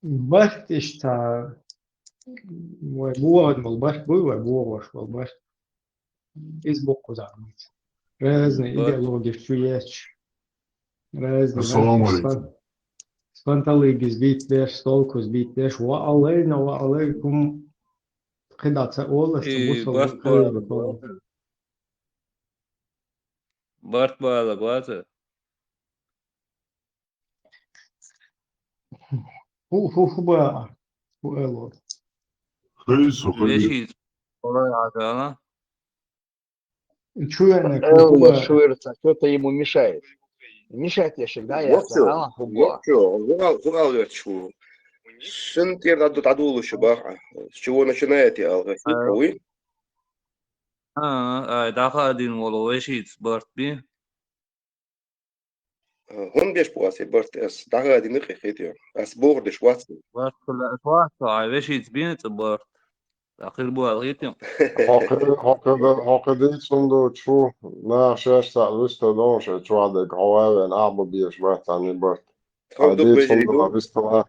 البحث اشتا وبوغد والبحث بوي وبوغوش والبحث إزبوق وزعمت رازني إيديولوجي شويتش رازني السلام عليكم. سبانتاليجز بيت داش ستولكوس بيت داش وعلينا وعليكم قطعة سأولة إيه تبصل بارت بقية بالا بطولة بارت بالا قواتل هو بقى هو ألو خيس وخيس. ليش والله عدالة شو يعني هو Элла بقى Швырца, кто-то ему мешает. Мешает я всегда, я Нокчо, сказала, хуба. Нокчо, что Сентир عدول الشباحة с чего начинаете алгасит قوي داخل دين والله ويشيت بارت بي هون بيش بواسي برت اس دعها دي نقي خيتيو اس بوردش واتسي بارت كل أسواق ويشيت بين تبارت أخير بو الغيتم Hakkedet som du tro när kärsta visste de så tror jag det har även arbobis bort han i bort. تخوف دوك Det som بيجي du har يقول visst var.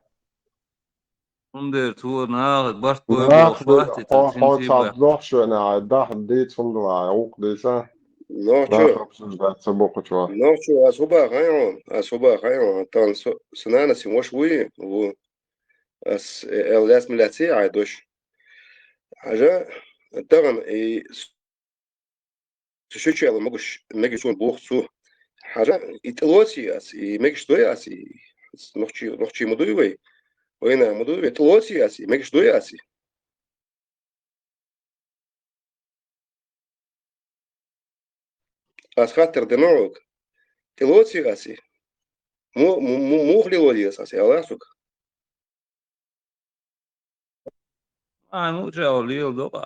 عندي تور ناخد بارت بوي När بوفاتي har تلتين tagit بار bort så när det som du har gjort det så. När نوچو absolut det så bort tror jag. نوچو اسوبا غيرون اسوبا غيرون تان سنانا سي وشوي و اس الاس ملاتي عايدوش حاجة تغن اي تشوشي على مقش مقش سون بوخ سو حاجة يتلوتي اس مقش دوي اس نوخشي مدوي وي وين مدوي يتلوتي اس مقش دوي اس اس خاطر دماغك تلوتي اس مو خليلودي اس على اسوك مو جاو ليل دوبا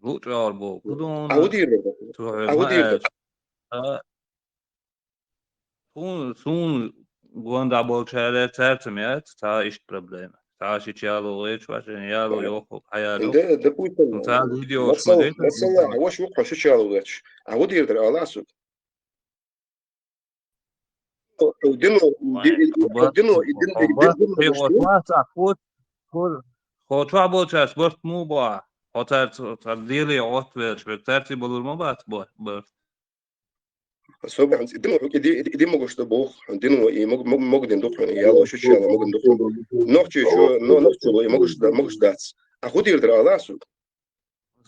مو جاو بو كدون اودير تروح اودير ما سون قواندا بولشالة تارتميات تا إيش بروبليم تا شي تشالو غيش واشن يالو يوخو انت حيالو ده بويت تا فيديو ما تصل شمديت ما تصل هواش وقع شو شالو غاتش اودير على اسوك ودينو ودينو بس في يدينو وسواس أخوت خو بولشاس بس مو با خاطر تديلي عوت بيش بكترتي بلور ما بات بس صبح دينو دي مقش تبوخ دينو مقدن دخن يلا شو شالا مقدن دخن نوختي شو نوختي مقش داتس اودير على اسوك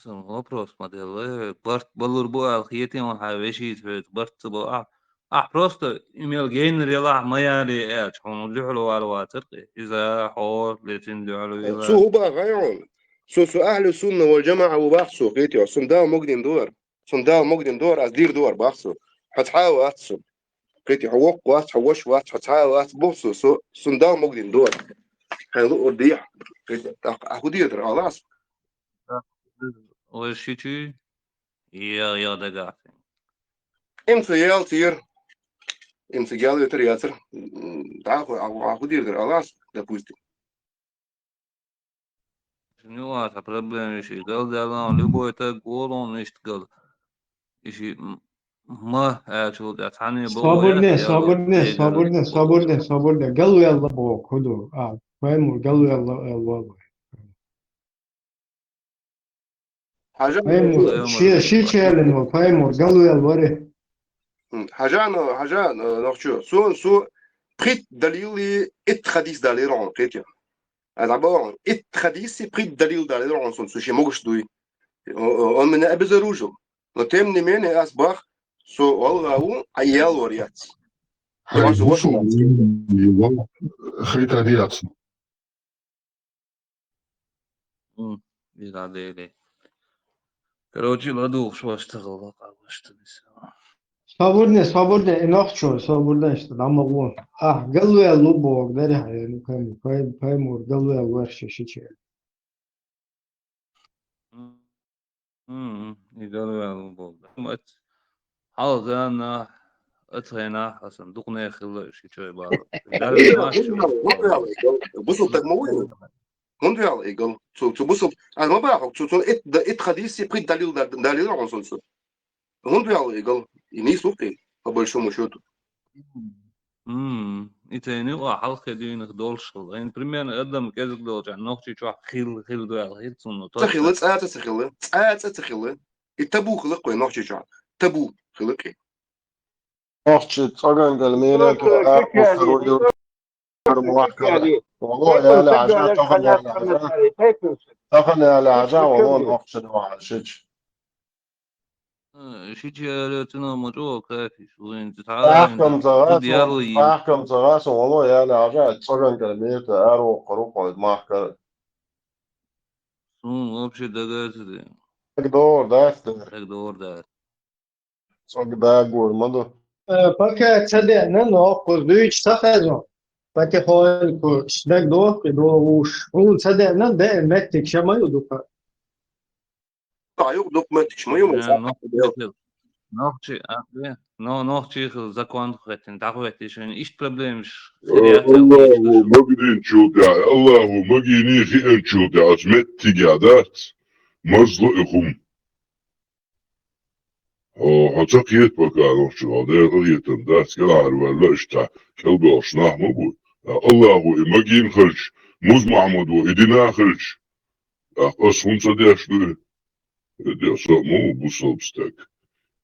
вопрос модель برت بلور بو الخيتي ما حاويشي برت بو просто имел гейн рела маяли эч он люлю алватыр إذا حور لتن لюлю سو إذا هو بقى غيرون سو اهل السنه والجماعه وباخسو قيتي سنداو مقدن دور سنداو مقدن دور ازدير دور باخسو حتحاول اتسو قيتي حوق وات حوش وات حتحاول وات بوسو سو سنداو مقدن دور هلو وديع قيتي اخدي در خلاص وشيتي يا دقات امس يال تير امس يال يتر ياسر اخدي در خلاص ده بوستي شنو هذا проблема شيء قال ده لا любой так قولون إيش تقول إيش ما أشوف ده ثاني بو يا يلا تيجر صابرني قالوا يلا بوك هدو فاهموا قالوا يلا حاجه فاهموا شي تشالن فاهموا قالوا يلا وري حاجه نوختو سو بريت دليل ات حديث دليل قيتي d'abord it traditie prit dalil dalil on son sushi mogush dui on mena abezarujo no tem ne mene as bach so walla u ayal wariat Hej busu ju خيتا دي أصلا. إذا ديلي короче ладу شو اشتغل بقى واشتغل صابرني نوختشو صابرني işte ama bu قالوا يلا بوك ده يعني فاهموا قالوا يلا ورشة شي تشال يقولوا بوب حاول أنا أتهينا حسن دقني خل شيء شوي بعض داري ما شو busu tak mowi mondial egal so busu al ma ba so it traditie prit dalil on son so mondial egal и не супи по большому счету إتاني وحلقة دينك دولشل إن بريمير قدم كذا دولش عن نوختي شو خيل دو الخيل صنو تخيل تخيل التبو خلق نوختي شو تبو خلق نوختي تساقن قلميلة أخر محكمة والله يا لعجاء تقن يا لعجاء تقن يا لعجاء والله نوختي دوعشج شيء على مجوع كافي شو انت تعال أحكم زغاس والله يا لعجاء تساقن قلميلة أرو قروق محكمة وابشي دقات دي دور داس دور ده صق داقور مدو Paket تصدق انه قصديش سخزون paket خوين كوش دك دور وش هو تصدق انه ده متك شما يدوك تعيق دوكمنتش ما يوم نوختي закон хотен дагвет ишен иш проблемш الله مقدين شوتع الله مقيني خير شوتع اسمت تجادات مزلقكم حتقيت بكانو شو ده قريتن داس كلار ولا اشتا كلبي اشناه مبود الله مقين خرج مز محمود وإدنا خرج أصهم صديش له دي صمو بصوبستك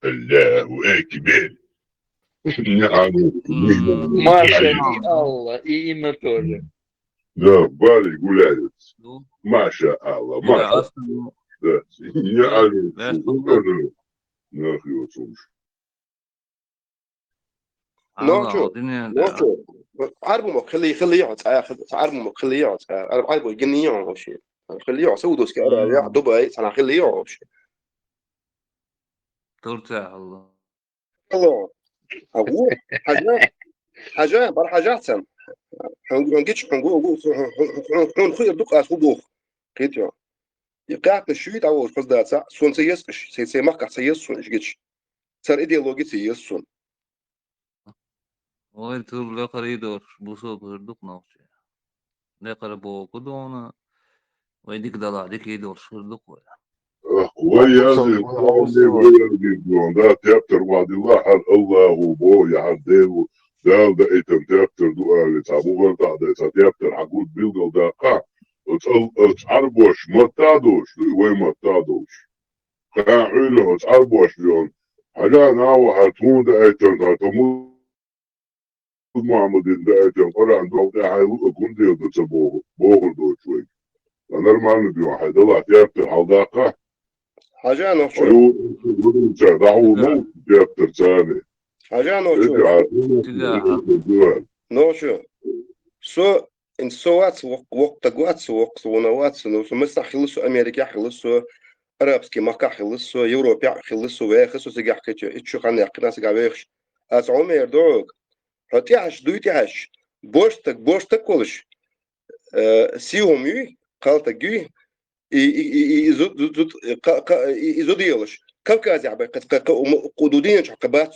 الله أكبر ما شاء الله إيمة тоже. Да, Барри гуляет. Маша Алла, Маша. Да, не Алла. Нахуй вот слушай. نوختي عربو خلي يقعد عربو خلي يقعد عربو يجني يقعد شيء خلي يقعد سووا دوس كده يا دبي أنا خلي يقعد شيء ترتاح الله أبوه حاجة بر حاجات سام هنجيش هنقول خير دوك أسوبوه كيتيا يقعد نشيد أول خذ ده سون سيس سي مارك سيس سون إيش صار إيديولوجي سيس سون وين تقول لا قريدور بوصوب هردوك نوختي لا قربو كدونا ويديك دلع ديك يدور هردوك ويا ده تيابتر وعد الله حد الله وبو يا حديو ده ايتم تيابتر دو اللي تعبو غلطة ده تيابتر حقود بيلغل ده قا اتعربوش مرتادوش وين مرتادوش قاعدة اتعربوش لون حاجة ناو هتمون ده ايتم هتمون محمد ده ايتم قرأ عندهم ده حيلو اكون ديو ده تبوغ بوغل دو شوي انا المعنى دي واحد الله تيابتر حلقة حاجة نوشو حاجة نوشو سو إن سوات وقت قوات وقت ونوات سو مثلا خلصوا أمريكا خلصوا أرابسكي مكة خلصوا يوروبيا خلصوا ويخلصوا سجاح كتير إتشو خانة يقنا سجاح ويخش أسعوم يردوك هتيعش دويتيعش بوشتك كلش سيهم يي قالتك يي يزود يلش كوكاز يعبي قدودين شقبات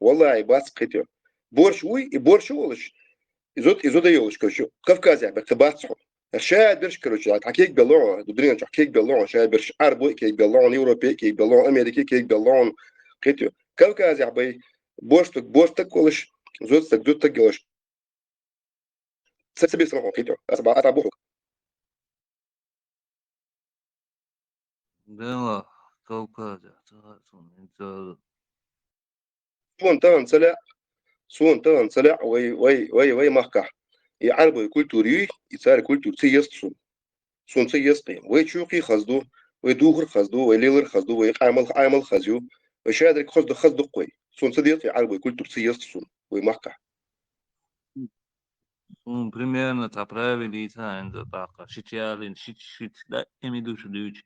والله عباس قتير بورش ولش يزود يلش كشو كوكاز يعبي قبات الشاهد برش كروش حكيك بلون دودين حكيك بلون شاهد برش عربي كيك بلون يوروبي كيك بلون أمريكي كيك بلون قتير كوكاز يعبي بورشتك ولش زودتك يلش سبي سمعوا قتير أتابعوك ده كوكادا انت سون تان سلع وي مكة يعربوا كولتوري يصير كولتور سياس سون سياس قيم ويشوقي خزدو ويدوهر خزدو ويليلر خزدو ويعمل خزيو وشادر خزدو قوي سون صديق يعربوا كولتور سياس سون ومكة примерно направили это так шитяли шит да имидуш дюч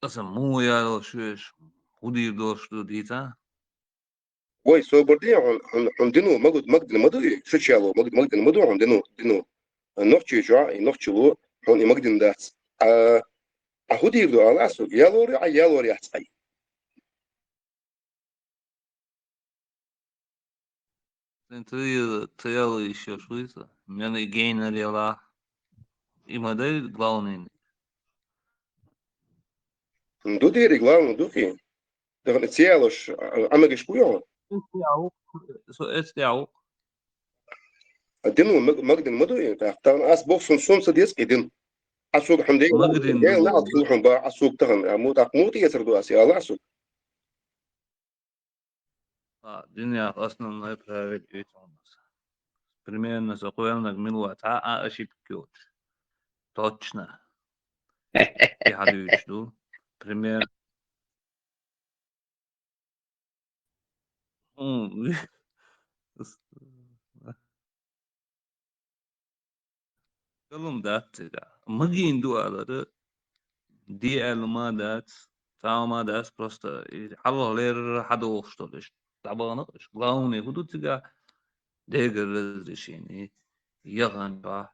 أصلا مو يا شويش ودي دوش ديتا وي سو بردي عندنا مقد شو شالو مقد عندنا نوختي جا نوختي لو هون مقد دات أهودي يبدو على أسوق يالوري أحسن انت تيال еще швыца меня гейнер ела и модель главный دودي رجلان دوكي ده تيالوش أما جشبويا سو استيعو الدين مقدن مدوي تختار أس بوكسون سون سديس كدين أسوق حمدي مقدن لا لا أطلع حمبا أسوق تهن موت يسردو أسي الله أسوق Dünya основной правит ведь у нас. Примерно закономерно минут ошибки очень. Точно. Я говорю, что пример. Kalım da Magin duaları diğer madat tamadat просто حلل حدا وخشتلش طبعا قانوني حدود تجا ديجر разрешение يغن با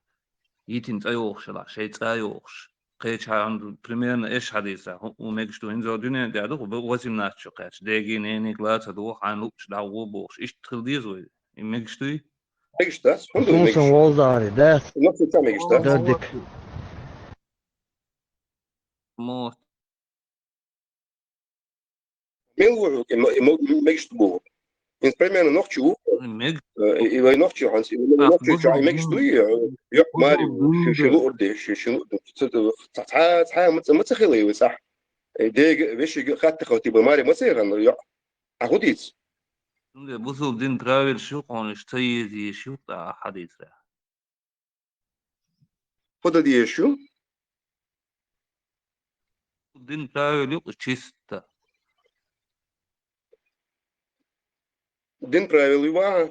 يتين تايوخشلا شيء تايوخش قيش عند примерно ايش حديثه وميكش تو انزو دنيا دادو واسم ناتشو قاش ديجي نيني كلاتا دوخ عن لوكش داو بوخش ايش تخلديز وي ميكش تو ميكش تاس حمد Sunsun Voldari, da, نفس التاع ميكش تاس dördik. موت ميل ميكش تبو إن primero نوختشو ميكش إيوه نوختشو هانس إيوه نوختشو شو ميكش تو يق ماري شنو أردي شنو تحا ما تخيلي صح ديج بيش خدت خوتي بماري ما تيغن يق أخديت بصوا دين تراول شو قونش تيزي شو تا حديثة خد دي شو دين تراول يق чисто دين правил يوا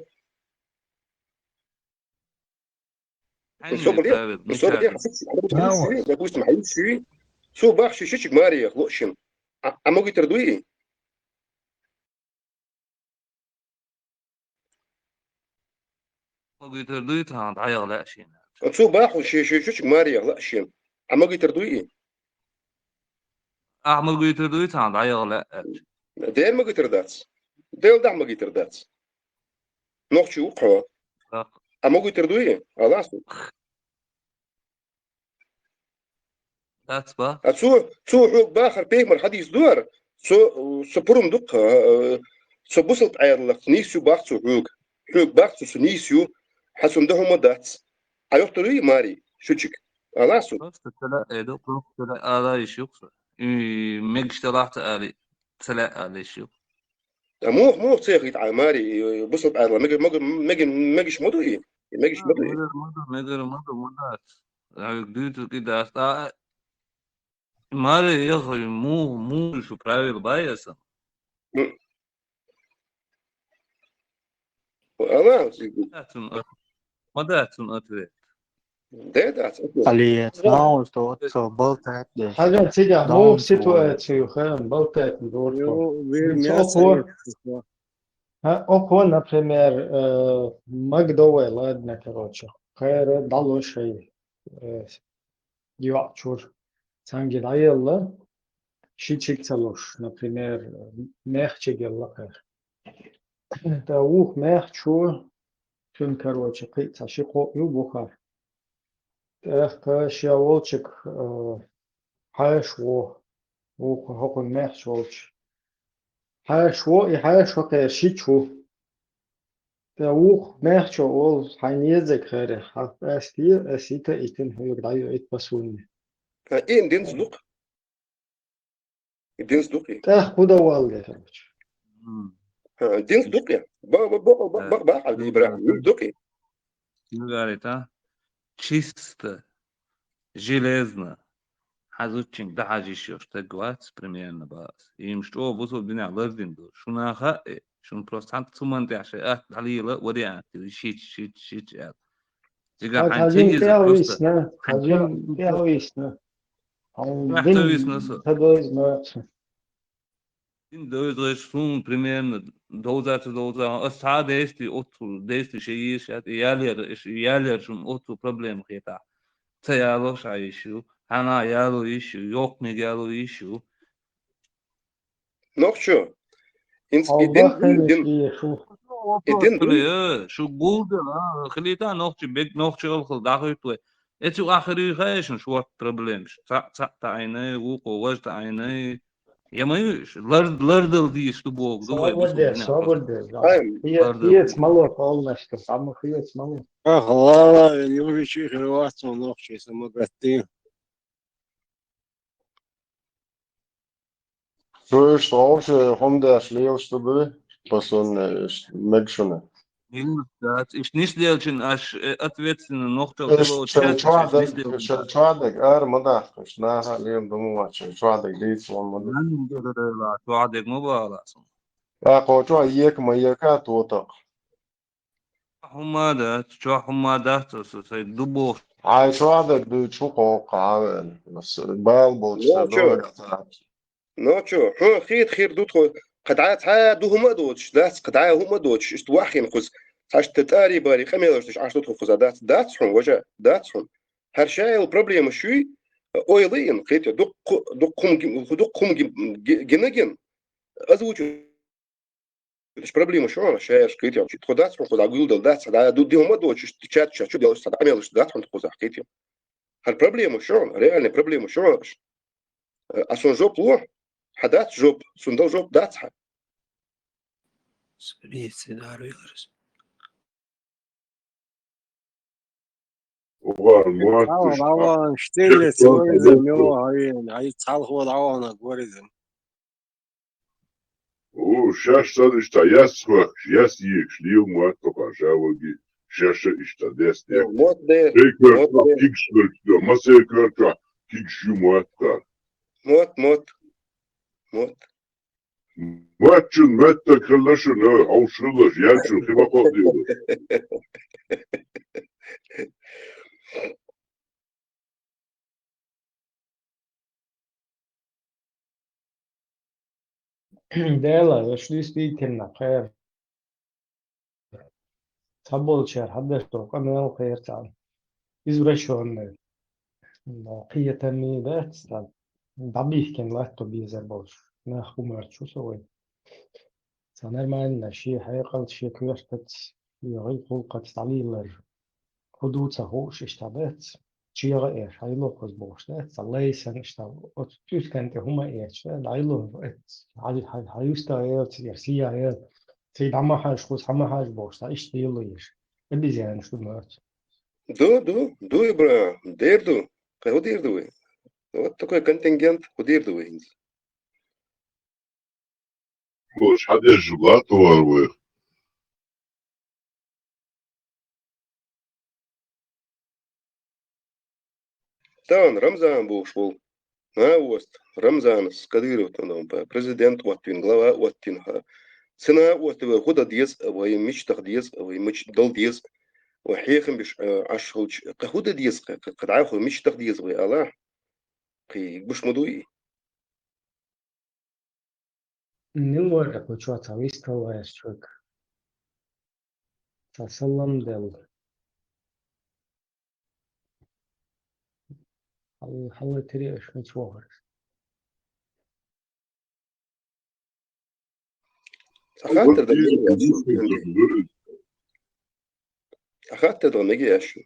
حلو تراول مش допустим حيمشي سو باخ شيشك ماري خلوشن أما قلت تردوي ما قلت رديت عند عيال لا شيء سو باخ شيشك ماري خلوشن أما قلت تردوي أحمد قلت رديت عند عيال لا دير ما قلت تردات ديل دع ما قلت تردات نوختشي وقعوا أما قلت تردوي خلاص that's با سو حوق باخر بيمر حديث دور سو بروم دق سو بوصلت عيرلق نيسيو باخ سو حوق باخ سو نيسيو حسن ده هم دات أيوختري ماري شوتشك خلاص بس تلا إيدو كل تلا هذا يشوف ميكش تلاحت علي تلا على شو مو تسيخ على ماري بوصلت عيرلق مجش مدوي مجش مدوي مدر قلت كده أصلا ماري يا أخي مو شو правил بايسا خلاص ما داتون أتري ده دات Ali znao što to boltek de. حاجة تيجي Da, مو on سيتواتسيو خير بلتك دور Jo, Oko, na primjer, Magdove ledne, короче, خير دالو شيء يوعشور سانجي دايلا شي تشيكتلوش например مехчегелла خير تاوخ مехчو كن короче قيتا شي قو يوبوخار تاخ شاولчик حاشو وخ هوكن مехчولч حاشو يحاشو خير شيچو تاوخ مехчо ол хайнезек خير حق استي اسيتا итен هو دايو ит пасуни إيه دين صدق دين صدق تاخ خدا والله короче دين صدق يا با على إبراهيم صدق говорит, чисто, железно, حزوتشين ده حاجة شو اشتغلت примерно بس يم شو بوصل بني على الأرضين دول شو ناخا شو بروستانت ثم أنت عشان عليلا وديعة شيت تيجا حاجين حنتيجي بروست بياويسنا حاجين بياويسنا محتويسنا تدويزنا إن دوز شون примерно دوزا أصحاب ديستي أوتو ديستي شيء شات يالير شون أوتو problem خيتا تيالوش عايشو أنا يالو إيشو يوك ميجالو إيشو نوختشو إنس الله خير دين يشوف دين شو بولد خليتا نوختي بيك نوختي الخل داخل اتو آخری خیشن شو problems تا عینه وقو وجه عینه Я моюсь, лардал дишь тубок, думай, Свободен. هاي Хиет смоло полностью, самый хиет смоло. Ах, ладно, не увечи хреваться, ногчи, самогатты. Så straks om deres leveste by på sådan mægtserne. Ich nicht делчин аж ответственно ногтал тыло чат, Шелчвадек, мадах, наха лем думаю, шелчвадек дейц он мадах. توعدك مباراة Qochwa yek ma yeka tuotaq. حمادات شو حمادات دبوش Ai chwadek du chuko qawen. Bas bal bol نوتشو خير دوتخو قد عاد دوهم دوتش دات قد عاد هم دوتش است واخين خز عاش تتاري باري خميلش عاش دوتخو خز دات حون وجا دات حون هر شيء البروبليم شوي اويلين قيت دقهم جنجن ازوج مش проблема شو انا شايف قيت يعني تخدات حون خز اقول دات دي هم دوتش تشات شو ديالش عملش دات حون خز قيت هل проблема شو реально проблема شو اصلا جو بلو حدات جوب سندو جوب داتها Var Дава, штилец, горизм, мило, ай цалху давана, горизм. Сейчас işte yas bak, yas yiyik, şliyo muat kopajavagi, şaşa işte destek. مود دير Tekrar kik sürtüyor, masaya körtüyor, kik şu muatta. موت Muatçın, muatta kırlaşın, avşırlaş, yançın, kıma kodluyorlar. Dela, شو يستيقظنا خير. صبول شهر حدش طرق أنا وخير تعال. يزرشون قية ميدات تعال. ضبيه كان لا تبي زبوش. ناخو مرت شو سوي. سنر ما عندنا شيء حقيقة شيء كويشت يغير خلقة تعليل حدود سهوش اشتبات. شيء غير حيلو خز بوشت صلي سن اشتبات. تشوف كانت هما إيش العيلو هيوستا يرسيا هي سيد عما حاج خوز عما حاج بوشت إيش تيلو إيش اللي زين شو مرت. دو يبرا دير دو كهو دير دو вот такой контингент худир дو Boş, hadi julato var bu. تاون رمضان بوشبول ما وست رمضان скадыров там президент واتين глава واتين سنة واتوا خدا ديز وهي مش تخديز وهي مش دل ديز وحيخم بش عشهوش قهودا ديز قد عاخو مش تخديز وهي الله قي بش مدوي نمر كوچوا تاويستا ويشوك. تسلم دل. حل تري إيش متوهر. أخاطر دمجي أشو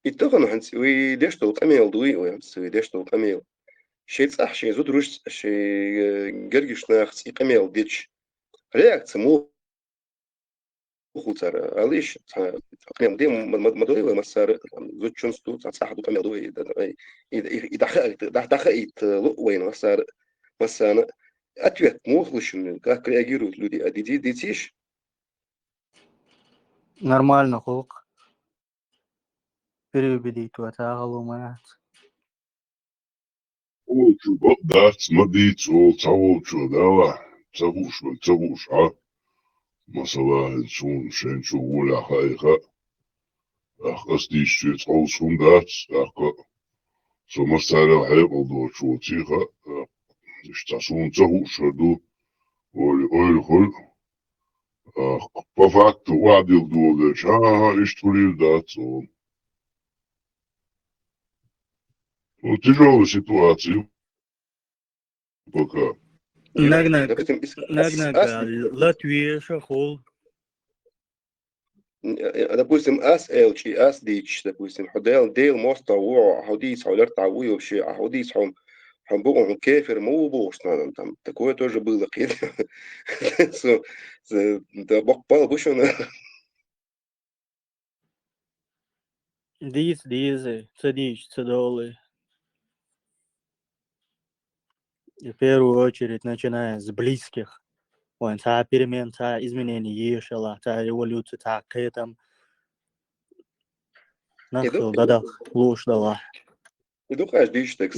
يتغنى هنسوي ديش تو أميل دوي ويمسوي ديش تو أميل شيء صح شيء زود روش شيء جرجش ناخس يقميل ديش реакция مو خلصار عليش أقنع ديم مدوي ومسار زود شنستو صح دو أميل دوي دخلت وين مسار ответ мохлышин как реагируют люди а детиш Нормально, холк. Переубедить ватагалу мат. Olçu, dats, madits, savulçu, dava, savuş, ha. Masala, şençu, ula, hayha. Asdişçi, olsun, dats, so masara, hayboldu, çoğutiha. İşte savuş, du, öyle hol. По факту, вадил долеч, иштурил дats, Ну, тяжелая ситуация пока. Нагнаг, допустим Латвия, шахол. допустим ас элчи ас дич допустим حديل ديل موستا وو حديث حولر تعوي وشي حديث حم он был он кефир, мол, там такое тоже было. Да, бокпал, бушон. Дизы, цедич, цедолы. И в первую очередь начиная с близких. Вон, та перемен, та изменений ешала, та эволюция, та к этому. Нахил, дадах, ложь дала. И духаешь, дичь, так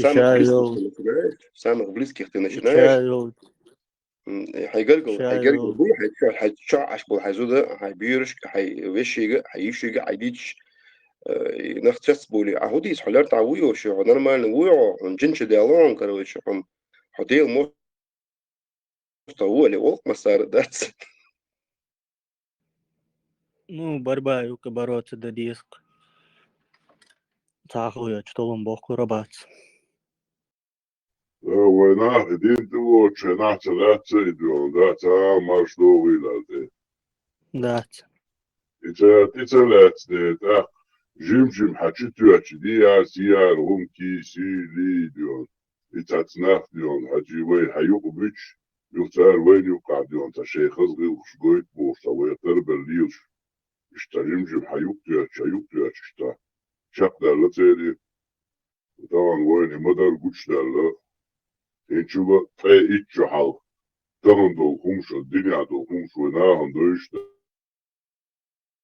самых близких ты начинаешь. Ичаю, هيجرجل بول هيتشعش بول هيزودا هيبيرش هيوشيجا هيشيجا هيديتش نختس بولي عهوديس حلر تعويو شو نورمال نويو جنش ديالون كرويش هم حديل مو طوالي وقت مسار داتس ну, борьба юка бороться до диск. Тахуя, что он бог курабац. ويناه دين تو تشنا ثلاثة يدون ذاتا مشروع إلى Дать. إتلات ده جيم حكيتو أشدي عسيار هم كيسي ديون إتاتناف ديون حجي وين حيوق بيتش يختار وين يوقع ديون تشيخ صغير شقويت بورصة ويختار بالليش اشتريم حيوق تياتش اشتا شاق دالة تيري طبعا وين مدار قوش دالة إنشوبا تاي إتشو حال تغن دول خمش الدنيا دول خمش ويناهم دوش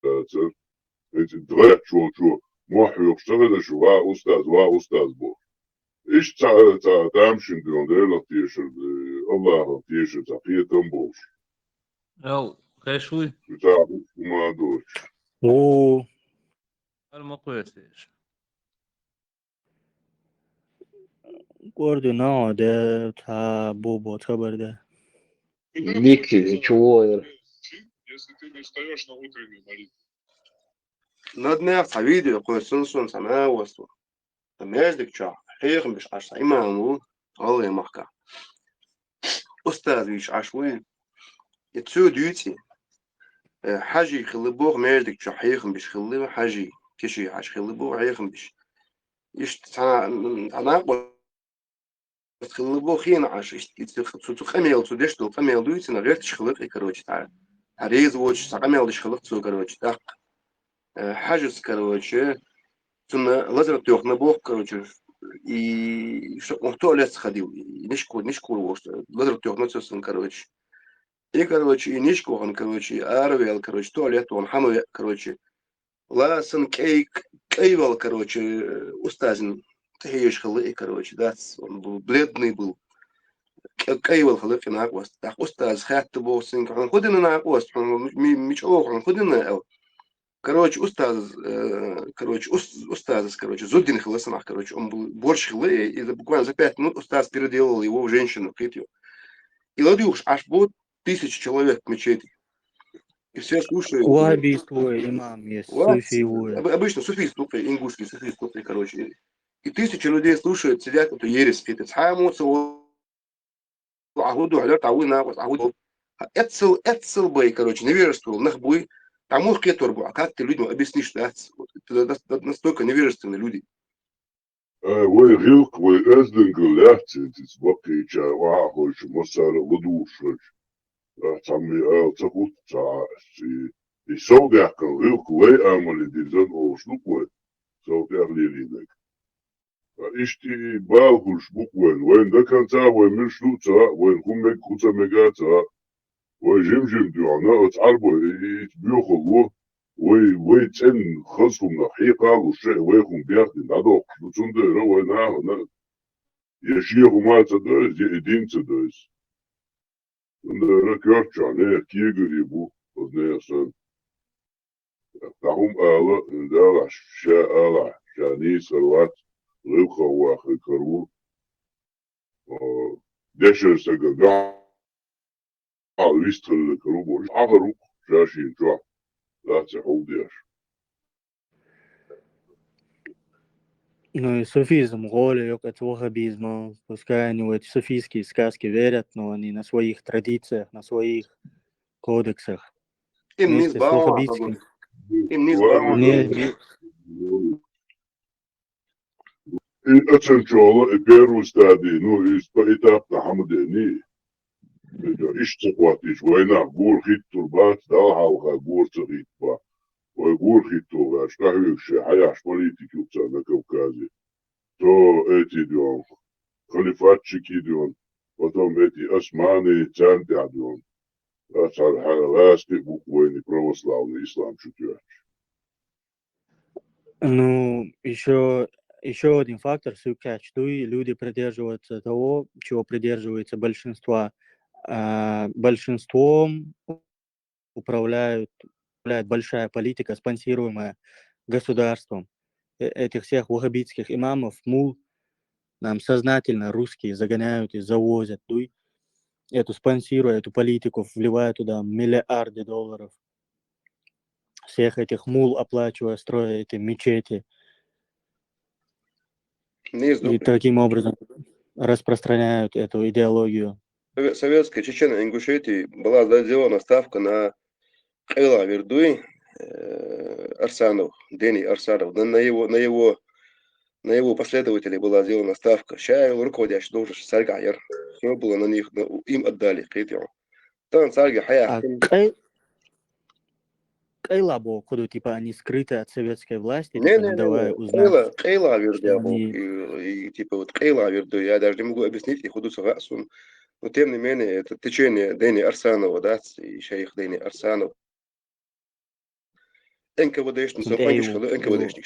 تاتر انت دغيت شو موحي يشتغل شو وا أستاذ بو إيش تامشن ديون ديلا تيشر الله تيشر تقية تنبوش او خشوي بتاعه ما دوش О, المقويتش координат, да, та бобо, табар, да. Вики, чего? Если ты не встаешь на утреннюю молитву. نادنا حبيبي يقول سنسون سما وسط مازدك شا حيخ مش عش إمامو الله يمحكا أستاذ مش عشوين يتسو ديوتي حاجي خلبوغ مازدك شا حيخ مش خلبوغ حاجي كشي عش خلبوغ حيخ مش يش أنا خلبوغ خين عش خميل تدشتو خميل دويتي نغيرت شخلق كروتش تعال عريض وش خميل دش خلق تسو كروتش دق حاجز كروتش ثم لازم تيوخنا بوخ كروتش и что он в туалет сходил, и нишку его, что лазер тёхнется, короче. И, короче, и нишку он, короче, арвел, короче, туалет он хаму, короче. Ласан кейвал, короче, устазин. Тахеешь халы, короче, да, он был бледный был. Кейвал халы финагвас. Так устаз хатты босин, он ходил на аквас, он мичох, он ходил на короче, устаз, короче, Зуддин Хиласанах, короче, он был борщ хилы, и буквально за 5 минут устаз переделал его в женщину, Критью. И ладюш, аж будет 1000 человек в мечети. И все слушают. Уабийство, имам есть, суфиевое. Обычно суфист, ингушский суфист, короче. И 1000 людей слушают, сидят, эту ересь, фитец. Хаймутся, агуду, алёт, ауина, агуду. Эцел бэй, короче, невежествовал, нахбуй. Тому в кеторбу, а как ты людям объяснишь, да? Это настолько невежественные люди. وي غيلك وي أزدنقل لاتي تتبقي جا واحوش مسار لدوشش تعمي تقول يسوق يحكم غيلك وي أعمل ديزان أوشلوك وي سوق يحلي لينك إشتي بالغوش بوك وين دا كان تا وين من شلوتا وين خمك خوتا ميقاتا وي جيم ديوانا اتعربو يتبيوخلو وي تن خصهم نحيقا والشيء ويخم بياخدين هذا خلوتون ده رو هنا يشيخو ما تدوز يدين تدوز ركوش جاني كيغري بو وزني سن تاهم آلا اندالا شاء آلا جاني سروات غيبخا واخي كرو دشر سقا ويستر كرو بوش عغرو جاشين جوا لا تحوديش Ну и суфизм, голи, это ваххабизм, пускай они в эти суфийские сказки верят, но они на своих традициях, на своих кодексах. Им не Вместе с ваххабитским. Им не И оценчола, и первую стадию, ну, и этап на Хамадени. Ишь хватишь, война, гур хит турбат, да, хауха, гур царитба. Ой, гур хит турбат, штахвикши, хаяш политики на Кавказе. То эти дел, халифатчики дел, потом эти османы, царь дел. Ласты буквы православный ислам чуть-чуть. Ну, еще один фактор, сукачтуй, люди придерживаются того, чего придерживается большинство. Большинством управляет большая политика, спонсируемая государством. Этих всех ваххабитских имамов, мул, нам сознательно русские загоняют и завозят, спонсируя эту политику, вливая туда миллиарды долларов. Всех этих мул оплачивая, строя эти мечети. И таким образом распространяют эту идеологию. Советская Чечена, Ингушетии была сделана ставка на Кайла Вердуй, Арсанов, Дени Арсанов, на его последователей была сделана ставка. Сейчас руководящий должность Саргайер. Все было на них, им отдали. Там Саргайер. Кайла был, типа они скрыты от советской власти, не, типа не давая узнать. Кайла Вердуй, они... и типа вот Кайла Вердуй, я даже не могу объяснить, и худу сагасун. Но тем не менее, это течение Дени Арсанова, да, и шейх Дени Арсанов. НКВДшник, НКВДшник,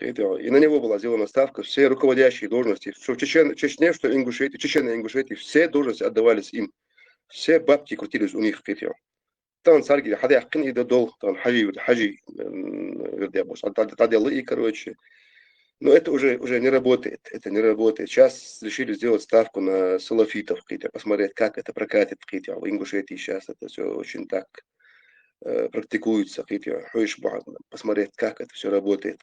и на него была сделана ставка. Все руководящие должности, что в Чечне, что Ингушетии, Чечена и Ингушетии, все должности отдавались им. Все бабки крутились у них. Там царги, хада яхкин и додол, там хаджи, и короче. Но это уже не работает. Это не работает. Сейчас решили сделать ставку на салафитов, посмотреть, как это прокатит в Ингушетии. Сейчас это все очень так практикуется, посмотреть, как это все работает.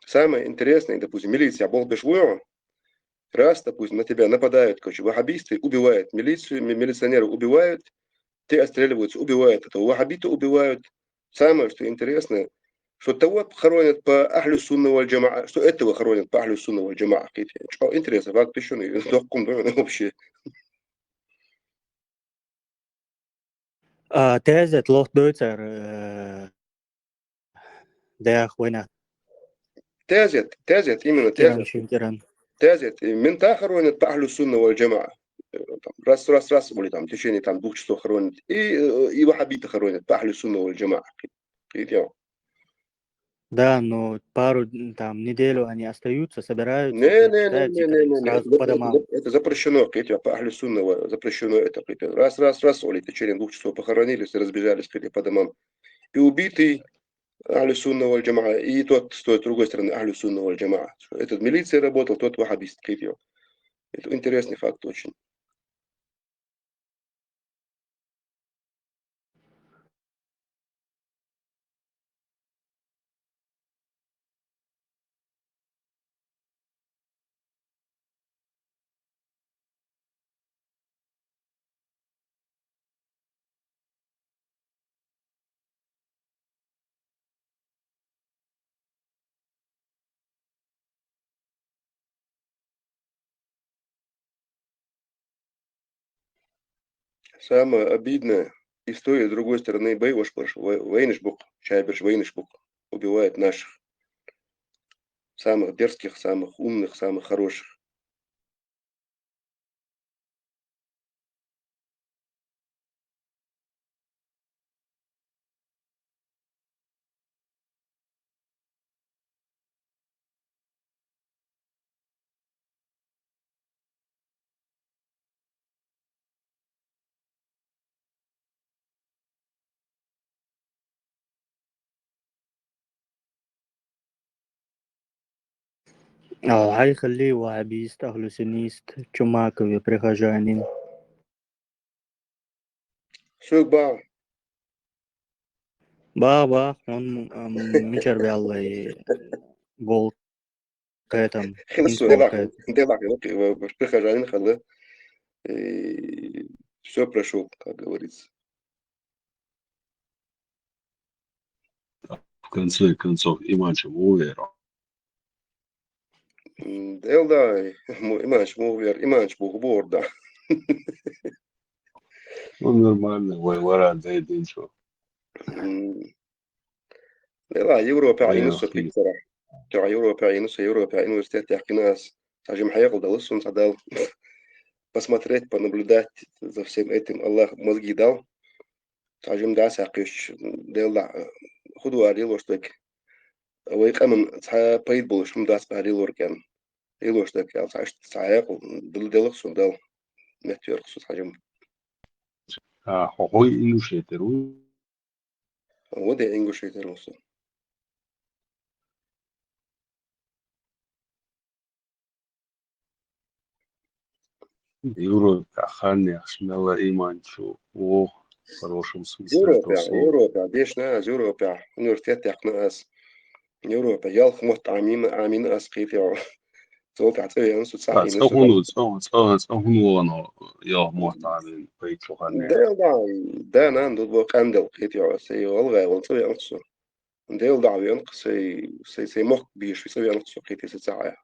Самое интересное, допустим, милиция Болбешвуа, раз, допустим, на тебя нападают, ваххабисты, убивают милицию, милиционеры убивают, те отстреливаются, убивают этого ваххабита, убивают. Самое, что интересно, что того хоронят по ахлю сунна валь джамаа, что этого хоронят по ахлю сунна валь джамаа. Интересно, факт еще не вообще. Тезет лох дойцер деах война. Тезет, именно тезет. Тезет, мента хоронят по ахлю сунна валь джамаа. Раз, были там в течение 2 часов хоронят. И ваххабита хоронят по ахлю сунна валь джамаа. Да, но пару неделю они остаются, собираются, сразу по домам. Это запрещено, по ахлю сунна запрещено это. Раз, в течение 2 часов похоронились и разбежались по домам. И убитый ахлю сунна валь джамаа, и тот с той другой стороны ахлю сунна валь джамаа. Этот в милиции работал, тот ваххабист. Это интересный факт очень. Самое обидное, история с другой стороны Бейвашпаш, Вейнишбук, Чайберш Вейнишбук убивает наших самых дерзких, самых умных, самых хороших. هيخليه وهابيست أهلوسينيست чумакове прихожанин. Судьба. Баба, он мичервялый гол к этому. Прихожанин хала. Все прошел, как говорится. В конце концов, и матчем уверен. Deel da imaanch mover imaanch boorda. Ну, нормально, ورا زي دينشو. لا Европa وين inus أخي؟ pictura. Tja Европa inus Европа университет Ахкинас. Скажем, поехал до Лысун, задал посмотреть, понаблюдать за всем этим. Аллах мозги дал. Скажем, да, сакиш, дел да. خدوا أريلو شتك. ويقامن تها بيد بولش مداس بأريلو ركان. ريلو شتك يعني تعيش تعيق دل سندال متير خصوص حجم. هوي إنه شيترو. وده إنجلش يتروسو. يورو خاني أخشنا إيمان شو و хорошем смысле этого слова. Европа, бешеная Европа, университет Ахкинас. Европа, ялх мот амин أسقيتي. صوت عطيه أنسو تصحي نسو هونو أنا يا معتاد بيت شو خاني. ده نان دو قندل قيتي سي والله والله أنسو ديل دعوي أنق سي مخ بيش يسوي أنسو قيتي ساعة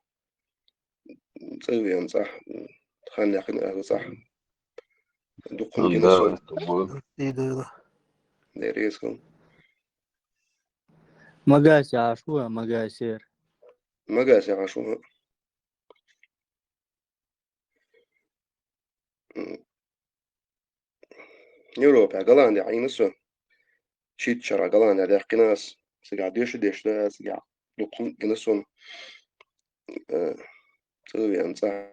سوي أنصح خلني أخن صح دقن جنسو ده ديريسكم مقاسي عشوة مقاسير ما قاس يعاشوها يوروبا قلان دي عينسو شيت شرا قلان دي قناس سيقع ديش ده سيقع دقن جنسون سوي أنصح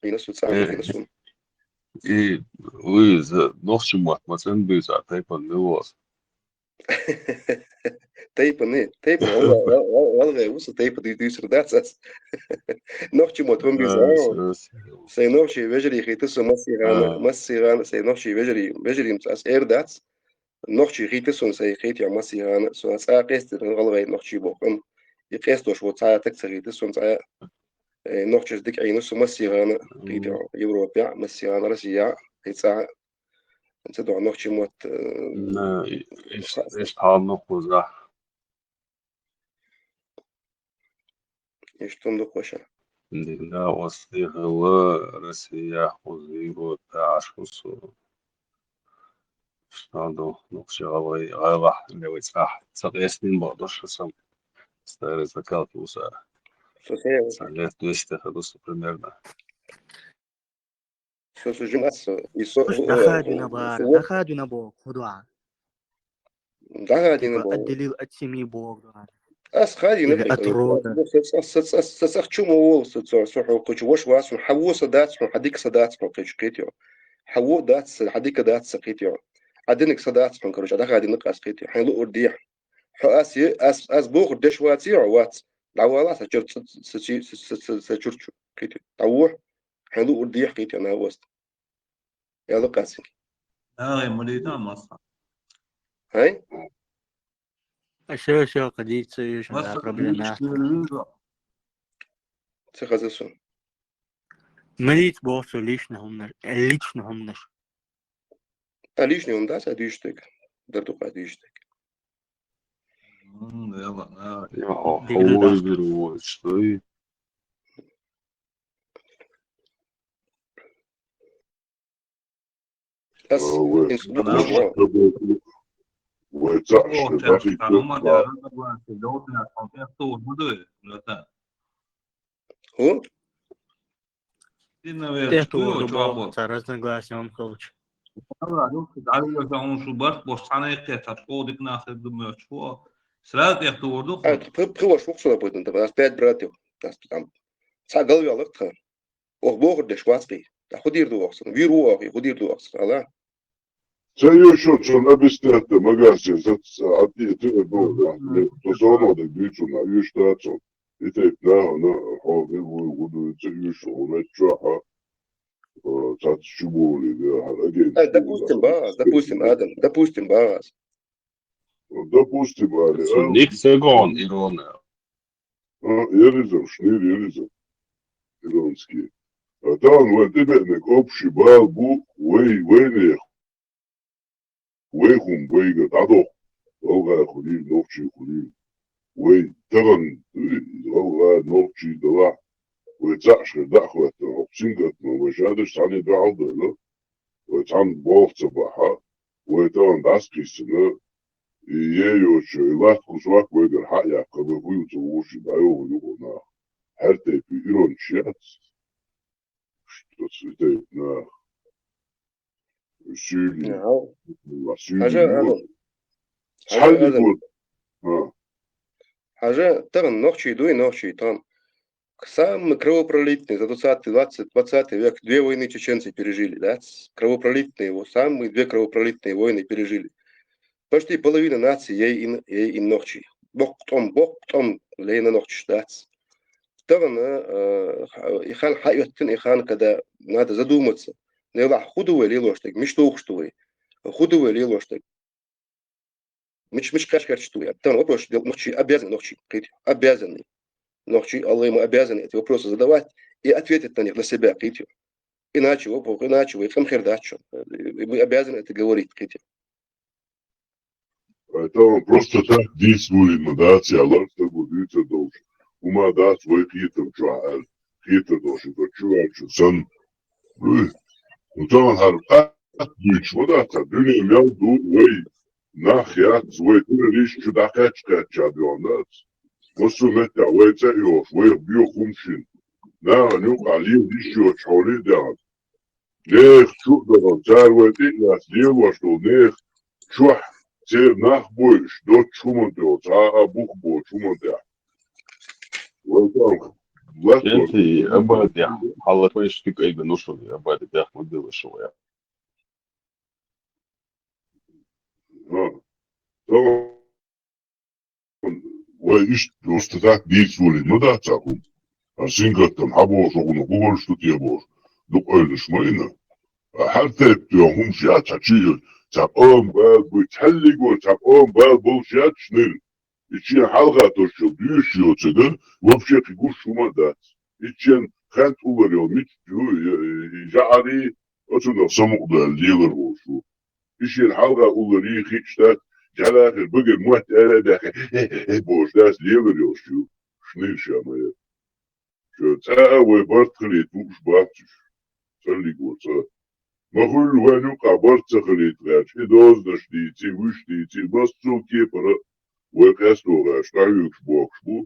عينسو تصعب جنسون إيه ويز نص شمات مثلا بيزا تايبا نواس. تيبا والله وصل تيبا دي سرداتس نوخشي موتون بيزا سي نوخشي بجري خيتسو مسيغان سي نوخشي بجري مساس ايرداتس نوخشي خيتسو سي خيت يا مسيغان سو اسا قيست غلغي نوخشي بوقن يقيستوش وتسا تكسر خيتسو سا نوخشي ديك عينسو مسيغان خيت يوروبيا مسيغان راسيا هيتسا انت دو نوخشي موت إيش حال نقوزه. ايش تندق وشا لا وصيغ ورسيا وزيرو تعشوسو. شنو نقشي غاوي اللي صح سقيسنين بقدرش سم ستار الذكاء وسا سالت دوست خدوس примерно. سو جماس يسو دخادو نبو خدوع ده دي تبقى نبو الدليل أتسمي بوغ أس خالي إذا نقي أترودا سخ شو مو سو قش وش واس حوو صدات حديك صدات قش كيتيو حوو دات حديك دات سقيتيو عدنك صدات كروش ده غادي نقاس كيتيو حلو أرديح حو أس بوغ دش واتي وات دعوالا سجرت كيتيو تعوح حلو أرديح كيتيو أنا وست يلا قاسي هاي مريدان مصر هاي الشاشة قديت سيوش من مصر أقرب لنا سخزسون مليت بوصو ليش نهمنش ليش نيوم داس أديشتك دردو قاديشتك يلا يا هو يدرو شوي. أس وتعش باقي هو تحتو وربو ترزنا قاس يوم خوش بخوش وقصنا بودن تبع ناس بيت براتيو ناس بتعم ساقل يالك تخان وخبوخ دش واسقي خدير دو وقصنا فيرو واقي خدير دو وقصنا الله سيو شو شو نبستات مقاسي زت عدي تقول تصانع دبيتو نا يشتاتو يتبناها نا حاضر ويقولوا سيو شو نتشاحا تات شبولي ده هلاقين допустим Адам допустим باز допустим Ali Ник Сегон Ироне Еризм Шнир Еризм Иронский Атан вантебетник общий балбу вейнех ويخم ويجا تعضو والغا خليل نوفشي خليل وترن والله نوتشي دلا وتعش دعوة وبسنجت ومش قادر تعني بعض له وتعن بوف صباحا وترن دعسكي السنة ييوش إلات كسواك ويقر حقيا قبل ويوتووشي بايو ويقونا هرتي في إيرون شيات تصيتيتنا سيلي حاجة تحلي قول حاجة ترن نوخчий дуй нохчий там. Сам кровопролитный за 20 век 2 войны чеченцы пережили, да? Кровопролитные его, самые 2 кровопролитные войны пережили. Почти половина нации ей нохчий. Бог том лейна нохчий, да? Тагана ихан хайоттен ихан когда надо задуматься. Не ла худовый лилоштек, мечтух что вы. Худовый лилоштек. Мич кашкар что я. Там вопрос нохчий обязан нохчий, обязанный. Нохчий Allah ему обязан эти вопросы задавать и ответить на них для себя, китю. Иначе вы хамхердачу. Мы обязаны это говорить, китю. Поэтому просто так действует модация, Allah тобой должен. Ума даст свой хитр чуал, хитр должен почувать, что сан. Ну там har дичь, модация, дюни имел дуй, нахят свой лишь чудакачка чадионат. Мосумета уэца иош, уэбью хумшин. На нюк алим дишьё чоли дян. Нех чудо царвэти нас дело, что нех чуах, цер нах больш, до чумантео, ца абух бо чумантеа. انتي ابد يا الله كويس فيك اي بنوصل يا ابد يا احمد ده شويه وإيش دوستك ديسولي مدى تاكم أرسينكتم حبوش وغنو بغل شتوتيبوش دوك أيلش مينا حتى يبتيهم شيات تشيل تاقوم بال بتحلقو تاقوم بال بوشيات شنيل إيشين حلقة توشل بيوشيو تدن وبشيك يقول شو مدات إيشين خانت أولاريو ميتشو جعلي أتونا سمق دا الليلر وشو إيشين حلقة أولاري خيشتات جعل آخر بقى موات آلا داخل بوش داس ليلر يوشو شنيل شامية شو تاوي بارت خليت وش باتش سالي قوة ما كل وانو قابرت خليت غاش إدوز دشتيتي وشتيتي بسو كيبرا وقاسلو غاش قايوكش بوكشبو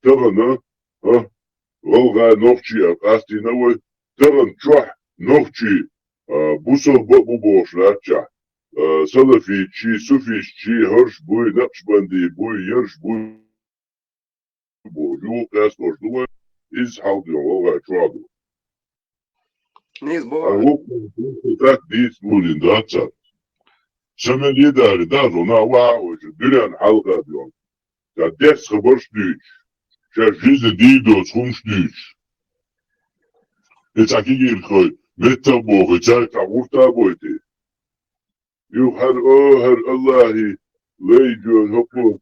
تغنى والغا نوخشي أقاستي نوي تغن شوح نوخشي بوصل بوش لاتشا سلفيتشي سوفيتشي هرش بوي نقش باندي بوي يرش بوي بو قاسلوش دوي إز حالدي والغا شوادو Низ бо. Так дис булин датса. Шамел يداري دارو نا واو دولان حلقة ديون. دا ديس خبرش ديش. شا جيز ديدو تخمش ديش. إتاكي يرخوي متى بوغي تاكا ورتا بويتي. يوحر هر الله ليجون هكو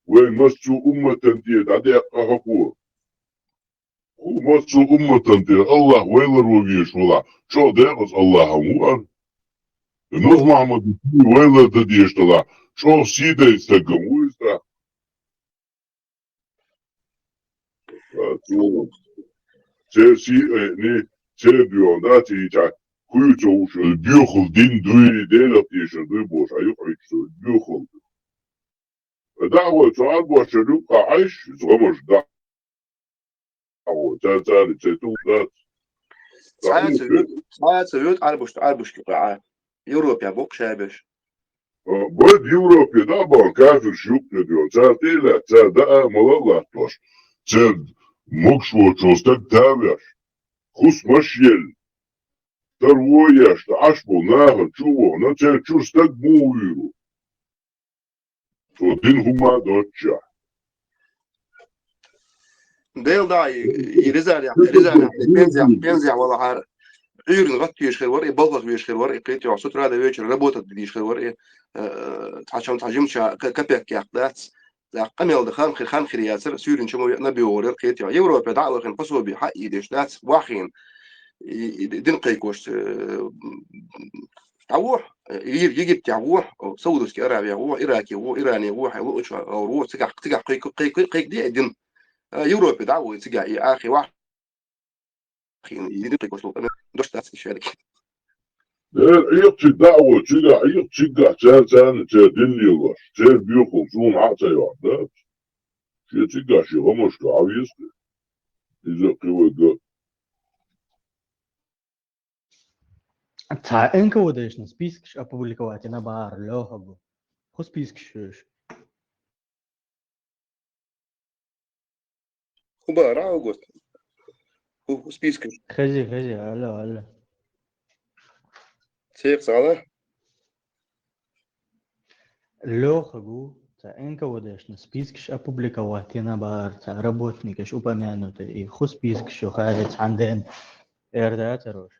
وين مسو أمة ديد عديق هكو. ومسو أمة ديد الله ويلر وغيش ولا شو ديغز الله هموان. نوز محمد ويلر ديش تلا شو سيدا يستقم ويستا. سيبيون داتي تاك كويتوش البيوخل دين دوي ديلك يشدوي بوش أيوحيش البيوخل. دعوة سؤال بوشلوك عايش زغمش دعوة تاتالي تيتو ذات. ساعات عربوش كقاعة. يوروبيا بوك شابش. بد يوروبيا دابا كافر شوك نديون ساعتي لا ساعة ملالا توش. ساعة مكشوة شوستك تابش. خص مشيل. ترويش تعشبو ناها تشوه نتا تشوستك مويرو. فدين هما دوتشا. ديل داي يرزع بنزع والله عار. عير نغطي يشخر ورقي بلغ بيشخر ورقي قيتي وعصوت هذا ويشخر ربوتت بيشخر ورقي تعشمش كبيك يقدات قميل دخان خان خرياسر سورين شمو نبي ورر قيتي يوروبا دعوة خن قصوا بحق يدش دات واخين دين قيكوش تعوح يجيب تعوح سعودية عربية وعراقي وإيراني وحي أو تقع قيق دي أدين يوروبي دعوة تقع يا أخي واحد يديك وصلت أنا دوشت أسكي شارك Iqchi da'wa chiga iqchiga chan dinliyorlar. Büyük olsun hataylarda. Chiga şey olmuş ki aviyiz ki. Bize kıvırdı. Та энка даешь на список опубликовать и на бар лёгого. Хо список шиш. Хуба раугот списка Хази, алло. سيق صعدة Лёгого. Та энка даешь на список опубликовать и на бар. Та работники ж упомянуты. И хо список шо харец анден. Эрдат рош.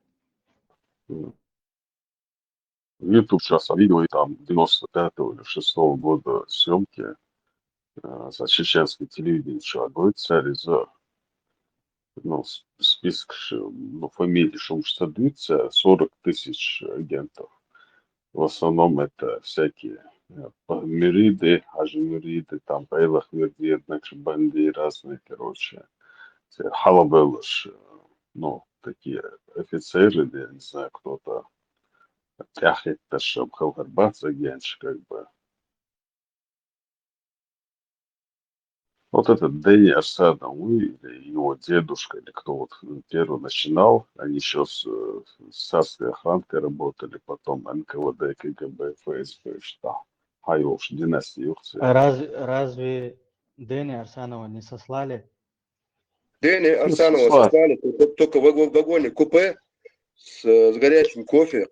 YouTube сейчас видео и там 95-го или 6-го года съемки за чеченское телевидение человек царь ну, список ну, фамилий шумштадыца 40 тысяч агентов. В основном это всякие Мириды, Ажимириды, там Пейлах Мирдиет, Накшбанди, разные, короче. Халабелыш, ну, такие офицеры, я не знаю, кто-то тяхет ташем Халгарбат загенч, как бы. Вот этот Дэнни Арсановый, или его дедушка, или кто вот первый начинал, они еще с царской охранкой работали, потом НКВД, КГБ, ФСБ, что. А его уж династия Юрция. Разве Дэни Арсанова не сослали? Дэнни Арсанова сослали только в вагоне купе с горячим кофе,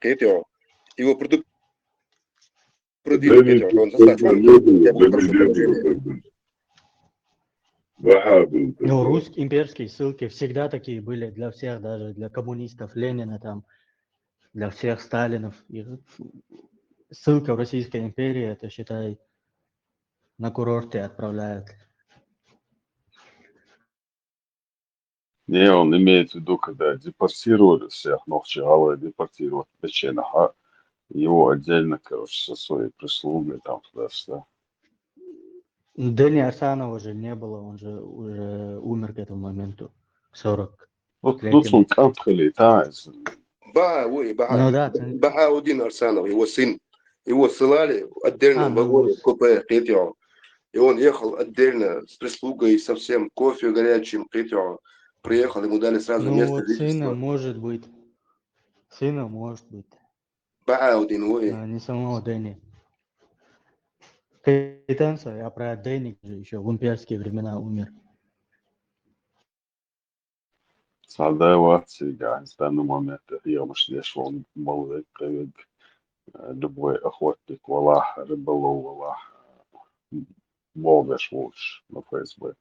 его продукт продвинули, он Ну, русские имперские ссылки всегда такие были для всех, даже для коммунистов, Ленина там, для всех Сталинов. И ссылка в Российской империи, это, считай, на курорты отправляют. Не, он имеет в виду, когда депортировали всех, но вчера депортировать печенах, а его отдельно, короче, со своей прислугой там туда-сюда. Дэни Арсанова же не было, он же уже умер к этому моменту, 40. Вот тут он как-то летает. Ну да, Бахаудин Арсанов, его ссылали отдельно в вагоне купе, и он ехал отдельно с прислугой, совсем кофе горячим, приехал, ему дали сразу ну, место вот жительства. Сына может быть. Бахаудин, Не самого Дэни. Кайтанца, а про Дэни же еще в имперские времена умер. Садаваться, в данный момент я лишь он молодой привык. Любой охотник, валах, рыболов, валах, волгаш лучше на ФСБ.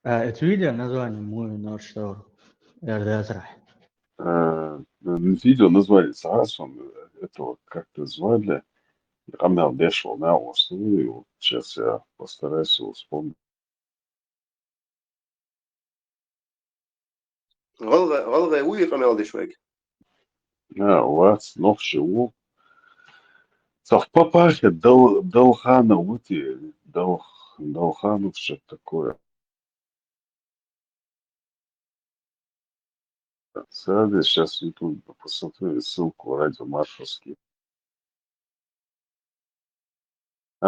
Это видео название «Мой нож что РДСР». Видео называется Асом, этого как-то звали. Рамел дешел на основу, и вот сейчас я постараюсь его вспомнить. غلغة وي قمال دي شويك У вас ног чего? Совпапахе Долхана Ути, Долханов что-то такое. Сейчас в YouTube посмотрю ссылку радио Маршевский.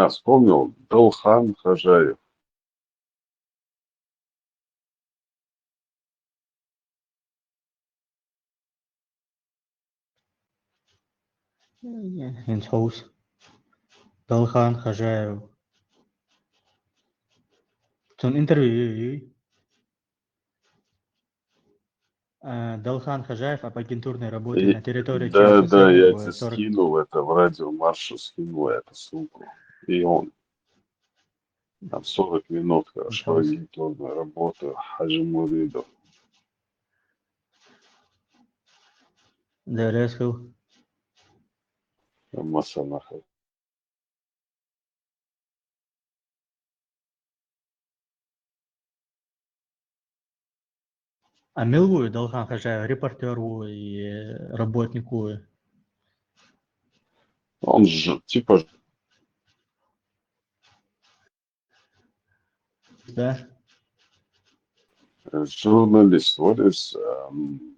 Вспомнил, Долхан Хажаев. Инсхоус. Далхан Хажаев. Тон интервью. Далхан Хажаев об агентурной работе на территории ЧССР. Да, я тебе скинул это в радио Маршу, скинул эту ссылку. И он там 40 минут, хорошо, агентурную работу Хаджимуридов. Да, резко. Масанаха. А Милву Далхан Хажаев, репортеру и работнику Он же типа Да? журналист, вроде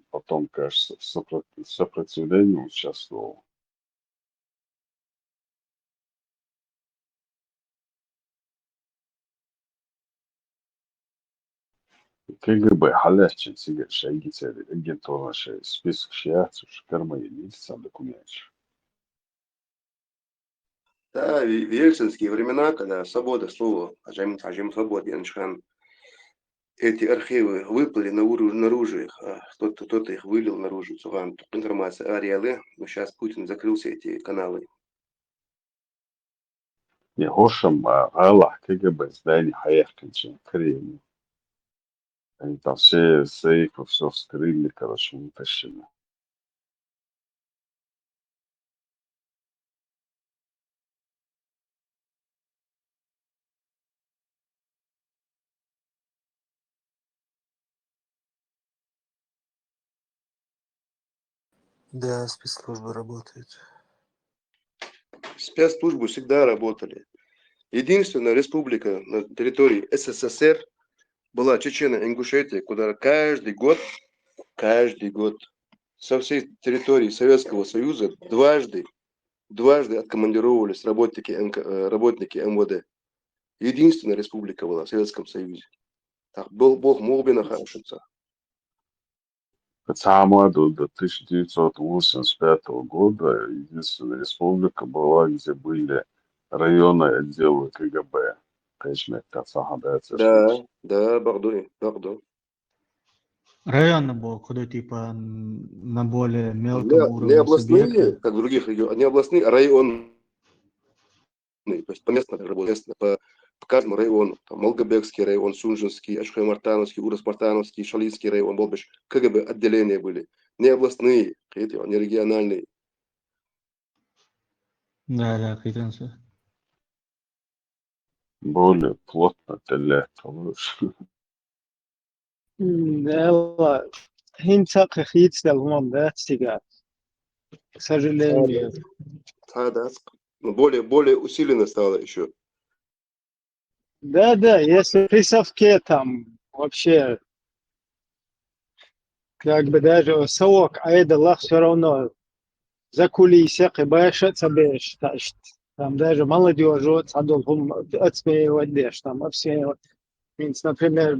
потом, кажется, в сопротивлении участвовал. КГБ حلقت سيجا شيء تالي агентурная شيء список شيعات وشكرما يليس على документе. Да, в ельцинские времена, когда свобода слова, ажим свободы, Яншхан, эти архивы выплыли наружу их, кто-то их вылил наружу, информация ареалы, но сейчас Путин закрыл все эти каналы. يهوشم غالح КГБ здание Хаехкинчин, Кремль. Они там все сейфы, все вскрыли, короче, вытащили. Да, спецслужбы работают. Спецслужбы всегда работали. Единственная республика на территории СССР была Чечено-Ингушетия, куда каждый год со всей территории Советского Союза дважды откомандировывались работники МВД. Единственная республика была в Советском Союзе. Так, Бог мог бы ошибиться. К самому до 1985 года единственная республика была, где были районы отделы КГБ. Конечно, Да, Бордо. Районы был, куда типа на более мелком Не уровне областные, субъекта. как в других регионах, не областные, а районные. То есть поместно работает, по каждому району. Там Малгобекский район, Сунжинский, Ашхай-Мартановский, Урус-Мартановский, Шалинский район, Болбиш, КГБ отделения были. Не областные, не региональные. Да, квитанция. более плотно для этого. Да, хинцак хитс дал да, стига. К сожалению. Да. Более усиленно стало еще. Да, если при совке там вообще как бы даже совок айдалах все равно за кулисья кибаешься беш. Там даже молодежь вот садолхум отсмеивать деш, там обсмеивать. Например,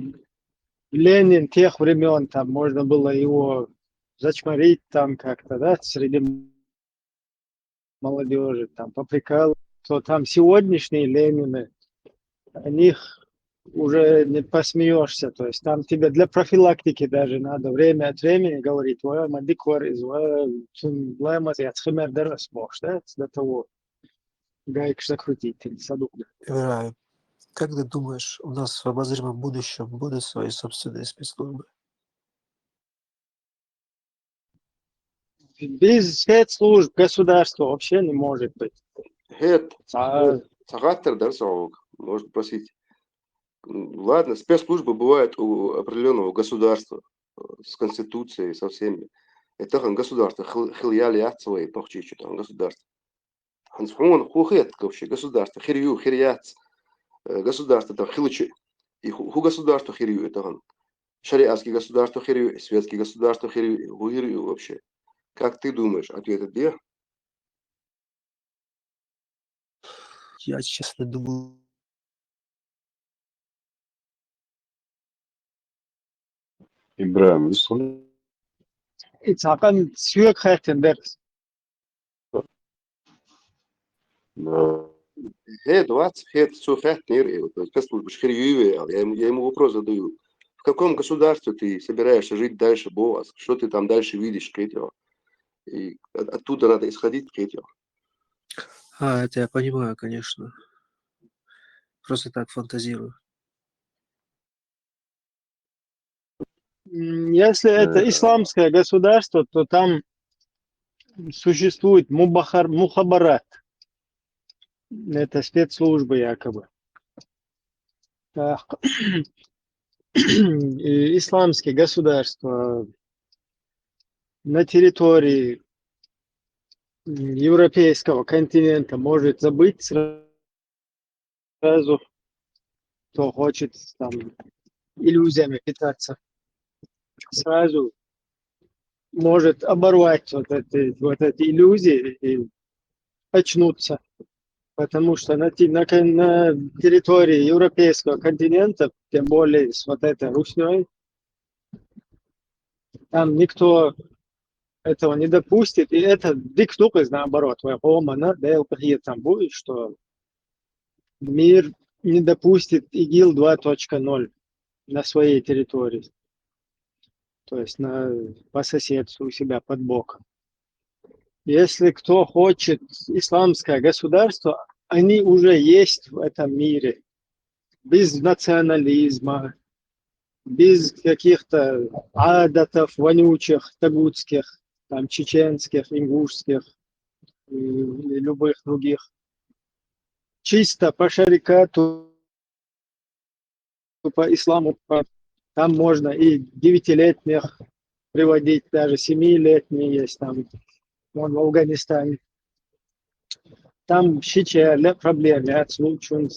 Ленин тех времен, там можно было его зачморить там как-то, да, среди молодежи, там поприкалывать, то там сегодняшние Ленины, о них уже не посмеешься, то есть там тебе для профилактики даже надо время от времени говорить, мадиквар из я цхимер дерес да, до того гаек закрутить или садук. Иврай, как ты думаешь, у нас в обозримом будущем будут свои собственные спецслужбы? Без спецслужб государства вообще не может быть. Сагаттер Дарсовок, можно просить. Ладно, спецслужбы бывают у определенного государства с конституцией, со всеми. Это государство, хильяли свои пахчичи, там государство. Хансфон хухет вообще государство, хирью, хиряц, государство, там хилчи. И ху государство хирью, это шариатские государства хирью, светские государства хирью вообще. Как ты думаешь, ответ где? Я, честно, думаю... Ибраим, слушай. Ицакан сюек хэтен дерс. Да. 20 все хэтнер, то есть спецслужбы хирью, я ему вопрос задаю. В каком государстве ты собираешься жить дальше, Боас? Что ты там дальше видишь, Кетио? И оттуда надо исходить, Кетио. Это я понимаю, конечно. Просто так фантазирую. Если это исламское государство, то там существует мухабарат. Это спецслужбы якобы. Исламские государства на территории европейского континента может забыть сразу, кто хочет там иллюзиями питаться, сразу может оборвать вот эти иллюзии и очнуться. Потому что на территории европейского континента, тем более с вот этой русней, там никто этого не допустит. И это диктует, наоборот, там будет, что мир не допустит ИГИЛ 2.0 на своей территории. То есть по соседству у себя под боком. Если кто хочет исламское государство, они уже есть в этом мире. Без национализма, без каких-то адатов вонючих, тагутских, там, чеченских, ингушских и любых других. Чисто по шарикату, по исламу, там можно и 9-летних приводить, даже 7-летние есть там, вон в Афганистане. Там щиче проблемы от случаев,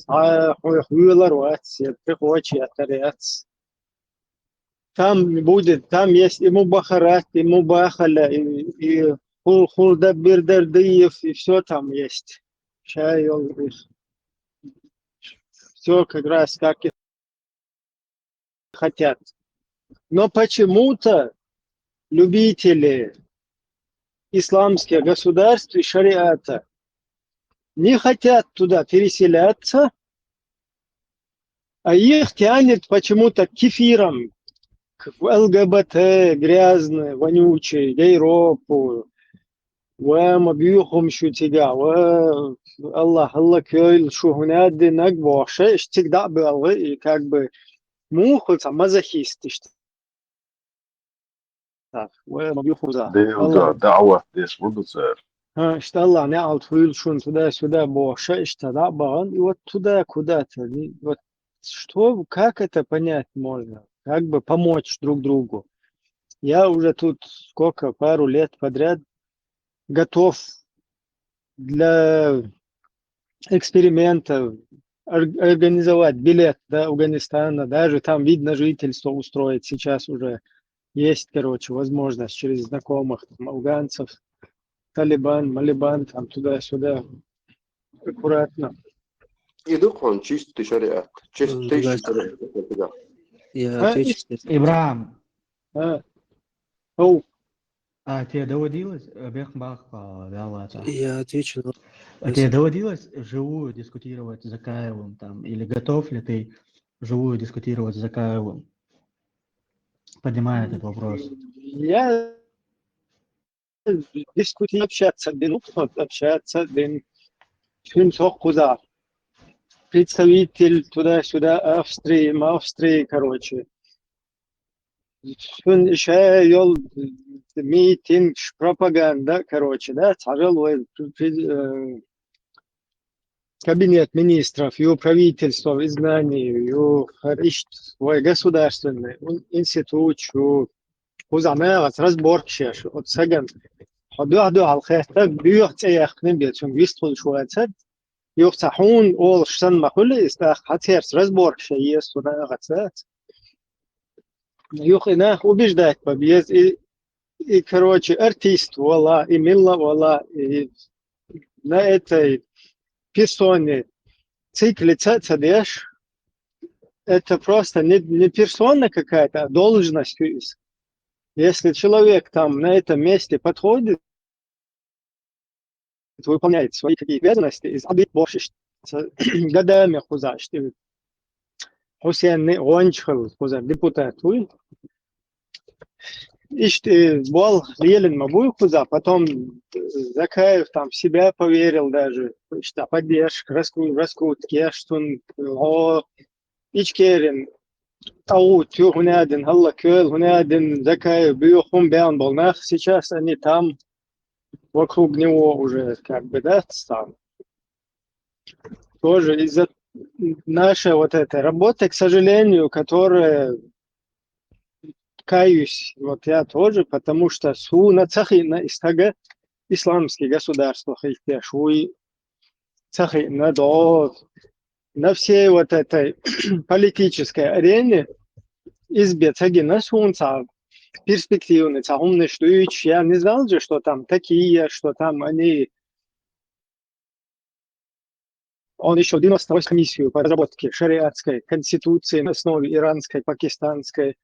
там будет, там есть и Мубахарат, и Мубахаля, и Хурдабирдардиев, и все там есть. Все как раз как и хотят. Но почему-то любители исламских государств и шариата не хотят туда переселяться, а их тянет почему-то к кефирам, к ЛГБТ, грязные, вонючие, Европу. وما بيوخم تيجا الله كيل شو هنا دي نقبو شيء اشتقدع بالغي как бы مخلص مازوخист وما بيوخوزا ده دعوة ديش برضو صار что Allah نعال твил шун туда-сюда боше اشتدع баган и вот туда куда-то вот что, как это понять можно, как бы помочь друг другу. Я уже тут пару лет подряд готов для эксперимента организовать билет до Афганистана, даже там вид на жительство устроить. Сейчас уже есть, возможность через знакомых там, афганцев, Талибан, Малибан, там туда-сюда, аккуратно. يدخل чистый шариат. Чистый шариат. Я отвечу. Ибрам. А тебе доводилось, Я отвечу. тебе доводилось вживую дискутировать с Закаевым там, или готов ли ты вживую дискутировать с Закаевым, поднимая этот вопрос? Я дискутирую, общаться, представитель туда-сюда Австрии, еще йол митинг, пропаганда, да, царил кабинет министров, его правительство в изгнании, его государственный институт, وزعما разборك شاش وتسجن حدو على الخيط بيوح تيخنين بيتهم بيستول شواتد يفتحون أول شتن ما كل استاخ حتيرس разборك شيء يستونا غتسات يخنا وبيجدك بيز и артист والله и милла والله на этой персоне циклица цадеш это просто не персона какая-то, а должность. Если человек там на этом месте подходит, выполняет свои какие обязанности, из больше годами хузашти. Хусейн не гончхал хузар депутат. Ишти бол елен мабуй хуза, потом Закаев там себя поверил даже, что поддержка, раскрутки, что он ичкерин. أو هنادن هلا كل هنادن Закаев بيوخون بيان болнах. Сейчас они там вокруг него уже как бы, да, там. Тоже из-за нашей вот этой работы, к сожалению, которая, каюсь, вот я тоже, потому что су на цахина истага исламские государства, хотя шуй, цахи надо на всей вот этой политической арене избегать на солнца перспективный, умный, что я не знал же, что там такие, что там они. Он еще в 98 комиссию по разработке шариатской конституции на основе иранской, пакистанской.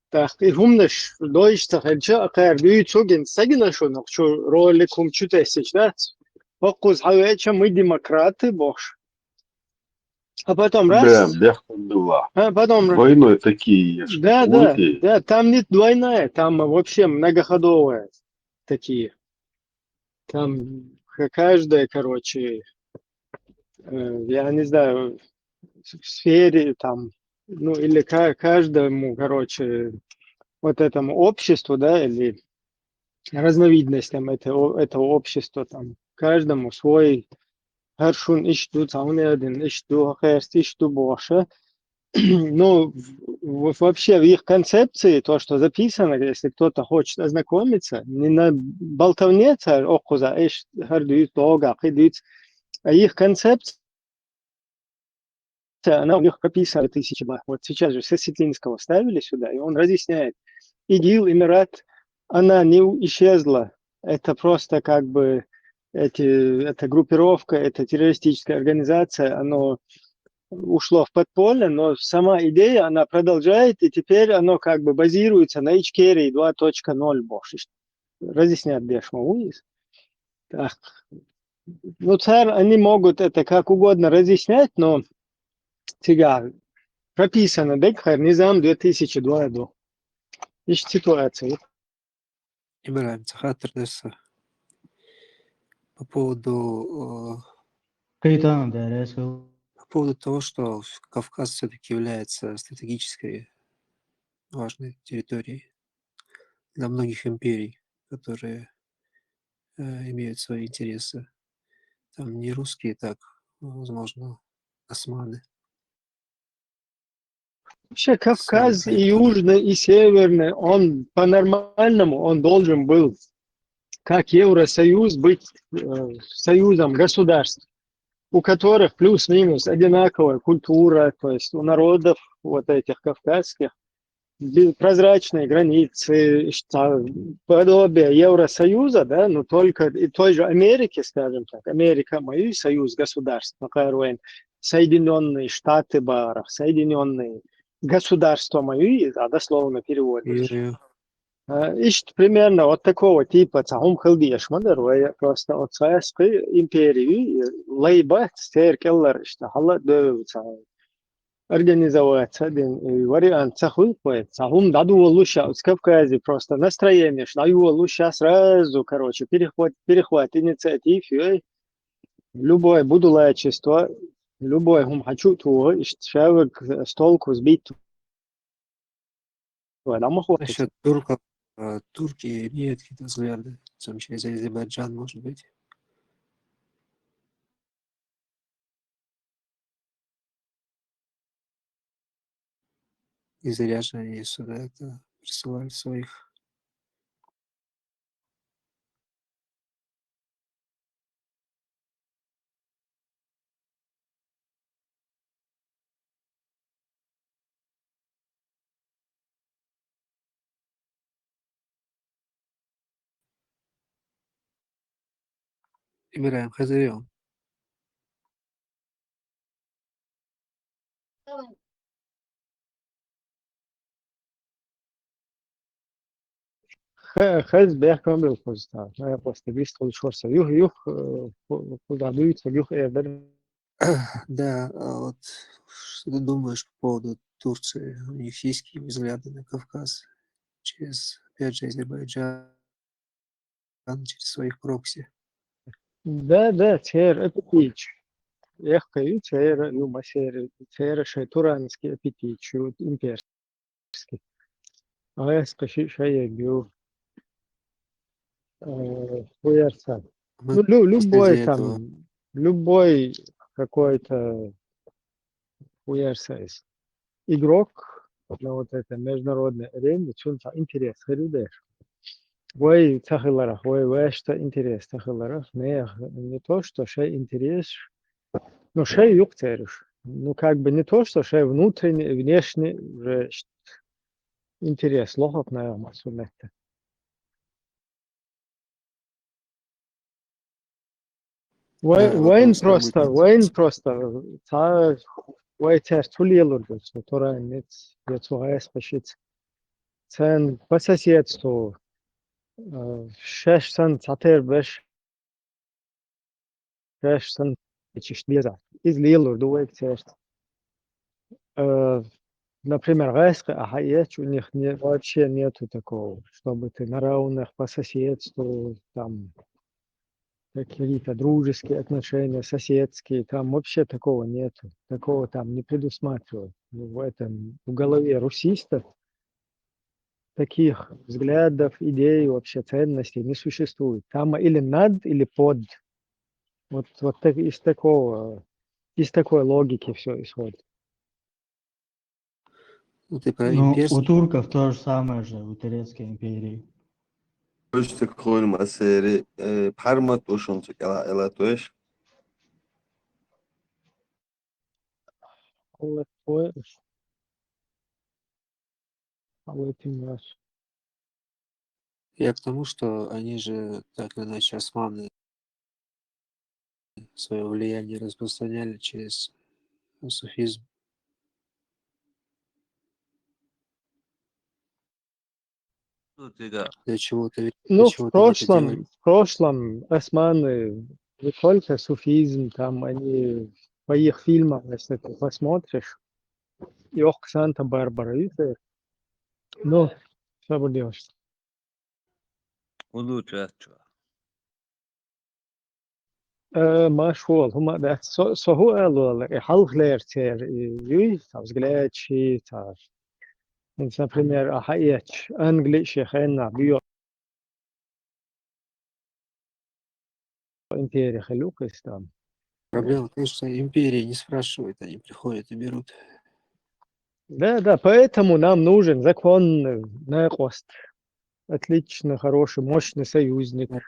Так, и умныш, дойчтах, эльча, акар, бьютсоген, сагина шо, что роликум чутесич, да? Покуз, мы демократы, бож. А потом Бля, раз, бяха была. а потом, Двойной такие да, там не двойная, там вообще многоходовая такие. Там каждая, короче, я не знаю, в сфере там, ну или каждому, короче, вот этому обществу, да, или разновидностям этого общества, там, каждому свой харшун ищу, один ищу, херст ищу больше. Ну, вообще в их концепции, то, что записано, если кто-то хочет ознакомиться, не на болтовне, а их концепция, она у них прописана тысячи раз. Вот сейчас же Сеситлинского ставили сюда, и он разъясняет. ИГИЛ, Эмират, она не исчезла. Это просто как бы эта группировка, эта террористическая организация, она ушло в подполье, но сама идея, она продолжает, и теперь оно как бы базируется на Ичкерии 2.0 больше. Разъяснять Дешмауис. Так. Ну, царь, они могут это как угодно разъяснять, но сега прописано, Декхар, Низам 2002 года. Ищет ситуацию. Ибраим Цахатр по поводу Кайтан, да, резко. по поводу того, что Кавказ все-таки является стратегической важной территорией для многих империй, которые имеют свои интересы. Там не русские, так, возможно, османы. Вообще Кавказ и южный, и северный, он по-нормальному, он должен был, как Евросоюз, быть союзом государств, у которых плюс-минус одинаковая культура, то есть у народов вот этих кавказских прозрачные границы, подобие Евросоюза, да, но только и той же Америки, скажем так, Америка мой союз государств, Соединенные Штаты Барах, Соединенные Государства мои, а дословно переводишь. Ищет примерно вот такого типа цахум хилдиш мадер, просто от Советской империи лейба стеркеллар штахала дövца организовать один вариант цахуйпает. Цахум даду лучше в Кавказе просто настроение, что его лучше сразу, короче, перехват инициатив, любое будулайчество, любое хум хочу то, человек с толку сбить. Насчет турков, турки имеют какие-то взгляды, в том числе за Азербайджан, может быть. И зря же они сюда это присылали своих. Ибраим Хазарем. Хез бехкам был позитив. Я просто вистал шорса. Юх, куда дуется, юх эдер. Да, а вот что ты думаешь по поводу Турции? У них есть какие взгляды на Кавказ через, опять же, Азербайджан, через своих прокси? Да, цер эпитич. Эх, каю цер, люма цер туранский эпитич, имперский. А я спеши шая бью. Хуярца. Ну, любой там, любой какой-то хуярца игрок на вот этой международной арене, что-то интерес, хрюдеш. Ой, тахыларах, ой, что интерес тахыларах, не то, что шей интерес, но шей юктериш. Ну, как бы не то, что шей внутренний, внешний уже интерес, лохов, наверное, сумета. Вопрос работает. Вайн просто, ой, тяж тулилургус, которая нет, яцугайс пашит. Цен по соседству, шеш сан цатер беш, шеш сан чиш леза. Из лилурду ой, тяж. Например, гайска, а у них вообще нету такого, чтобы ты на равных по соседству, там, какие-то дружеские отношения, соседские, там вообще такого нету, такого там не предусматривают. В голове русистов таких взглядов, идей, вообще ценностей не существует. Там или над, или под. Вот так, из такой логики все исходит. Ну, ты про Ну, у имперский. турков то же самое же, у Турецкой империи. Точно какой масери пармат ушунчу элатуэш. Я к тому, что они же так или иначе османы свое влияние распространяли через суфизм. Для чего-то Ну, в они это делали. прошлом османы не только суфизм, там они по их фильмам, если ты посмотришь, Йох Санта-Барбара, видишь? Ну, что бы делать? ولوچ مشغول هم ده سهو قالوا حلق ليرتير взгляд читар. Например, ахаич английский хенна био империя халюкистан. Проблема, конечно, империи не спрашивают, они приходят и берут. Да, поэтому нам нужен законный накост. Отлично, хороший, мощный союзник, на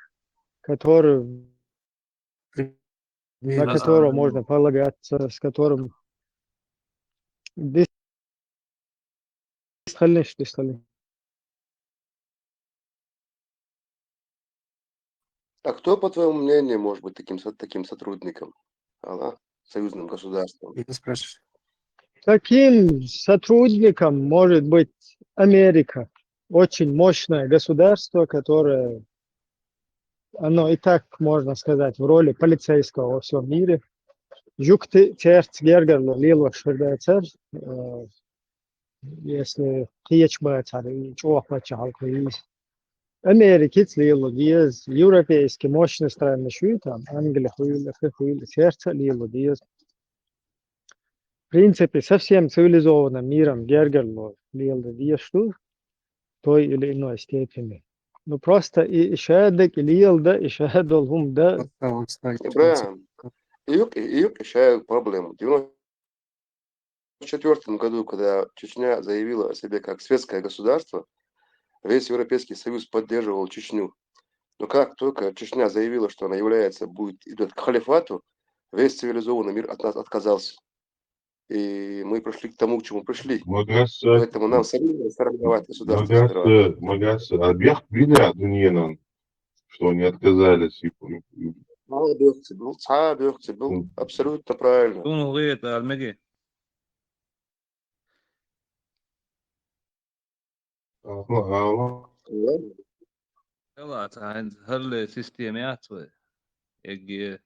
которого можно полагаться, с которым дистхальный. А кто, по твоему мнению, может быть таким сотрудником? Союзным государством? Это спрашиваешь. Таким сотрудником может быть Америка. Очень мощное государство, которое, оно и так, можно сказать, в роли полицейского во всем мире. Юкты терц гергерло лило шердецер, если хечба цари чохва чалкуис. Америкец лило диез, европейский мощный страны шуй там, Англия хуйля, сердце лило диез. В принципе, со всем цивилизованным миром Гергерло лило диез что в той или иной степени. Ну просто и шедек, и лилда, и шедол хум да. Ибрахим, Июк решает проблему. В 1994 году, когда Чечня заявила о себе как светское государство, весь Европейский Союз поддерживал Чечню. Но как только Чечня заявила, что она идет к халифату, весь цивилизованный мир от нас отказался. И мы пришли к тому, к чему пришли. Поэтому нам самим сформировать государство сперва. Объект видят дуньенан, что они отказались. Ну, абсолютно правильно. شنو غيت المجي يلا عند هل سيستمات يجي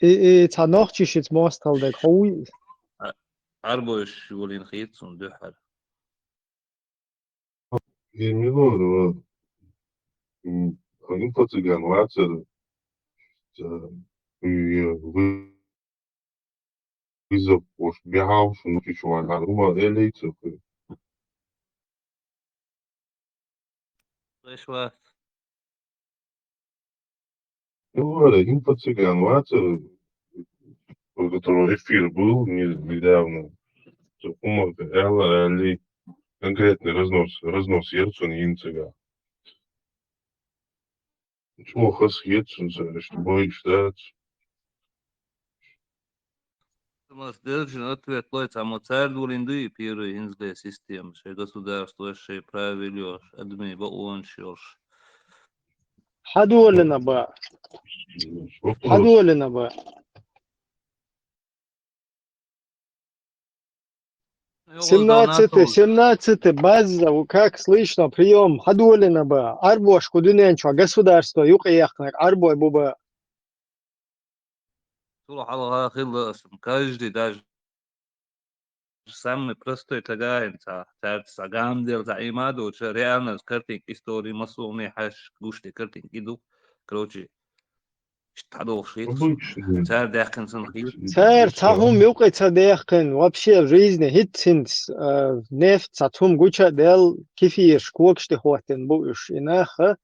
И цанохчишец мостал дек хуй. عربوش يقولين خيط صندوق Миллион, один пацан, вацер, вызов, уж бегал, что ну чувак, а думал, элейцев. ايش واحد Ну, один пацан, вацер, у которого эфир был недавно, умер, Элли, конкретный разнос Ерцун и Инцега. Почему хас Ерцун, что боишь, да? Следующий ответ Лойц Амоцардулинды первый инзле систем, что государство, что правильешь, адми бауншешь. حدولنا بقى Вопрос. حدولنا بقى 17 база, как слышно, прием, حدولنا بقى арбош кудиненчо, государство, юкаяхнак, арбой буба. Слух Аллаха хиласм, каждый даже самый простой тагаинца, сагам дел за имаду, что реально с картинг истории масовный хаш, гушти картинг иду, короче, штадов шит, Обычный. царь дяхкинсон хит. Царь, цахум юкайца дяхкин, вообще в жизни, хитсинс, нефть, цатум гуча дел, кефир, шквокшти хватин, буш, инаха,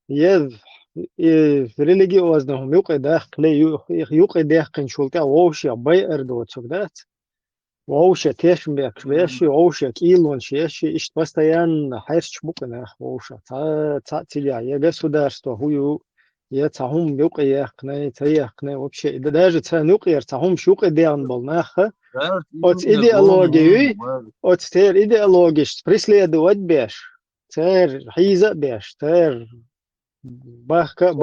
ев, и религиозным юкай дяхкле, юкай дяхкин шулта, вообще, бай эрдоцук, да? Вообще, тешмбек, швеши, вообще, килон, шеши, ищ постоянно, хайрч букана, вообще, тебя, я государство, хую, я цахум юкай яхкне, цаяхкне, вообще, и даже цанюкай, цахум шукай дян был, наха, от идеологии, от стер идеологиш, преследовать беш, цер, хиза беш, цер, бага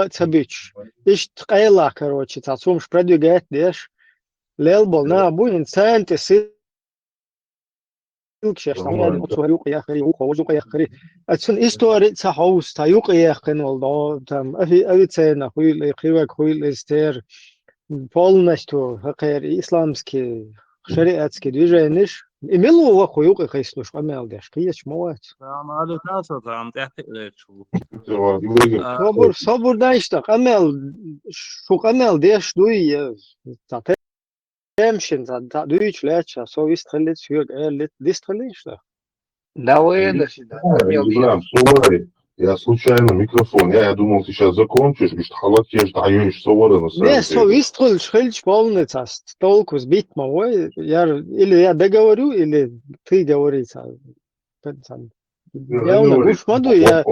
цабич, ищ ткайла, короче, цахум продвигать деш, للبل نابو إنسان تسيل كشيش تمام أتوريوق يا أخي وخوجوق يا أخي أتسون إستوري تحوس تايوق يا أخي والله تام أفي تسينا خوي لقيوك خوي لستير полностью هقير إسلامسكي شريعتسكي движенيش إميلو هو خويوق يخيسلوش قمال داش كيش موات هذا تاسو عم تحكي شو صبر دايشتا قمال شو قمال داش دوي Темшин, да, дуич леча, совесть хлеб, сюрг, дистрелишь, да. Да выдашь, да. Ибрам, слушай, я случайно микрофон, я думал, ты сейчас закончишь, и что халатишь, даешь совора на самом деле. Не, совесть хлеб полный, толку сбить мой, или я договорю, или ты говоришь. Я уж моду, я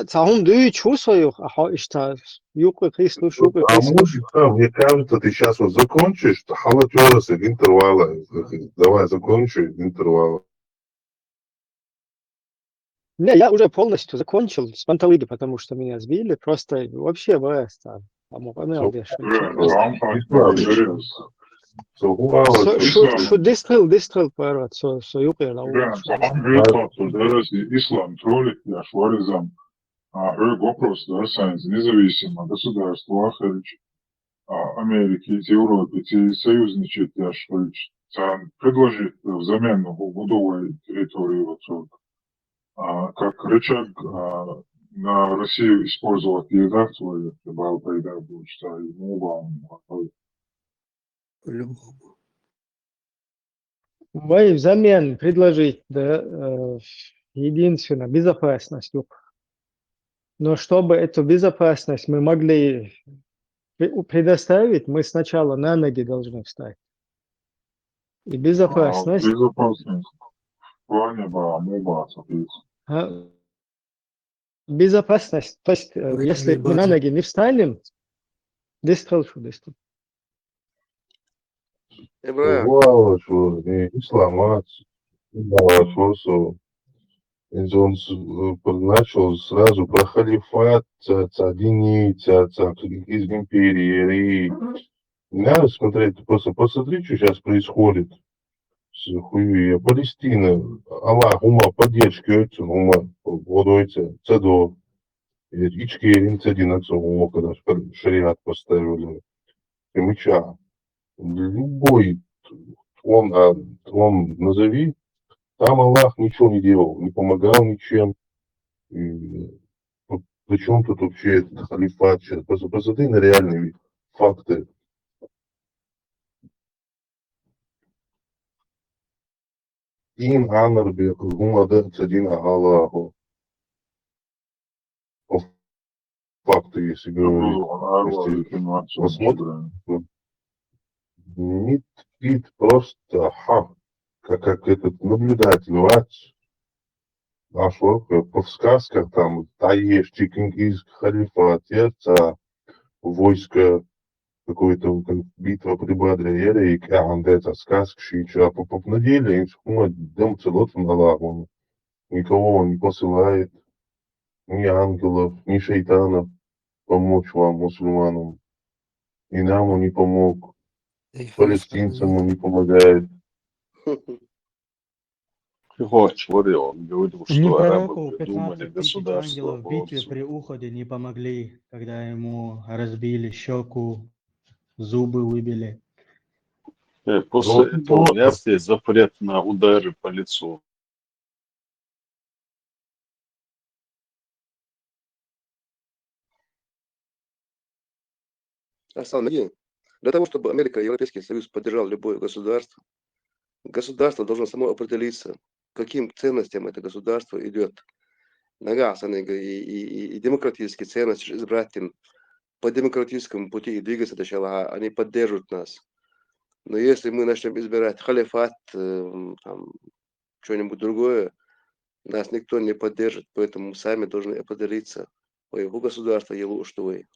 цахум дуич чувствую, а что юка кислуш, юка кислуш. Мне кажется, ты сейчас вот закончишь, халатёрас из интервала. Давай закончи интервала. Не, я уже полностью закончил с панталыги, потому что меня сбили, просто вообще ВС там. Шо дистрел парад, со юка я Ислам троллит, я шваризам. Вопрос, да, санкции, независимо государство Ахарич, Америки, Европы, союзничать, я шварич, предложить взамен будовой территории, вот, как рычаг на Россию использовать ядах свою, прибавил поеда, будет, что ему вам. Вы взамен предложить, да, единственно безопасность. Но чтобы эту безопасность мы могли предоставить, мы сначала на ноги должны встать. И безопасность... Безопасность. В плане моба, соответственно. Безопасность, то есть, если мы на ноги не встанем, дистрелшу. Wow, что ислам, что он начал сразу про халифат, цадини, из империи. Не надо смотреть, просто посмотри, что сейчас происходит с хуйней. Палестина, Аллах, ума, поддержки, ума, водойца, цедо, ички, цединаться, ума, когда шариат поставили, и меча. Любой он назови, там Аллах ничего не делал, не помогал ничем. Причем тут вообще этот халифат? Посмотри на реальные факты. Им анарбек, гумада цадина Аллаху. Факты, если говорить. Посмотрим. Мит просто ха. как этот наблюдатель вач, в сказках там Таеш, Чингиз, халифат, войско какое-то битва при Бадре, и это сказка, а на деле им дом целот на никого он не посылает, ни ангелов, ни шайтанов помочь вам, мусульманам. И нам он не помог, палестинцам он не помогает. Он говорил, Ни что арабы пророку придумали 15 000 государство ангелов в битве молодцов. при Уходе не помогли, когда ему разбили щеку, зубы выбили. После этого у нас есть запрет на удары по лицу. Аслан, для того, чтобы Америка и Европейский Союз поддержал любое государство, государство должно само определиться, каким ценностям это государство идет. И демократические ценности избрать им по демократическому пути и двигаться сначала, они поддержат нас. Но если мы начнем избирать халифат, там, что-нибудь другое, нас никто не поддержит, поэтому мы сами должны определиться. Ой, у государства есть что вы,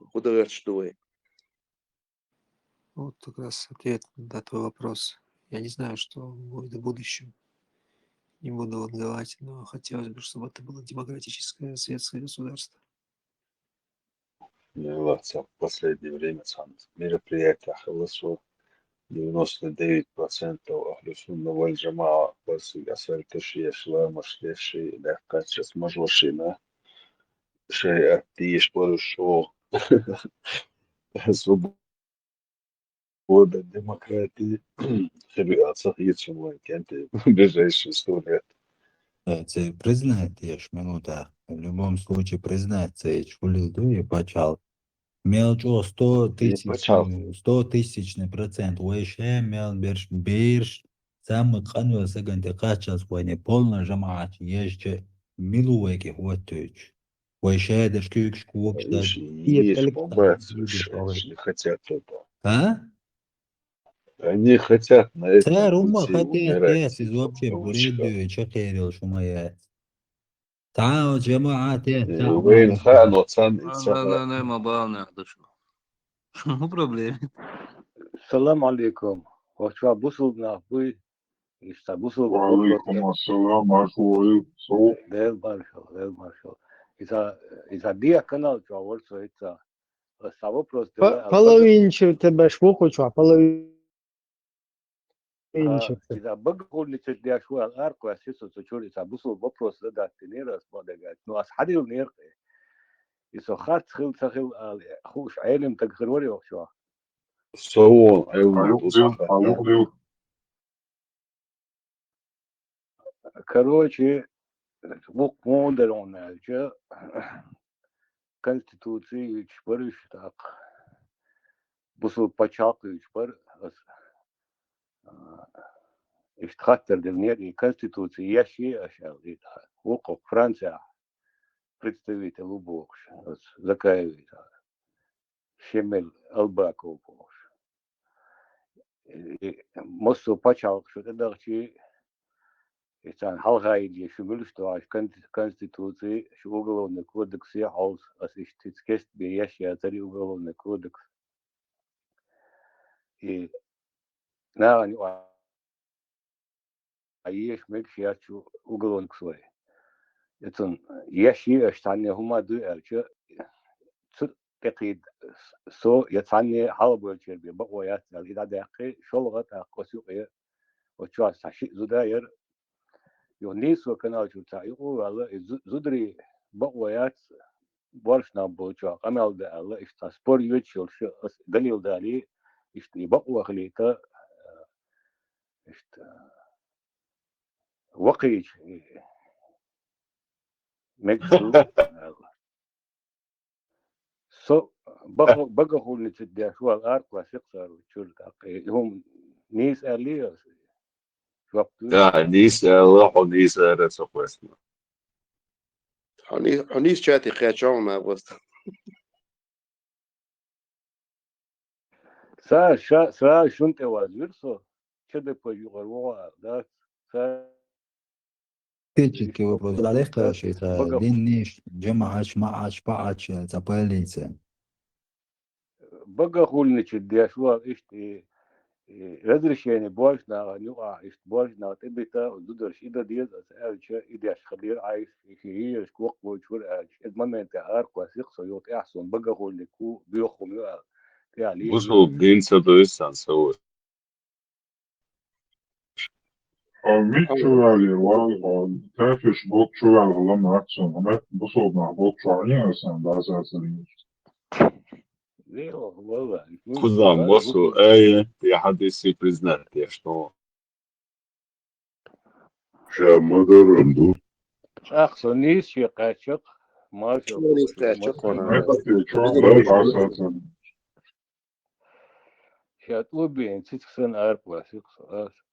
Вот как раз ответ на твой вопрос. Я не знаю, что будет в будущем. Не буду отдавать, но хотелось бы, чтобы это было демократическое светское государство. В последнее время в мероприятиях ЛСУ 99% Ахлюсунна Валь-Джамаа Асальташия Шлама-Шлеши Лехкачес Мажлашина Шей Артиш Барушо Свобода, демократия, в ближайшие 100 лет. Це признайте, я ж минута. В любом случае признать, це чулил и почал. Мелчо 100 тысячный процент. Уэше мел бирш. Самый канвел саганте качас войне полная жамаат. Ешче милуэки хватыч. Уэше дашкюк шкуок штат. Есть бомбать, не хотят этого. А? Они хотят на этом Це рума пути хотят, умирать. из вообще в бреду, чахерил шумая. تعالوا جماعة وين خانوا صن أنا ما بالنا شو проблема? Салам алейкум. Вахча бусул на хуй. Ишта бусул Валейкум ассалам, ашуэй, со. Дел маршал. Из-за dia канал, что вот это. Sta вопрос Половинче тебе швуху, а половинче. إذا بقول لك دي شو الأرق وأسيسه تشوري سابوسو ببروس لدا تنيرس بودجات نو أصحابي ونير إذا خات خل خوش عالم تقروري وشوا صوون أيوه короче вок мондерон же конституции чпырыш так бусу пачалкы чпыр Иштхаттер дернер конституции яши ашал вок Франция представитель убокш закаевит Шемель Албаков мосу пачалк что это чи это халгайди шумул что аж конституции что уголовный кодекс я хаус ассистентскест бияши атари уголовный кодекс и на аеш мекшиачу уголовный свой это яши штанне хумаду элче تقيد سو يتعني حلب والشربي بقويات إذا دقي شلغة قسوقية وشو ساشي زداير يونيس وكنا شو تعيقوا والله زدري بقويات برشنا بوشوا قمل ده الله إشتاسبور يوتشل شو دليل دالي إشتني بقوة خليته إشت وقيش مكسو سو بقى هو اللي تدي شو الأرق وسقطر وشول هم نيس أليوس شو نيس الله نيس أرس أقوسنا حنيس شاتي خياشون ما بوست سا شنت وزير سو كده بيجوروا ده Технический вопрос. Далеко это بقى линиш, джемач, мач, пач, это полиция. بقى خلني شدي شو إيش разрешение больше نوع إيش больше на تبيتا ودودرش إذا ديز أسأل شيء إذا خبير عايش في شكوك وشور المهم تعرف كويس صيوت أحسن بقى خلني كو بيخم يا يعني بصوا بينسى دويسان سوى Mitchell var tefeş botçular olan aksın. Ama bu soruna botçular yine sen daha sensörün. ليه والله خذها مصر آية يا حد يصير بريزنت يا شنو Şamada Ramdu. أحسن نيس شيء قاشق ما شو شو نستاچق Ne ona. katıyor? Çok Bizim daha bir sensörün. شاتو بين سيتسن أربعة سيكس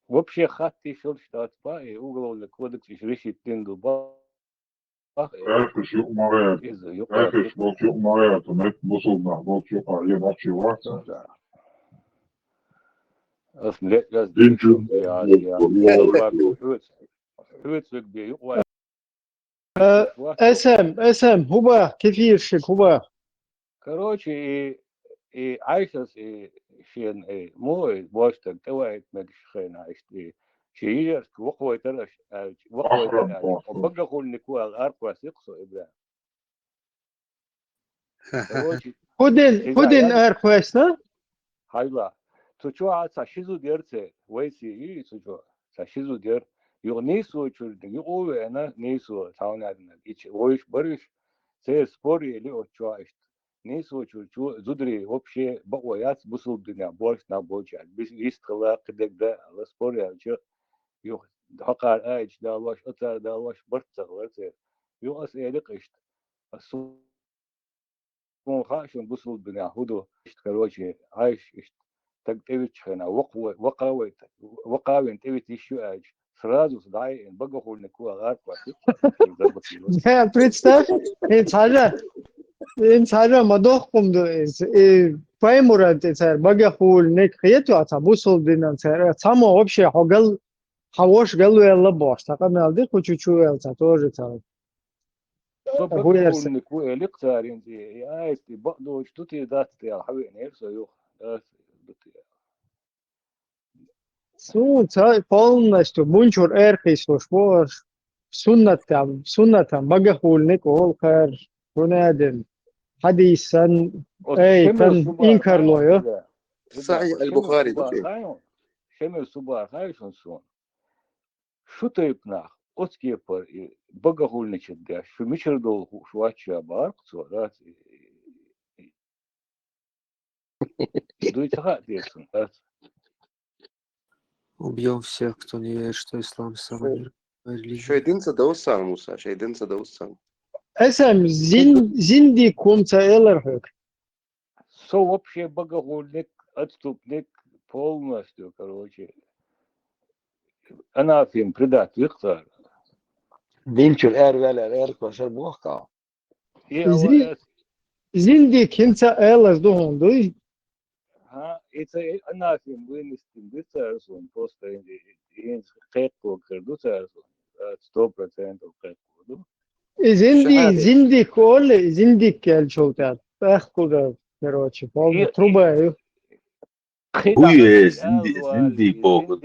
вообще хатти шел штат па и уголовный кодекс решит тенду ба Erkış yok mağaya. из yok Erkış bot yok mağaya. Met bu soruna bot yok. Ayı bakçı varsa. أصل لا لازم Dinçin. هوت بيقوى اسم هو كيف يرشك هو короче и عايشة شين مو بوشتك توعد مدشخين عايشتي شيء وقوة ترش وقوة Ahram ترش bot. وبقى خل نكوا أربعة سيقصو إبراهيم короче خودن ارخواستنا هايلا تشوع تشيزو ديرته ويسي يي تشوع تشيزو دير يو نيسو تشول يو أنا نيسو تاونا دنا إيش ويش بريش سير سبوري اللي تشوع إيش نيسو تشول تشو زودري وبشي بقويات بوصل الدنيا بورش نابوجا بس يستخلا قدك ده على سبوري على يو حقار ايش دالواش أتار دالواش برتة ورته يو أسئلة إيش السون خاشون بوصل الدنيا هدو إيش كروجي عايش إيش تقتويش خنا وقاوين تقتويش يشو اج сразу сдай بقى هو نكوا غار كويس Я представь, инсажа мадохкум паймурат цар багахул нек хиету ата бусул динан цар само вообще хогал хавош галу элла бош така мелди кучучу элца тоже цар بقى هو نكوا لقطارين دي اي بقدو شتوتي دات يا حبيبي نفسه يو су цар полностью бунчур эрхисош бош суннатам багахул нек олхар бунаден حديثا اي كان انكر لويو صحيح البخاري دوكي. شمل صباح خايشون سون شو تيبناخ اوتكيبر بقى هو نشد شو مشردو شو اتشا بارك صورات دوي تخا ديسون Убьем всех, кто не верит, что ислам самая мировая религия. Şeydinse davussan Musa. Şeydinse davussan. اسم زندي كومتا элэрхэг Со вообще богохульник, отступник полностью, короче. Анафем предать Виктор. دينشو الار ولا الار كوشر بوخا زندي كنتا элэс дохондуй это анафем вынести Викторсон просто хэкко кэрдуцарсон 100% хэкко. زندي كول زندي كالشوتات اخكو короче полный труба هو زندي بوغ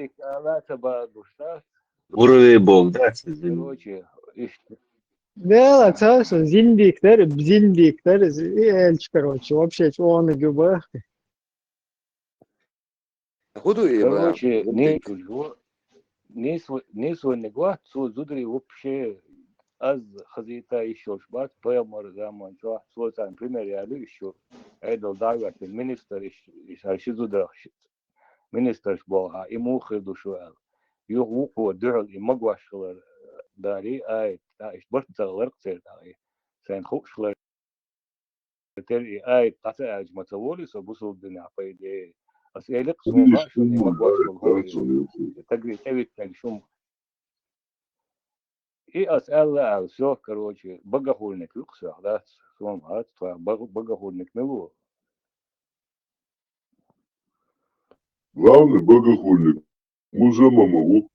Уровень бог, да? Короче, да, царство, зиндиктер, бзиндиктер, эльч, короче, вообще, он и губа. короче, не негва, зудри вообще аз хазита еще шбат, поэмор заман, что слоцан пример я еще, эдал давят министр из аршизуда министр шбоха, ему хиду шуэл. يوقو دعل مقواش خلر داري اي ايش برت غلرقتر داري سين خوش خلر تري اي قطع اج متولي سبوسو الدنيا فايدي اسئله قسم شو مقواش خلر تقري تبي تشوم اي اسئله شو كروچي بقى هولنك يقصى على سوم هات بقى هولنك ملو Главный богохульник. Уже мамову.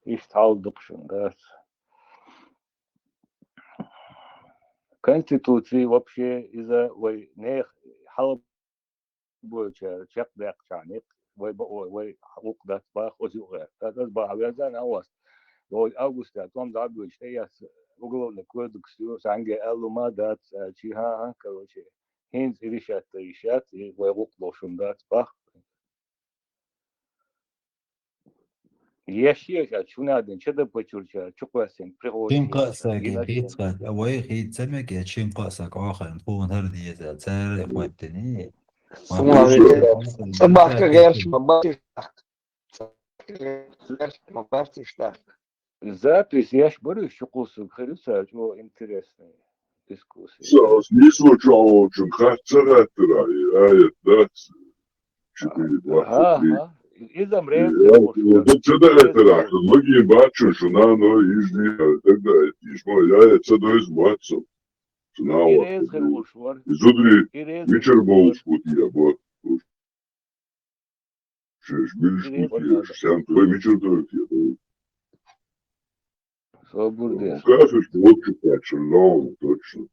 Ишталдукшун, да. Конституции вообще из-за нех халб бойча чак дакчанек вой حقوق دات باخ озюгә. Тадас баавязан авас. Ой августа том забыч яс уголовный кодекс санге алума дат чиха короче. Хинз иришат иришат и вой حقوق лошун дат бах. Яшья чунадын чада почурча чуквасен شين приходи. قاسك بيتقال أوي خيت سمك يا شين قاسك آخر نكون هردي يزال سار إخواتني ما صباح غير Запись, я ж говорю, еще кусок христа, чего интересная дискуссия. Не случайно очень характера, да? 4-2-3. Из-за мрез. Це директора, многие бачу, що на їжні, так далі. Я це доїзбачу. Зудрі, вечір був шкуті, або ж більш шкуті, сам твій вечір доїзбачу. Свободно. Кажеш, вот читать, точно.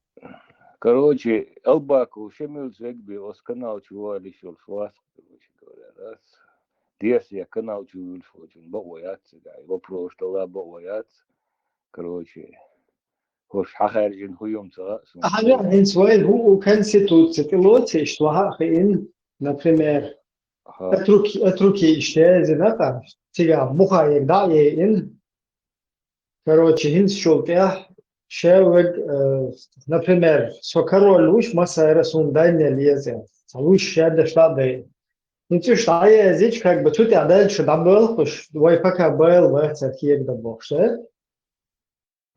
Короче, Албаку, Шемил Зегби, Осканал чували еще вас, короче говоря, раз. Дес я канал чувал, очень боятся, да, вопрос, что ла боятся, короче. Хош хахаржин хуёмца. حاجة من سؤال هو конституция пилоте, что хахин, например, اتركي اشتاز نقا تيجا مخايق داعي короче, هنس شولتيا شاوج, например, сокоро луч масса рисун дальня лезе, луч шеда штады. Ну ты что, я здесь как бы тут я дальше добыл, хуш, вой пока был, вахтер киек добыл, что?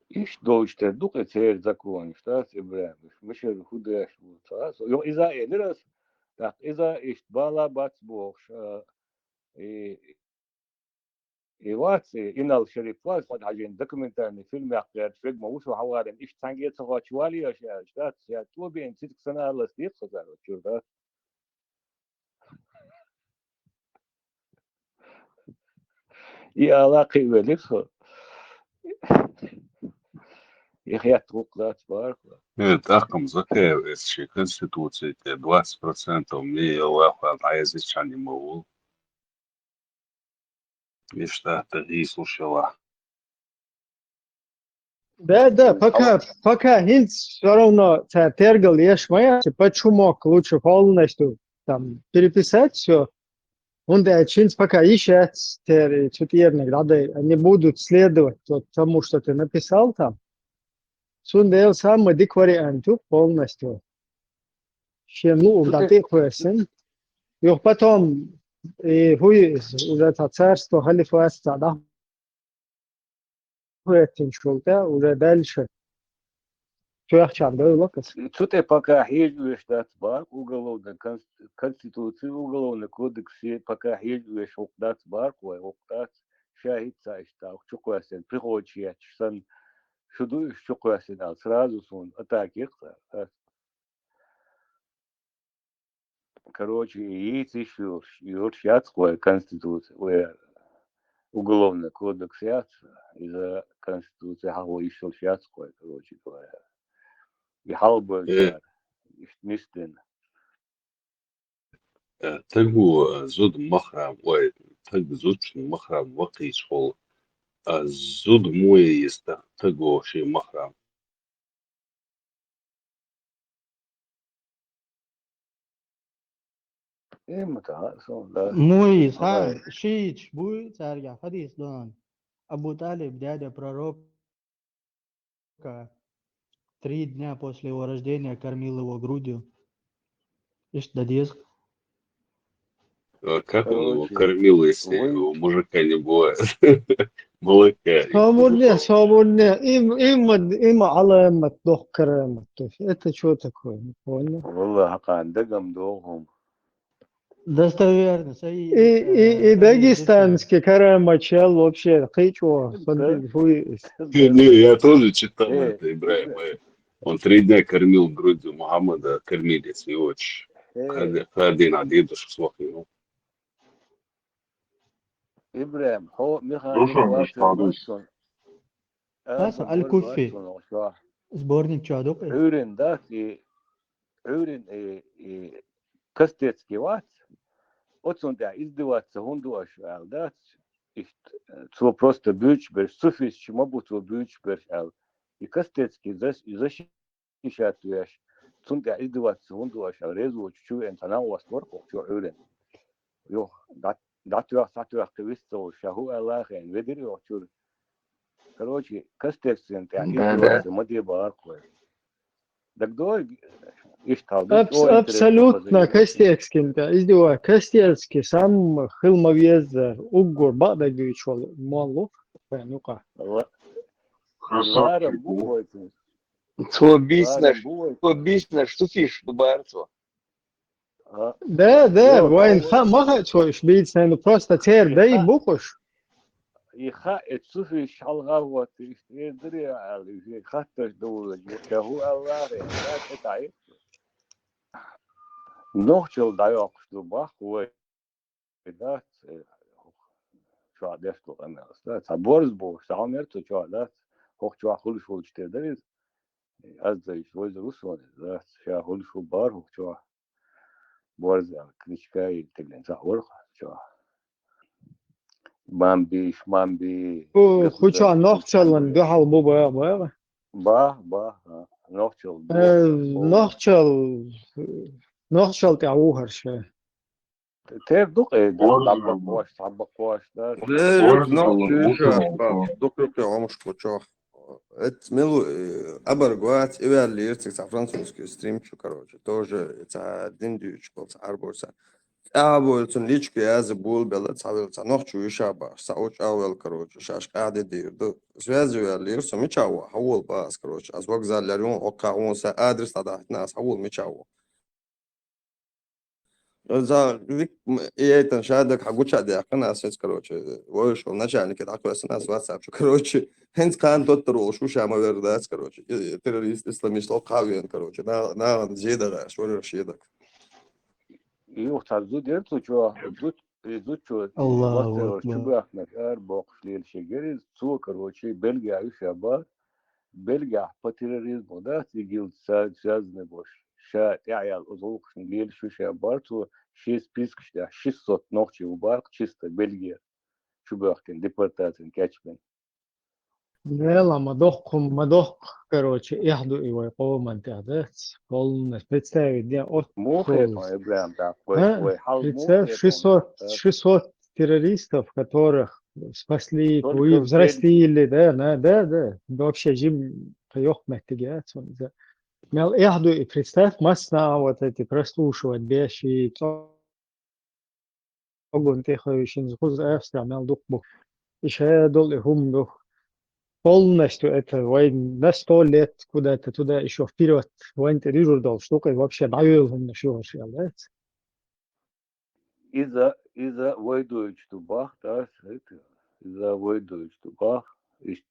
Иш дойчтер, дука цер закон, что Ибраим, мышер худеш, вот, из-за элирас, так, из-за иш бала бацбох, и вот, инал шерифлас, вот один документальный фильм, я фиг могу, что хаварен, иш тангеца хачвали, я что, я тобе цитк санала стит, хазар, чурда. И аллах и великого. Их я трукла тваркла. Таком закрывается, что Конституция 20% мне Аллаха عايز не могу. И что ты слушала. Да, пока Хинц все равно тергал, почему лучше полностью там переписать все. Он да Чинц пока ищет четверных, да, они будут следовать тому, что ты написал там. Сундел самый дик варианту полностью. Чем да ты хуесен. И потом уже это царство халифатства, да. Уже дальше. Тут я пока хижуешь датбар, уголовный конституции, уголовный кодекс, пока хижуешь датбар, уктат, шахид сайштах, чуквасен, приходчий, сан, шудуешь чуквасен, сразу сон, атаки. Короче, есть еще шатская конституция, уголовный кодекс, из-за конституции, еще шатская, короче говоря. И халбы, мистен. تجو زود مخرم تج زود مخرم وقت شغل زود موي يستا تجو شيء مخرم إيه متعاصم Мой шич будет царя, хадис дан. Абу Талиб, дядя пророка, 3 дня после его рождения кормил его грудью. Ишь, дадис. Как он его кормил, если у мужика не бывает молока? Свободне. Им алэмат, дох карэмат. Это что такое? Не понял. والله حقا دقم دوهم. Достоверно. И дагестанский карамачел вообще, хычо. Я тоже читал это, Ибраим. Он 3 дня кормил грудью Мухаммада, кормилец, и очень. Один дедушка смог ему. إبراهيم هو ميخا Došao mi نقوات štadiš. واتسون هسه أبو الكوفي واتسون وشوا سبورنيك شادوقي عورن دات عورن كستيتسكي وات واتسون دا إزدوات سهوندو أشوال دات إشت تو просто бючберш суфис чмобу то бючберш ал и кастецки защищатуяш цунда издават сунду ашал резу чу энтана вастор чу урен ё датуя сатуя квисто шаху аллахен ведери чу короче кастецен та издават моди барко дагдой иштал Абсолютно Костецкин, да, издевая. Костецкий сам хилмовьезер, угор, бада гючол, молу, ну-ка. Ларам буйте. То бизнес, что фиш, бубарцо. Да, вайн маха чош бить, ну просто тер, да и букуш. يخا تشوفي شغال وقت يدري على خاطر دول هو الله لا تعيش نوچل دايوق شو باخ هو ده شو عادش تو انا است بورز بو سامر تو شو ده هو شو خل شو تدري از شو روسون ده شو خل شو بار هو شو بورز كليشكاي تجلن صور شو مامبي خوچا نوچلن گهال بو با نوچل تاع وهرشه تير دقي طبق ده دقيقة عمش كوتشوح ملو أبرقوات إيه اللي يرتك فرنسوسكي ستريم شو كروجي توجه تاع ديندوش بول تاع أربورسا أبو تنليش كياز بول بلا تاع نوح شو يشابه ساوش أول كروجي شاش قاعد دير دو زوازو اللي يرسو ميتشاو حول باس كروجي از وقت زال اليوم وقعون سا أدرس تاع ناس حول ميتشاو за вик это шадок хагуча де акна асец короче вош он начальник это аквас нас WhatsApp что короче хенс кан тот рол шу шама вердас короче террорист исламист локавен короче на зеда что шеда يو تزود يرتو شو زود شو الله شو أكبر بأحمد أربعة ليل شجري سو كروشي بلغا يشابه بلغا باتيريزم ده تيجي ساز نبوش شا تعيال أزوق ليل شو شابارتو شي سبيسك ده 600 نوعي وبارك чисто Бельгия شو بأختن ديبورتاتن كاتشمن لا مدوخ короче يحدو إيوه قوما تهدت قولنا представить где مو خيفون إبراهيم ده представь 600 террористов, которых спасли, взрастили, да, вообще жим поёх мехтигят, мел яхду и представь масса вот эти прослушивать беши, огонь техающий зхуз استعمال духбу, еще дол и хум дух. Полностью это войн на 100 лет куда-то туда еще вперед. Войн режурдал штука вообще навелهم на что да? إذا ويدوش تباخ تاس إذا ويدوش تباخ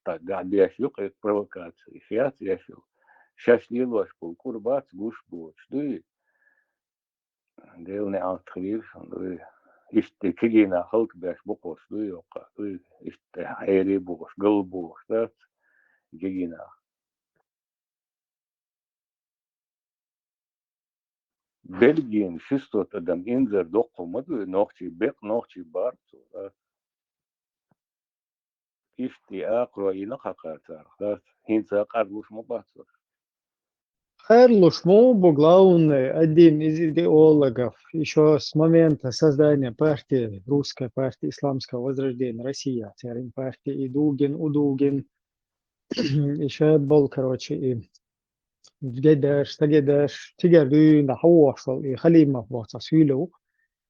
قاعد يشوق بروكاتسي فيات يشوق شاش ليلوش بالقربات قوش بوش دوي ديلني عن تخليل دوي إشت كجينا خلق باش بقوش دوي وقع دوي إشت حيري بوش قلب بوش تاس كجينا بلجين شستو تدم إنزر دقو مدو نوختي بيق نوختي بارتو إشتي أقرأ إلى قارتار هينسا قارلوش مباتر Карлуш Мобу, главный, один из идеологов еще с момента создания партии, русской партии исламского возрождения, Россия, царин партии, Удугин, еще был, короче, и Гедеш, Тагедеш, Тигердуин, Хауашал, и Халимов, вот, Сасвилов,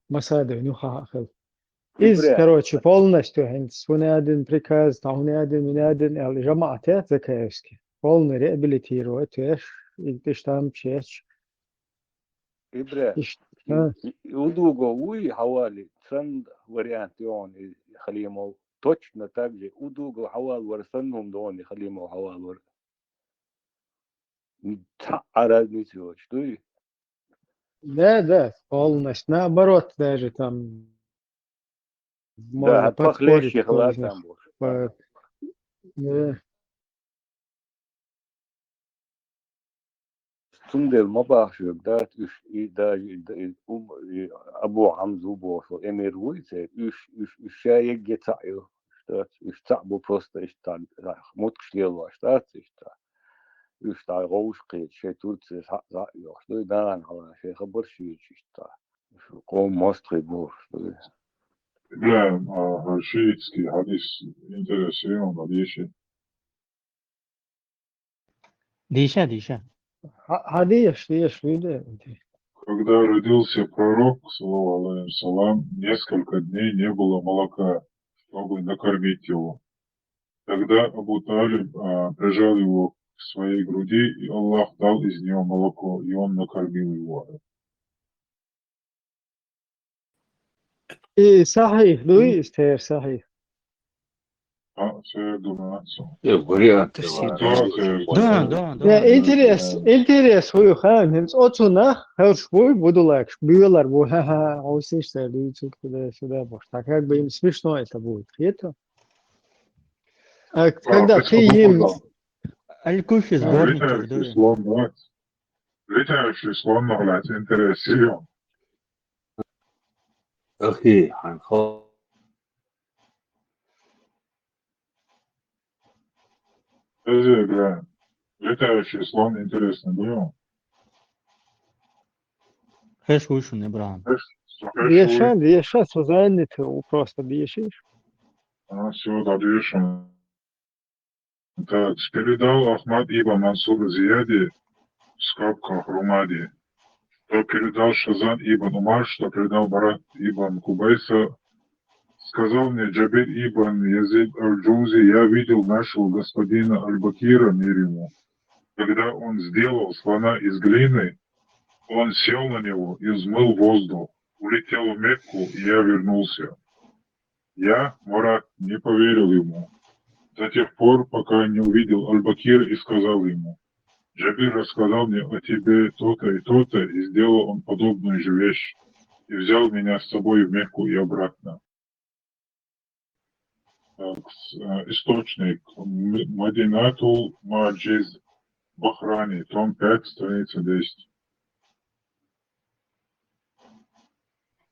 Масада, Нюхахел. Из, короче, полностью, один приказ, один, Жамаатет Закаевский, полный реабилитировать, إيش تام شيء إبراهيم ودوغو وي حوالي ترند وريانتيون خليمو توش نتاجي ودوغو حوال ورسنهم دون خليمو حوال ور تعرض نيسوش دوي да полностью наоборот даже там можно هتبخليش подспорить кто из يخلق них. بوش Да. تندل ما بعرفش دات أبو عمزو بوش وإمير ويزة إيش شايق يتعيو إيش تعبو بروست إيش تعب متكش ليلا إيش تعب روش قيد شيء توت زعيو شلون دان على شيء خبر شيء إيش تعب قوم مصري بوش Gledam šiitski hadis interesujem ga više. Диша. Hadiješ, vide. Когда родился пророк, саллаллаху алейхи салам, несколько дней не было молока, чтобы накормить его. Тогда Абу Талиб прижал его к своей груди, и Аллах дал из него молоко, и он накормил его. إيه صحيح لويس تير صحيح. Ja, interes huyu han hens otuna her huyu budulak бивалар бу ха осиште люди сюда башта как бы им смешно это будет. Это когда ты им Аль-Куфи сборник числом, летающий слон нагнать интересуем. أخي حنخاف Летающий слон интересно было. Хэш вышел, Ибрагим. Диеша создание ты просто диешишь. Все, дальше. Так, передал Ахмад ибн Мансур Зияди в скобках Румади, что передал Шазан ибн Умар, что передал Барат ибн Кубайса. Сказал мне Джабир ибн Язид аль-Джузи, я видел нашего господина Аль-Бакира, мир ему. Когда он сделал слона из глины, он сел на него и взмыл воздух, улетел в Мекку, и я вернулся. Я, Мурат, не поверил ему. До тех пор, пока не увидел Аль-Бакир и сказал ему: Джабир рассказал мне о тебе то-то и то-то, и сделал он подобную же вещь, и взял меня с собой в Мекку и обратно. Так, источник Мадинатул Маджиз Бахрани, том 5, страница 10.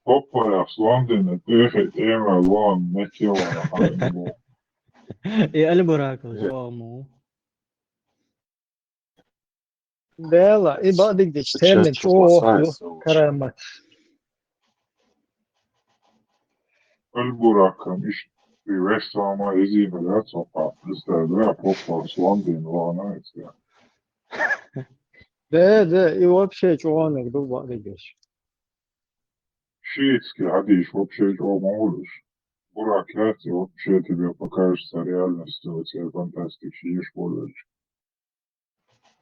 Hoppa London tegen Era Long met jou. إيه أنا براكو جامو. Dela i بعد ديك تيرمن كرامات. Al-Burakam is die West-Ama is hier bereid op af. Dus daar Hoppa London Long uit. Да, и вообще чуанок до بعد ديك. Шиитский хадис вообще чего можешь. Буракяти вообще тебе покажется реальностью, тебе фантастический больше.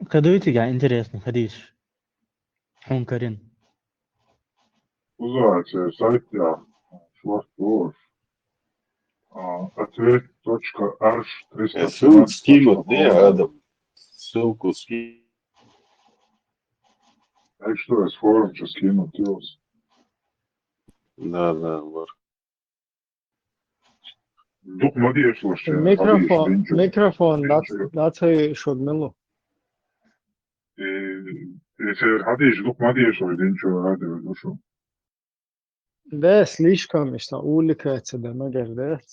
Кадуйте я интересно, ходишь. Он Карин. Узайте сайт я, швартуш. Ответ.арш ссылку скину, ты, 317. Адам. Ссылку скину. А что, я с форум сейчас скину, тёс. Да, бар. Дух модеш вообще. Микрофон, датый шодмелу. Если хадиш, дух модеш, ничего радио душу. Да, слишком, что увлекается, да, нагардает.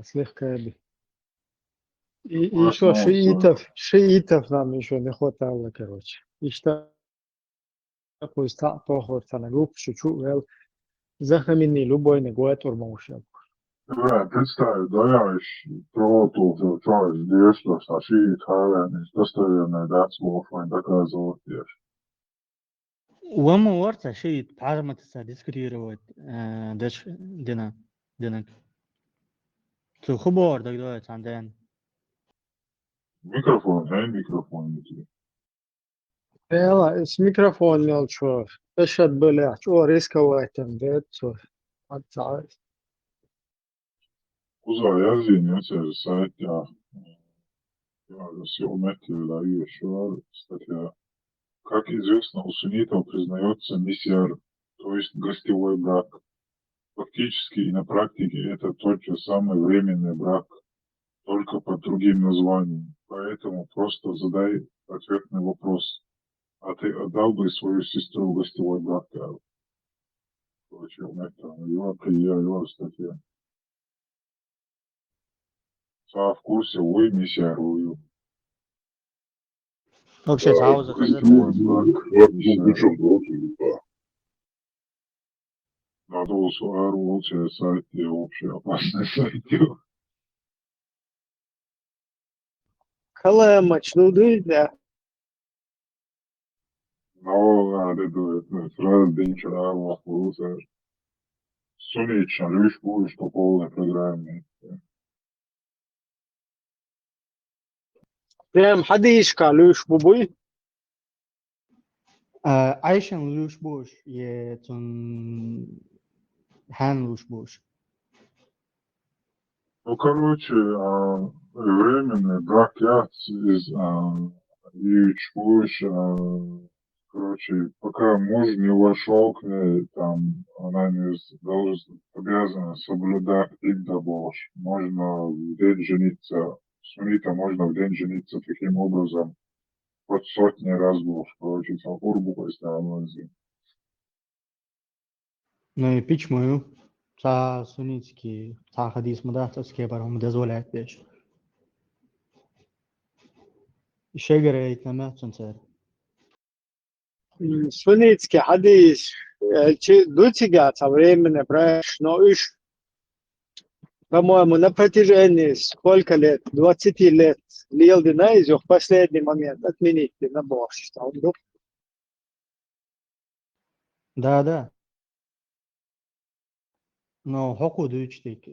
Слегка би. И еще шиитов нам еще не хватало, короче. И что такой стат похож на группу, чуть-чуть, захамини любой не гует урмаушек. Да, представь, да, я еще проводил через детство, что шиит харен, достоверная датского фон доказывал здесь. وما ورثة شيء تعلمت ديسكريروت دش دينك تو خبر دكتور عندنا Микрофон, микрофон. يلا اس ميكروفون مال شو اشد بلا شو ريسك واتم ديت شو حتى Куза, я извините, сайт я все метил, еще статья. Как известно, у суннитов признается миссиар, то есть гостевой брак. Фактически и на практике это тот же самый временный брак, только под другим названием. Поэтому просто задай ответный вопрос. А ты отдал бы свою сестру в гостевой брак? В курсе, ой, миссиарую. Вообще, сауза Гостевой брак причем должен. Надо лучше сайт и общий опасный сайт. Kala maçlı değil de. No, hade duhet, sraz dinče ravo, user. Sunično, ljuš budiš po polne programe. Prem hadi işgalüş bu boy. Айшен луш буш, je ton хан луш буш. Ну, короче, временный брак из Ючбуш, короче, пока муж не вошел к ней, там, она не обязана соблюдать Игдабош. Можно в день жениться, сунита можно в день жениться таким образом, под сотни раз был, короче, урбу постоянно. Ну и пич мою, ca sunicki, ca hadis madahtavske barom dezvolat beş. İşe göre eğitmeme çönser. Sunitski hadi дотягаться временно, но уж, по-моему, на протяжении сколько лет, 20 лет, Лилдина из их последний момент отменить на борщ. Да. Но хоку дучтик.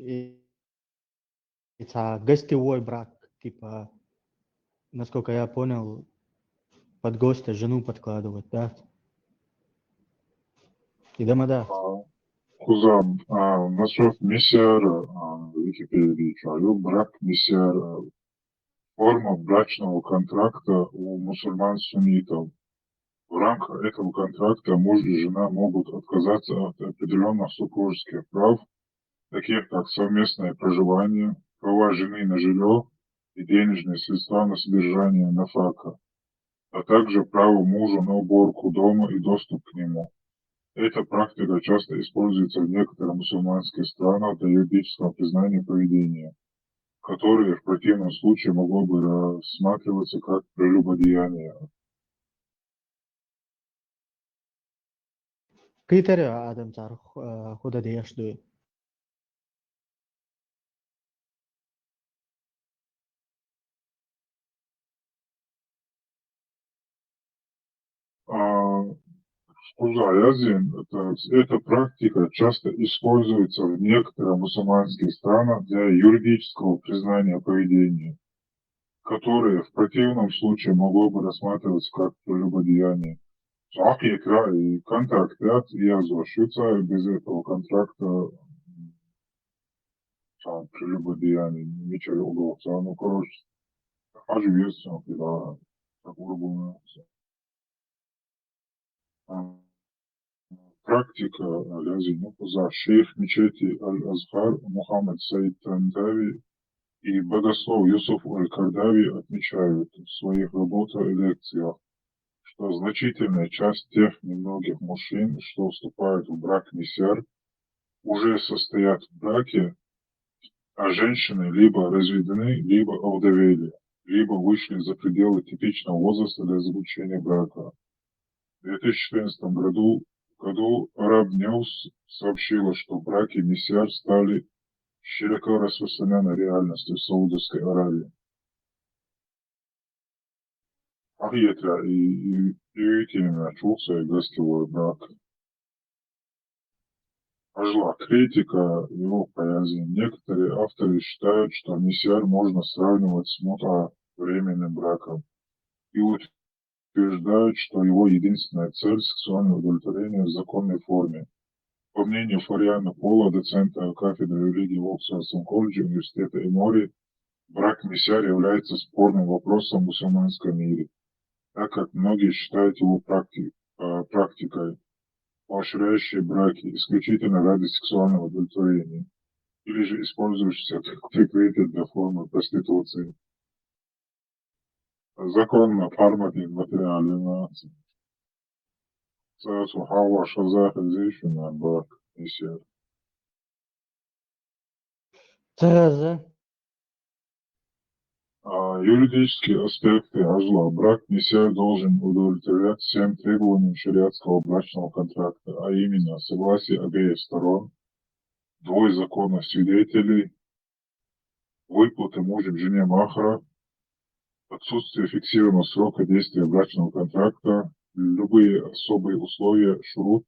Это гостевой брак, типа, насколько я понял, под гостя жену подкладывать, да? И дома, да. Кузам, насчет миссиара, Википедии, брак миссиара, форма брачного контракта у мусульман-суннитов. В рамках этого контракта муж и жена могут отказаться от определенных супружеских прав, таких как совместное проживание, права жены на жилье и денежные средства на содержание нафака, а также право мужа на уборку дома и доступ к нему. Эта практика часто используется в некоторых мусульманских странах для юридического признания поведения, которое в противном случае могло бы рассматриваться как прелюбодеяние. Критерий адам цар худа деяшдуй. Эта практика часто используется в некоторых мусульманских странах для юридического признания поведения, которое в противном случае могло бы рассматриваться как прелюбодеяние. И контракт я Швейцария без этого контракта прелюбодеяние, ничего уголовца, ну, короче, оживется, да, так грубо. Практика за шейх мечети Аль-Азхар Мухаммад Саид Тандави и богослов Юсуф Аль-Кардави отмечают в своих работах и лекциях, что значительная часть тех немногих мужчин, что вступают в брак миссиар, уже состоят в браке, а женщины либо разведены, либо овдовели, либо вышли за пределы типичного возраста для заключения брака. В 2014 году Arab News сообщила, что браки миссиар стали широко распространенной реальностью в Саудовской Аравии. И начался и гостевой брак. Пошла критика его поэзии. Некоторые авторы считают, что миссиар можно сравнивать с временным браком и утверждают, что его единственная цель – сексуальное удовлетворение в законной форме. По мнению Фариана Пола, доцента кафедры религии в Оксфордском колледже университета Эмори, брак миссиар является спорным вопросом в мусульманском мире, так как многие считают его практикой. поощряющие браки исключительно ради сексуального удовлетворения, или же использующиеся как прикрытие для формы проституции. Закон на фармаке материальной нации. Сухого шазахизейшена брак и сер. Юридические аспекты ажла. Брак несер должен удовлетворять всем требованиям шариатского брачного контракта, а именно согласие обеих сторон, двое законных свидетелей, выплаты мужем жене махра, отсутствие фиксированного срока действия брачного контракта, любые особые условия, шурут,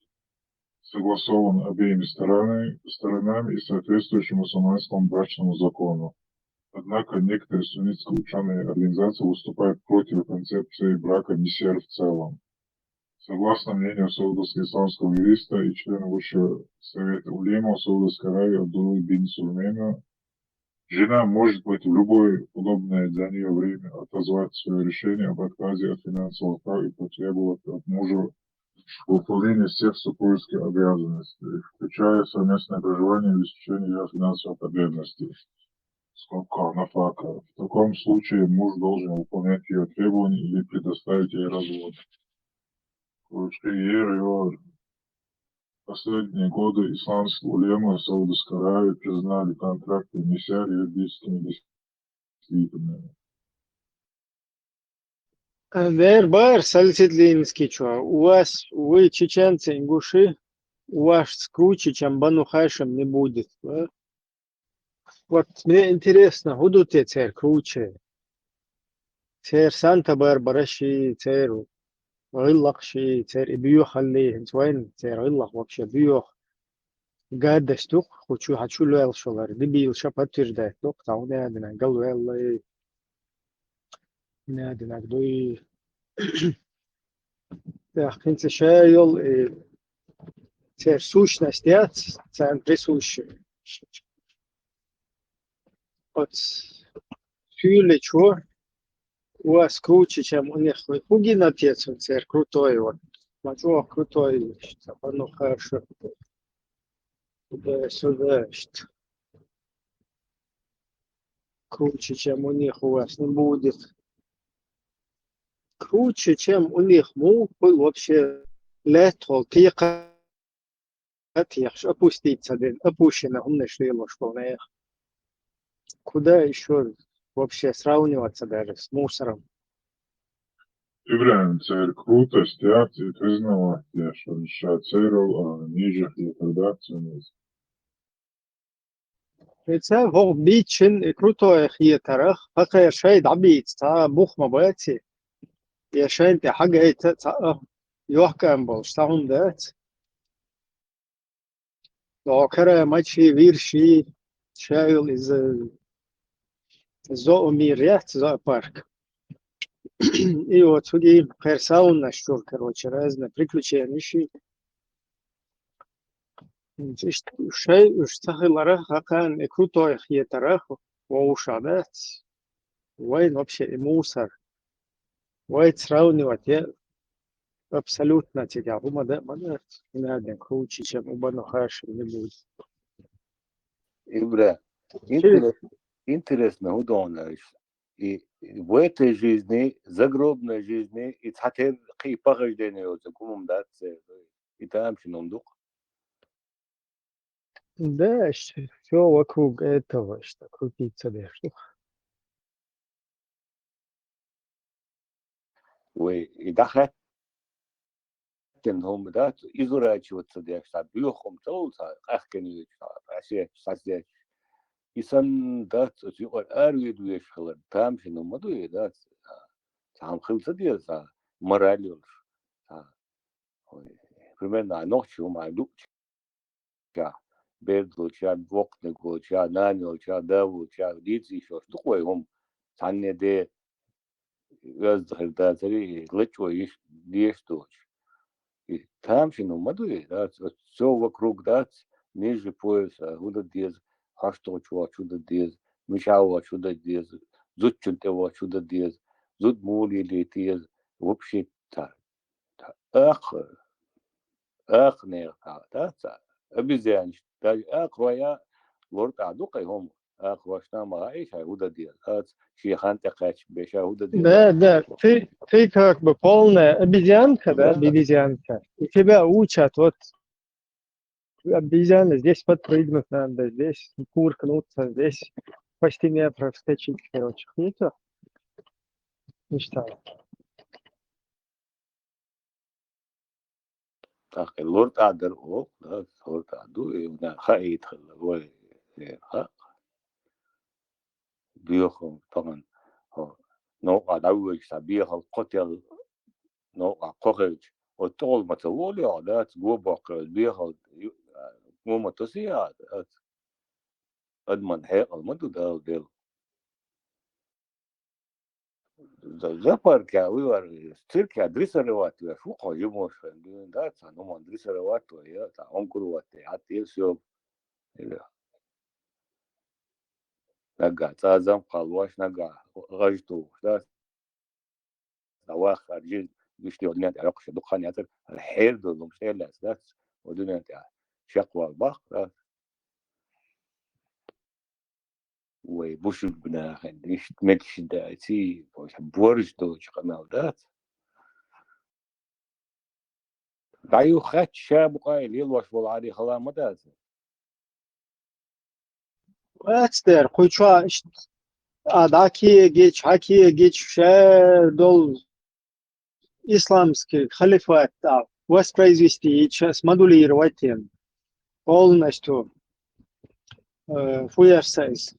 согласован обеими сторонами и соответствующим мусульманскому брачному закону. Однако некоторые суннитские ученые организации выступают против концепции брака несер в целом. Согласно мнению саудовского исламского юриста и члена Высшего совета улема Саудовской Аравии Абдуллы бин Сулеймана, жена может быть в любое удобное для нее время отозвать свое решение об отказе от финансовых прав и потребовать от мужа выполнения всех супружеских обязанностей, включая совместное проживание и обеспечение ее финансовых потребностей. Скобка нафака. В таком случае муж должен выполнять ее требования или предоставить ей развод. Последние годы исламские улемы Саудовской Аравии признали контракты несер юридическими действительными. Değer bağır сальсидлинский чё. У вас, вы чеченцы, ингуши, у вас круче, чем Бану Хашим не будет. Да? Вот мне интересно, будут те церь круче? Церь Санта-Барбара ши, церь Гиллах ши, церь Бьюх алли. Вين церь Гиллах вообще Бьюх. قاعد تشتوق وشو حتشو له الشغل دبي الشاب ترجع توق تعوني عندنا قالوا يلا عندنا دوي ja, kinse šajol cer sušnost jac, cen prisuši. От сюле чё, у вас круче, чем у них. Хугин отец, он цер крутой, вот. Мачо крутой, что оно хорошо. Туда-сюда, что круче, чем у них у вас не будет. Круче, чем у них мог бы вообще летол, пика. Отъехать, опуститься, опущено, умнейший ложку на их. Куда еще вообще сравниваться даже с мусором? İbrahim церь крутость акции признала, что шацеру ниже и продакцию. Это هو بيتشن كروتو هي تاريخ فقط شيء عبيد تا بوخ مباتي يا شيء انت حاجة هي تا يحكم بوش تاهم ذات لو كره ماشي ويرشي شايل из زو ميريات زو парк. И вот судьи персонально что, короче, разные приключения. Шей штахилара хакан крутой хиетарах воушадат. Вайн вообще и мусор. Вайн сравнивать я абсолютно тебя. Умада надо круче, чем у Бану Хашим не будет. Ибра, интересно, удобно. И в этой жизни, загробной жизни, и цатер кий пахаждение от закумом даться, и там шиномдук. Да, все вокруг этого, что крутится дальше. Ой, и даха тенхом да, изурачиваться да, что бьёхом толса, ахкени, асе, сасе. Исан да, сюр арвидуеш хлар, там шиномаду и да, там хылса диаса, моралёш. Примерно ночью майду. Бердлча, Вокнегоча, Нанелча, Давуча, Дицишо, такой он саннеде раздхердатери, лечоиш, дешточ. И там шино мадуи, да, все вокруг, да, ниже пояса, худа дез, хашточува, чуда дез, мишава, чуда дез, зудчунтева, чуда дез, зуд мули дез, вообще так. Ах, نير تا أبيزان ويا لورد عدوقي هم واشنا ما إيش هيودا ديال شيخان تقاش بيش هيودا ديال Да, ты как бы полная обезьянка, да, обезьянка. У тебя учат, вот обезьяны, здесь подпрыгнуть надо, здесь куркнуться, здесь по стене проскочить, короче. И то, мечтал. اللورد عدر أو لورد عدو يبنى خايت خلا وي بيخم طبعا هو نوع دعوة سبيه القتل نوع قرج وطول ما تقولي على تقول بقى بيه مو متوسيات أدمن هيك المدو ده زفر كاوي ور تركيا دريسروات شو قايموش فندين ده تانو من دريسروات ويا تاون كروات حتى يسوب نقع تازم قالواش نقع غجتو ده سواخ أرجل بيشتي ودنيا تعرقش دخان ياتر الحير دول مش هي الأساس ودنيا تاع شقوى البخ وبوش بنا خنديش تمكش دايتي وش بورج دوش قناودات دايو خات شاب قايل يلوش والعادي خلا مداز Ötster, kuyçua işte adaki geç, haki geç şey dol исламский халифат, да, воспроизвести и смодулировать им полностью фуерсайз.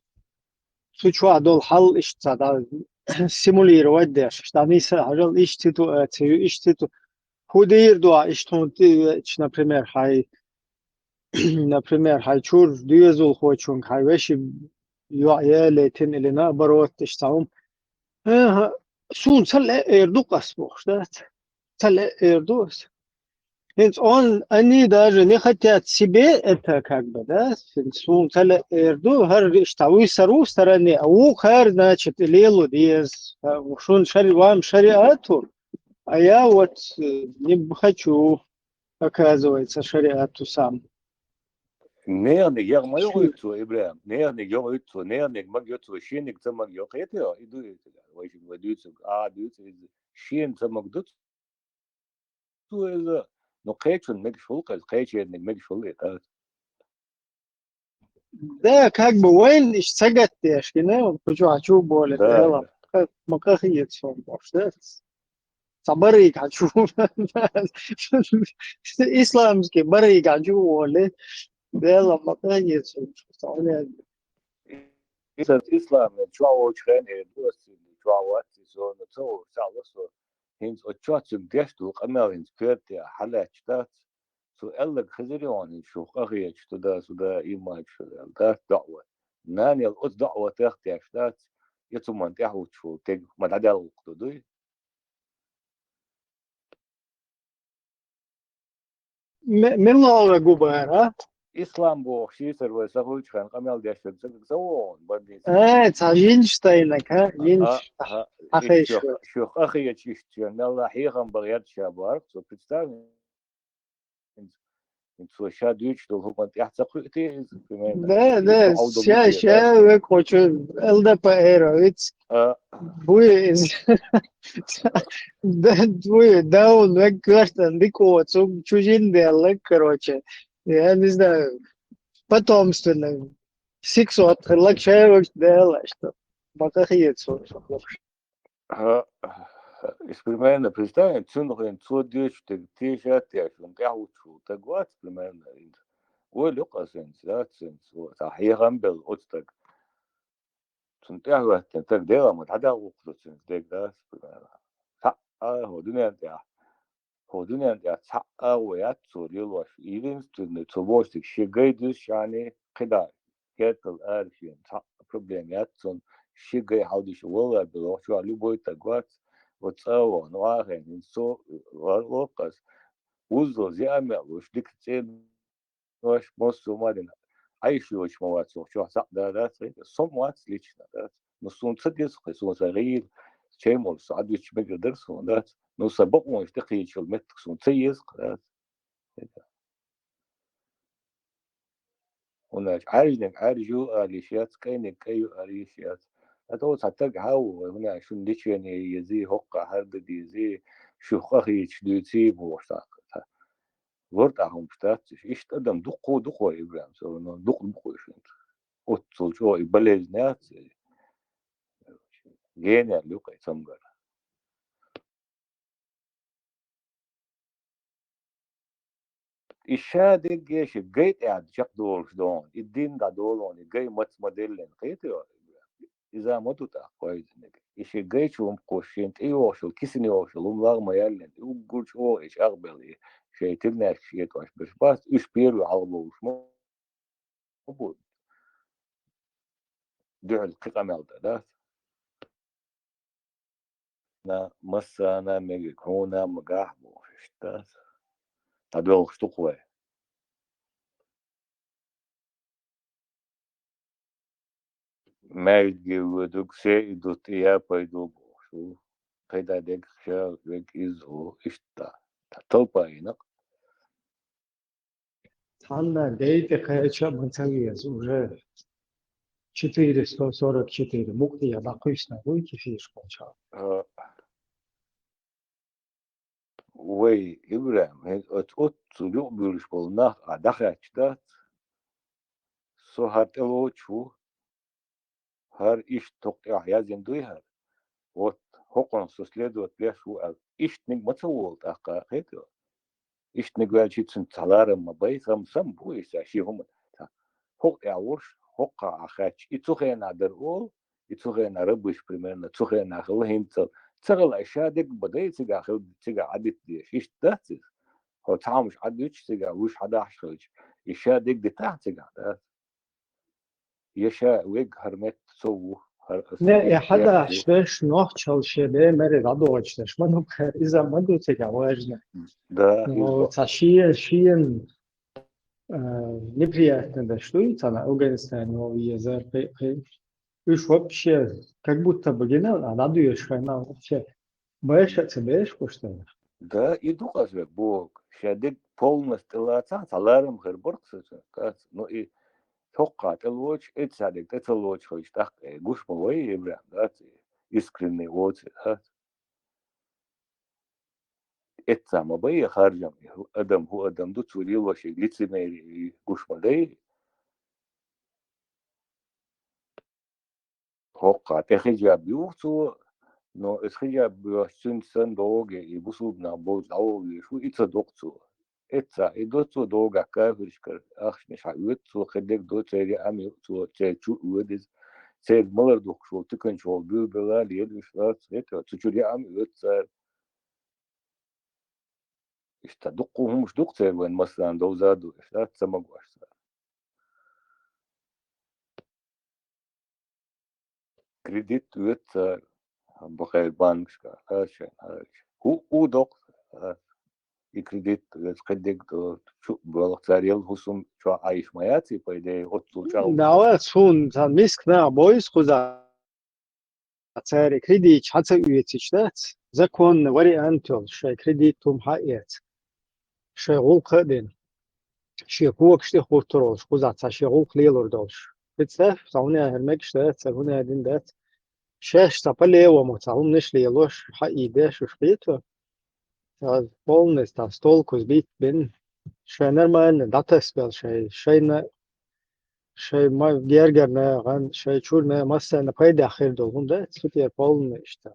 Сучуа дол хал ишца, да, симулировать деш, что они сажал иш ситуацию, иш ситуацию. Худеир дуа иш например, хай чур дюзул хочун, хай веши يعيالتين اللي نقبروت تشتعوم سون سل اردو قصبوش دات سل اردوس هنس اون اني даже не хотят себе это как бы, да, сун сел اردو هر اشتعوي سرو стороне او хар значит лелу диез шун шари вам шариату а я вот не хочу оказывается шариату сам. نيرني يغ ما يغيتو إبراهيم نيرني يغيتو نيرني ما يغيتو شينك تما يغيتو يدوي ويش وديتو ديتو شين تما قدتو إذا نقيتو المجفول قيتو المجفول Да, как бы войн из цагаттеш, не, почему более дело, макахиет сон, может, сабарик хочу, исламский барик хочу более дело макахиет сон, что إذا الإسلام شو وشخين دوس شو واتي سو نتو سالسو هنز أشوات جدشتو قمرين كرتي حلا شتات سو ألق خزريون شو أخي شتدا سودا إيمان شو ده دعوة ناني الأس دعوة تختي شتات يتمن تحوت شو تج ما تعدل القدوي من الله جبارة إسلام بو شيء سر وسهوش خان قمل دشت زون بدي تعجينشتاينك ها ينش أخي شو أخي تشتيان الله حيهم بغير شابار سو بتستاهل انتو شادوش دول هم يحتقوا да, ща хочу ЛДПРовец. Будет будет даун веккартан дико чужин делать, короче. Я не знаю, потомственно. 600 человек делать, что макахиет Примерно представим, цунрен цодиш тежат яшун тяучу тагват примерно ин. Ой лукасен зацен so tahirам bel отстаг. Цун тягват так дела мы тогда укрутен так да. Та ходунен я та оя цурилош единственный цовостик шигайдус шани кида. Кетл арфин та проблем я цун шигай хаудиш вола бел шо любой тагват. وتصور نواهن نسو ورقص وزو زيامة وش دكتين وش مصو مالنا عايش وش مواتو شو حسق دارات صم وات ليشنا دات نصون تصديس قصون صغير شيء مول صعد وش بقدر درس ودات نصبق وش دقيق شو المتك صون تيز دات هناك عارجنك عارجو آليشيات كينك أيو آليشيات أتو تعتق هاو هنا شو نديشيني يزي هقا هرد دي زي شو خخي تشدوتي بوشتاق ورتاهم بتاتش إيش تقدم دقو إبراهيم سو إنه دقو شنت أتصل شو يبلج ناس جينا لوكا يسمعر الشادق جيش جيت قاعد شق دولش دون الدين دا دولون جاي مت موديلين قيتو إذا ما تطاق كويس نك إيش جاي شو مقوشين إيوه شو كيسني وشو لملاغ ما يلين يقول شو إيش أقبل شيء تبني شيء توش بس إيش بيرو على بوش مو بود دعل قمل ده نا مسانا ميكونا مقاحبو شتات تدول شتقوى ما يجودك شيء دوت يا بايدو شو قيدا ديك شاك بيك إزو إشتا تطلبا Анна, дейте кайча манталиез уже 444 мукти я бакуйсна руйки фиш конча. وي إبراهيم هيك أتقط سلوك بيرش بالناخ أدخل أشتات سو هرتلو شو هر إيش تقطع يازن دوي هر وات هقن سوسليد وات ليش هو إيش نج متسول تحقق هيك إيش نج شيء سنتلارم ما باي سم بو إيش شيء هم هقطع ورش هقع أخاتش يتوخين عدر أول يتوخين ربش примерно يتوخين أخل هينتل تغل أشياء ديك بدأ تيجا أخل تيجا عدت ديش إيش تحتس هو تعامش عدوش تيجا وش حدا حشرج أشياء ديك دي تحت تيجا ده يشاء ويج هرمت سو Ne ya hada şteş noh çalışede mere rado açteş. Manu iza madu tega vajne. да No изо şiyen неприятно да что и на Афганистане новый язык. Уж вообще как будто бы генерал, а надуешь хана вообще. Боишь от себя, что ли? да иду казвек бог шадик полностью лаца саларым херборкс ну и توقع تلوش اتسادك تلوش خوش تحق قوش موي إبراهيم دات искренний ووت دات اتسا بي خارجم هو أدم دو تولي وشي ليتسي ميري قوش مدي توقع تخجا بيوتو نو اسخجا بيوشن سن دوغي يبسوبنا بوز داوغي شو اتسا دوغتو اتسا ادوتو دوغا كافرشكر اخشنش عيوتو خدك دو تيري امي تو تشو ودز سيد ملر دوك شو تكن شو بيبلا ليدوش لات هيك تشوري امي وتسا اشتا دقو همش دق تير وين مثلا دوزادو اشتا تسمقواش كريديت وتسا بخير بانكشكا هاشين هو دق и кредит скадек то благодарил хусум что аиш маяци по идее от случал Давай сун там миск на бойс куда цари кредит хатса уйти закон вариантол шей кредитум хаят шей гулкаден шей гуакшти хуртрош куда цаши гулклелор долш битсаф сауна хермек штат сауна один дат шеш тапале ومتعوم نشلي لوش حقيقة شو شقيته полностью столку сбить бин شيء نرمال داتا سبيل شيء ما جرجرنا عن شيء شورنا مثلا قيد أخير دولهم ده سوتي بولن إشتا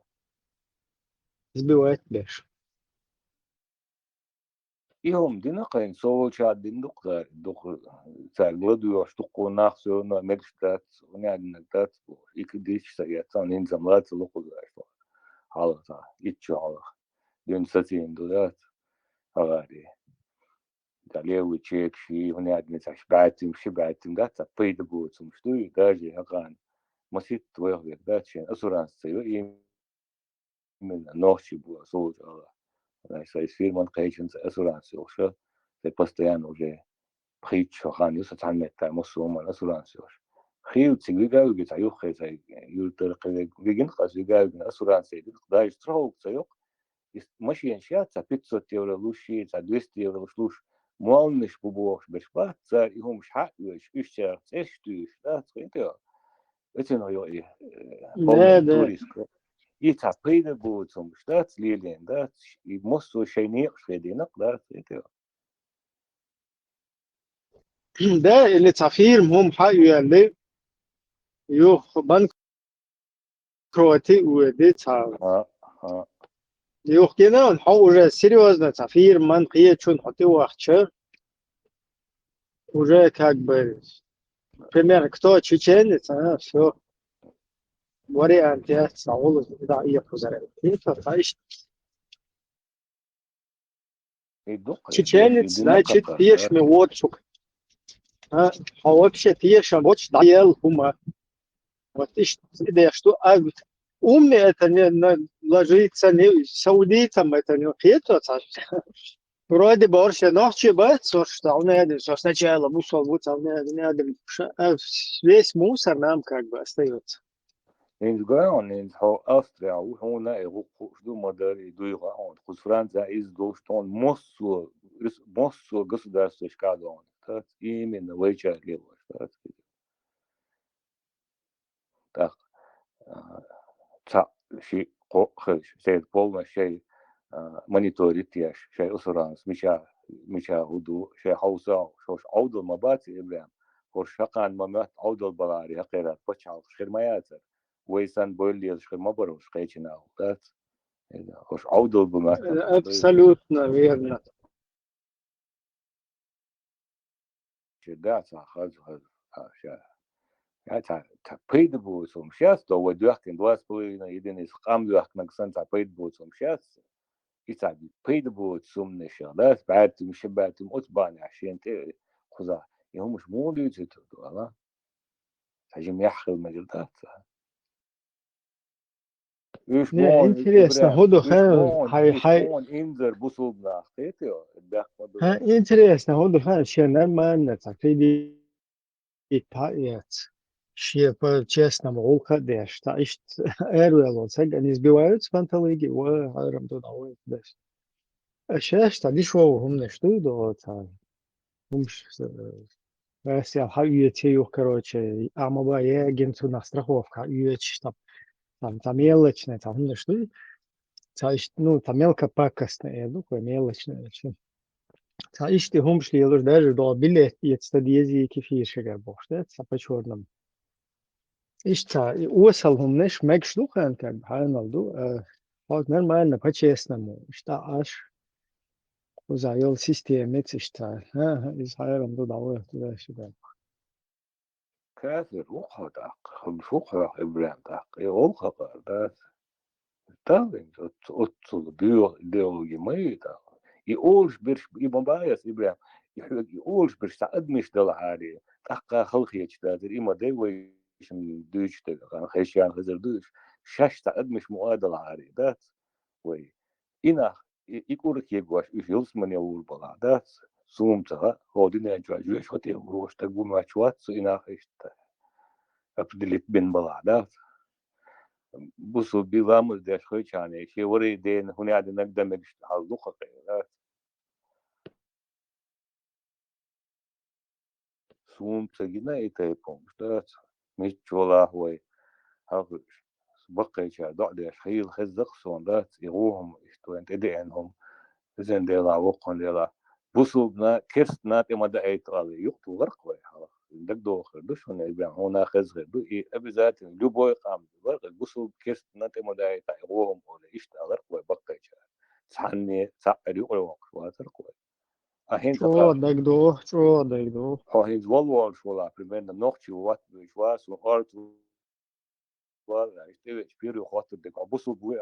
زبيوات بيش يوم دينا قين سو شاد دين دق سالغلد يوش دقو ناخسو نا مكشتات ونعد نكتات يكديش سياتان هين زملات لقو زايفو حالا تا يتشو حالا دين ستين دولات هغاري داليه ويتشيك شي ونعد نتاش بعتم شي بعتم داتا بيد بوت مشتوي داجي هقان مسيت ويغير داتشين أسران سيو من نوشي بوا صوت Sai firman قيشن أسرانسي وشة في بستيان وجه خيط شخان يوسف تعمل تامسوم الأسرانسي وش خيو تيجي جا تعيو خي زي يلتر قيجين قاس يجا أسرانسي دايش تروح تيوق ماشي إنشاء تبيتزا تيورا لوشي تا 200 يورو شلوش مالنش ببوش بشبات زار يهم شحق وش إشتر إشتوش لا تقيته إتنا يو لا بولن لا توريسك يتعقيد بوتهم شتات ليلين دات يمسوا شينيق شدينق لا تقيته ده اللي تعفير مهم حقيقة اللي يوخ بان كرواتي ودي تعال ها يوخ كنا نحول سيريوز تعفير من قية شون حتى وقتشر уже как бы примерно кто чеченец, все варианты саулы да и позарел. Это знаешь, يدق чеченец, значит, يدنق пьешь мне водчук. А вообще пьешь водч даел хума. Вот ты что умный это не ложится, не саудитам это не хитро. Вроде бы орше ночи бывает, что сначала мусор будет, весь мусор нам как бы остается. إن جاون إن هو أستراليا وهنا يغوش دو مدار يدو يغاون خص فرنسا إز دوشتون مصو قصداس تشكادون تات إيمن ويجا ليوش تات تاق تا شيء خش سيد بولنا شيء مونيتوريتياش شيء أسرانس مشا هدو شيء حوسا شوش عودل مباتي إبراهيم ورشقان ممات عودل بلاري هقيرات بچال خير ما ياتر ويسان بولي خير ما بروش قيتنا وقات وش عودل بمات Абсолютно верно. شدات خذ شا يا تا بيد بوسوم شاس تو ودوخ دواس بوينا يدين اسقام دوخ نقصان تا بيد بوسوم شاس يتا بيد بوسوم نشالات بعد مش بعد متبان عشان تي خذا يهم مش مولي تتو والله تجي يحخل مجلدات إيش Не, مون интересно, إبراهيم ходу إيش مون إنذر بوسوبنا خيتيو الدخ مدو интересно, ходу вообще нормально, так и Шie по-честному уходишь, та ишт эрвело, сега не избивают с панталыги, хайрам туда уйдешь. А сейчас та дешево умно что до та. Умш, если я хаю короче, а моба я агенту на страховка, что там мелочная, там умно что. Та ишт, ну, та мелко пакостная, ну, такое мелочное. Та ишт и умш ли даже до билет, и это языки фишера бог, да, по-черному. Ишта уосалهم неш мегшлухан как хайналду вот нормально по-честному ишта аш узаёл системец ишта из хайрам туда сюда كاثر روحه داق روحه إبراهيم داق يوقع ده تاوين أتصل بيو يمي داق يقولش برش يبغايس إبراهيم يقولش برش تعد مش دل عالي داق خلقي يجتازر إما داوي شم دوش تلقى خيشان خزر دوش شاش تعد مش مؤادل عالي دات وي إنا يقولك يقواش يفيلس من يقول بلا دات سومتها هودين يجواجوش هتي وروش تقول ما شوات سو إنا خيشت أبدلت بين بلا دات بوسو بيلامز داش خويش يعني شي وري دين هنا عاد نقدم نقش على الدقة دات سومتها جنا يتايبهم دات مش ولا هوي هاخد بقى شا ضع داش خيل خزق سون دات يروهم يشتوين تدعنهم زين ديلا وقن ديلا بوسو بنا كرست نات ما دعيت على يقطو غرق وي حلا دك دو خردوش هنا يبيع هنا خزغ دو ابي ذات لو بوي قام غرق بوسو كرست نات ما دعيت يروهم ولا يشت غرق وي بقى شا صحني ساقري وقت واترق وي اهين تقا شو دايدو هو هيز والوال شولا примерно نوختي وات بيشواس وارت ولا يشتوي شبيرو خاطر دك بوسو بوي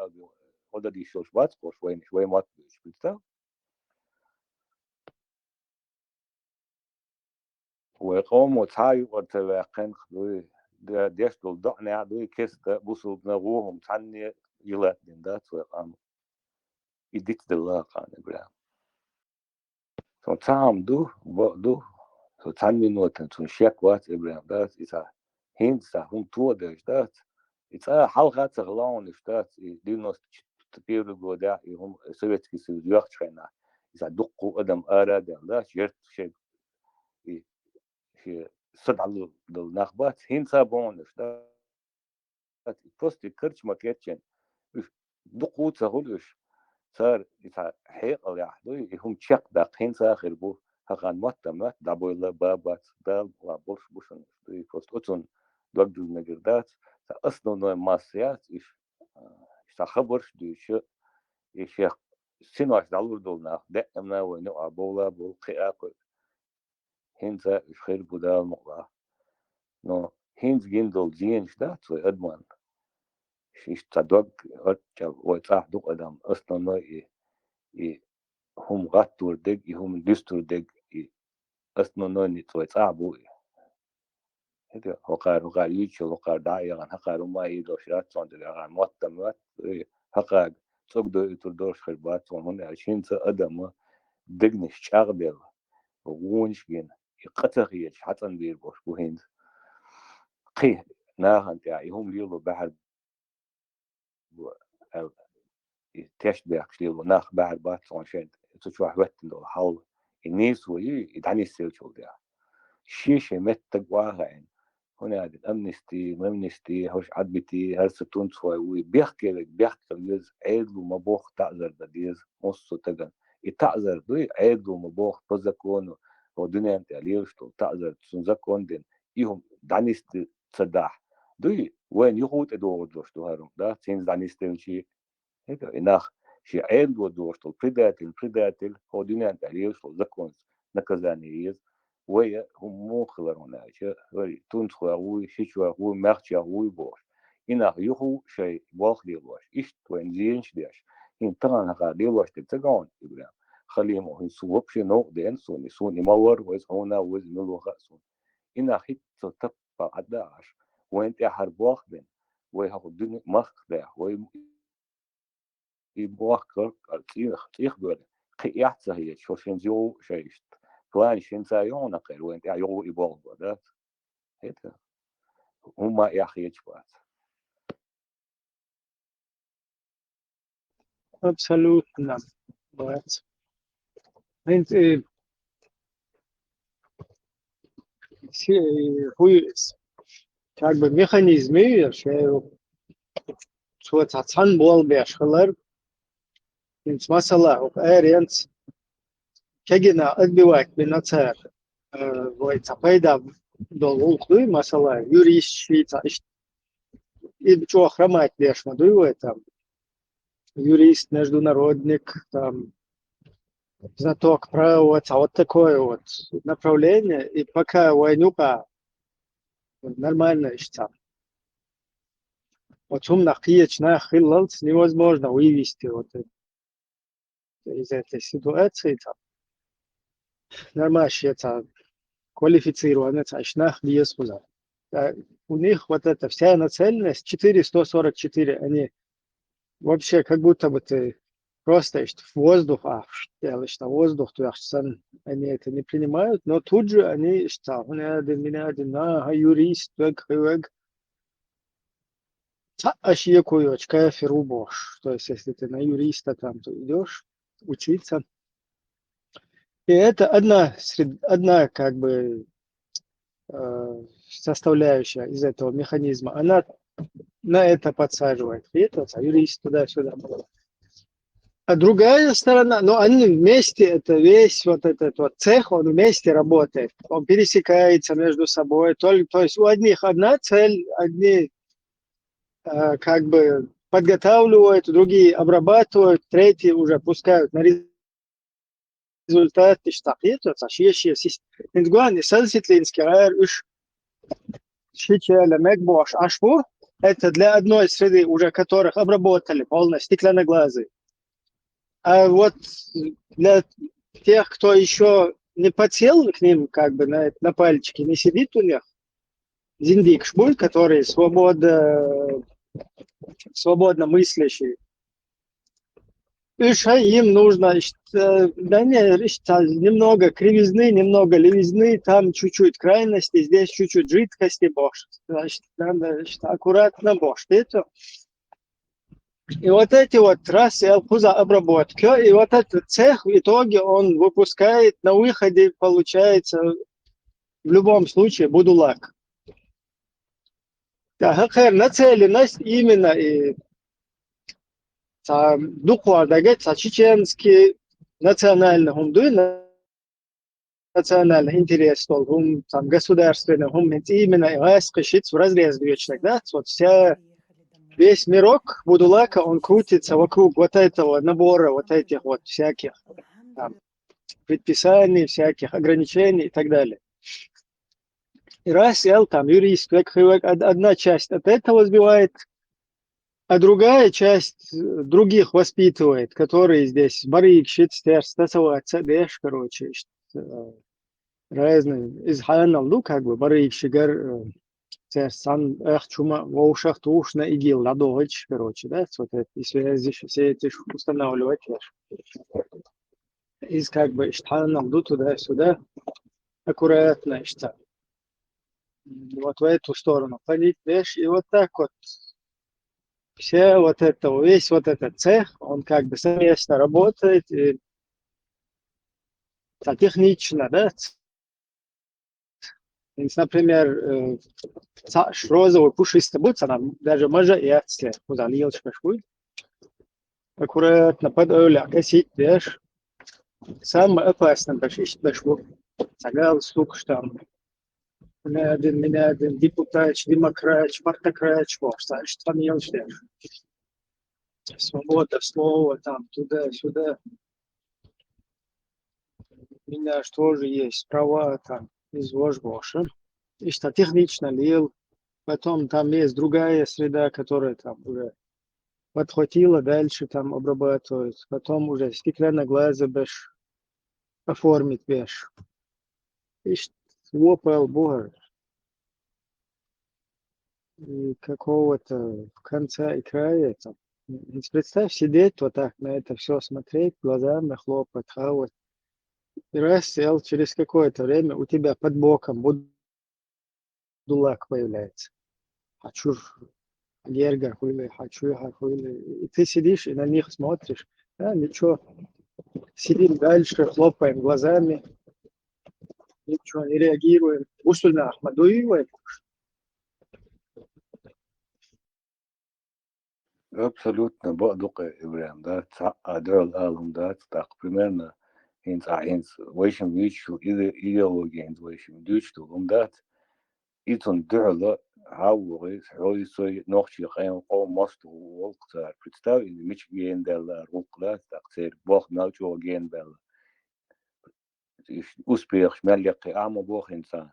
هذا دي شوش وات شوي مات بيشتا ويقوم وتعاي وتواقن خدوي ديش دول ضعني عدوي كيست بوصل بنغوهم تعني يلات دين دات ويقام يديت دلاق عن إبراهيم سو تعام دو سو تعني نوتن سو شيك وات إبراهيم دات إسا هينسا هم تو ديش دات إسا حلقات سغلان إش دات دينوس تبيرو قودا هم سويتكي سوزيوخ شخينا إذا دقوا أدم أراد لا جرت شيء في صد على النخبات هين سابون إشتا بوست كرش مكيتشن دقوا تقولش صار إذا حيق أو يحدو هم تشق دقين ساخر بو هقان مات دابويلا بابات دال وبوش بوشن بوست أتون دوغدو نجردات أصلا نوع ماسيات إيش خبرش دوش إيش سنواش دالور دولنا دائما ونوع بولا بالقياق هنزا خير بدال مقلا نو هنز جندل جينش دات وأدمان شيش تدوق أرجع ويتراح دوق أدم أصلا نوع هم غاتور دق هم دستور دق أصلا نوع نتويتراح بو هذا هقار يجوا هقار داعي عن هقار ما يدور شرات صند عن مات هقار تقدر يتردوش خربات ومن عشرين أدم دقنش شاغبل وونش جن يقطع حتى ندير بوش بوهند قيه ناهن تاعي هم ليلو بحر تشت بيعكس ليلو ناخ بحر بات عشان تشوح وقت دول حول الناس وي يدعني السيلشول ده شيشة متقواها يعني هنا هذا الأمنستي هوش عدبتي هرستون شوي بيحكي لك يز عيد وما بوخ تعذر بديز مصو تجن يتعذر دوي عيد وما بوخ بزكون ودنيا أنت عليشتو تعذر تسنزكون دين يهم دانيست تصدح دوي وين يخوت أدور دوشتو هارم ده تين دانيست شيء هيك إناخ شيء عيد ودوشتو البريداتل هو دنيا أنت عليشتو زكون نكزانيز ويا هم مو خلرنا شيء تونسوا هو شيء هو مرتشا هو بوش إنه يخو شيء واخد يلوش إيش وين زينش ديش إن طبعا هذا يلوش تتجاون إبراهيم خليهم هو يسوق شيء نوع دين سون يمور ويز هنا ويز ملو خاسون إنه حيت تبقى عداش وين تحرب واخدين ويهو الدنيا مخدع ويبواخر يخبر قياحته هي شو شنزيو شيء فلان شنزايون أقل وين تعيو يبغى ده هيك هما يا أخي يجبات Абсолютно, да. Бывает. Как бы механизмы, что цан бол бешхалар, инс масала, эренс, кегина отбивать бинацер, вот цапайда долгую масала, юрист швейца, и что хромать бешма, дуй там, юрист, международник, там, знаток права, вот такое вот направление, и пока войнука нормально считал. Вот шум нахиечная хиллалц невозможно вывести вот из этой ситуации. Нормально это квалифицированно, шнах биесхуза. У них вот эта вся нацеленность 444, они вообще как будто бы ты просто в воздух, что воздух, они это не принимают, но тут же они что, юрист, то есть если ты на юриста там, то идешь учиться. И это одна как бы составляющая из этого механизма. Она на это подсаживает. И это юрист туда-сюда. А другая сторона, но они вместе, это весь вот этот вот цех, он вместе работает. Он пересекается между собой. То есть у одних одна цель, одни как бы подготавливают, другие обрабатывают, третьи уже пускают на результат. Это для одной среды, уже которых обработали полностью стеклянноглазые. А вот для тех, кто еще не подсел к ним, как бы на пальчике, не сидит у них, зиндик шмуль, который свободно мыслящий, им нужно немного кривизны, немного левизны, там чуть-чуть крайности, здесь чуть-чуть жидкости, значит, надо аккуратно, это И вот эти вот трассы Алхуза обработки, и вот этот цех в итоге он выпускает на выходе, получается, в любом случае Будулак. Да, нацеленность именно и духовно, чеченский национальный хумдуй, национальный интерес, там государственный хум, именно в разрез вечных, да, вот весь мирок Будулака, он крутится вокруг вот этого набора, вот этих вот всяких там, предписаний, всяких ограничений и так далее. И раз там юрист, одна часть от этого сбивает, а другая часть других воспитывает, которые здесь барик, щитстер, стасоваться, деш, короче, разные, из ханалду, как бы, барик, щигар, сан, чума, воушах, тушна, игил, ладович, короче, да, вот эти связи, все эти устанавливать, из как бы, ханалду туда-сюда, аккуратно, что вот в эту сторону ходить, видишь, и вот так вот все вот это, весь вот этот цех, он как бы совместно работает, и технично, да, например, розовый пушистый будет, она даже может и отслед, куда лилочка будет, аккуратно под оля, гасить, видишь, самое опасное, дошло, сагал, сук, что там, من депутат, демократ, партократ, что там не делаешь. Свобода слова, там, туда-сюда. У меня же тоже есть права, там, извожь больше. И что технично лил. Потом там есть другая среда, которая там уже подхватила, дальше там обрабатывает. Потом уже стеклянное глаза бешь оформить бешь. И лопал бога. И какого-то в конце и края там. Представь сидеть вот так на это все смотреть, глазами хлопать, хавать. И раз сел, через какое-то время у тебя под боком Будулак появляется. Хочу Герга хуйли, хочу хуйли. И ты сидишь и на них смотришь. А, ничего. Сидим дальше, хлопаем глазами. Ничего, не реагируем. Усульна Ахмадуевой. Абсолютно бадука Ибрahim, да, адал алум, да, так примерно инц вайшим вичу идеология инц вайшим дючту да, итон дурла хаури сой нохчи хаим о мосту волкта представь мич гендела рукла так цер бог научу гендела успех шмалек ама бог инсан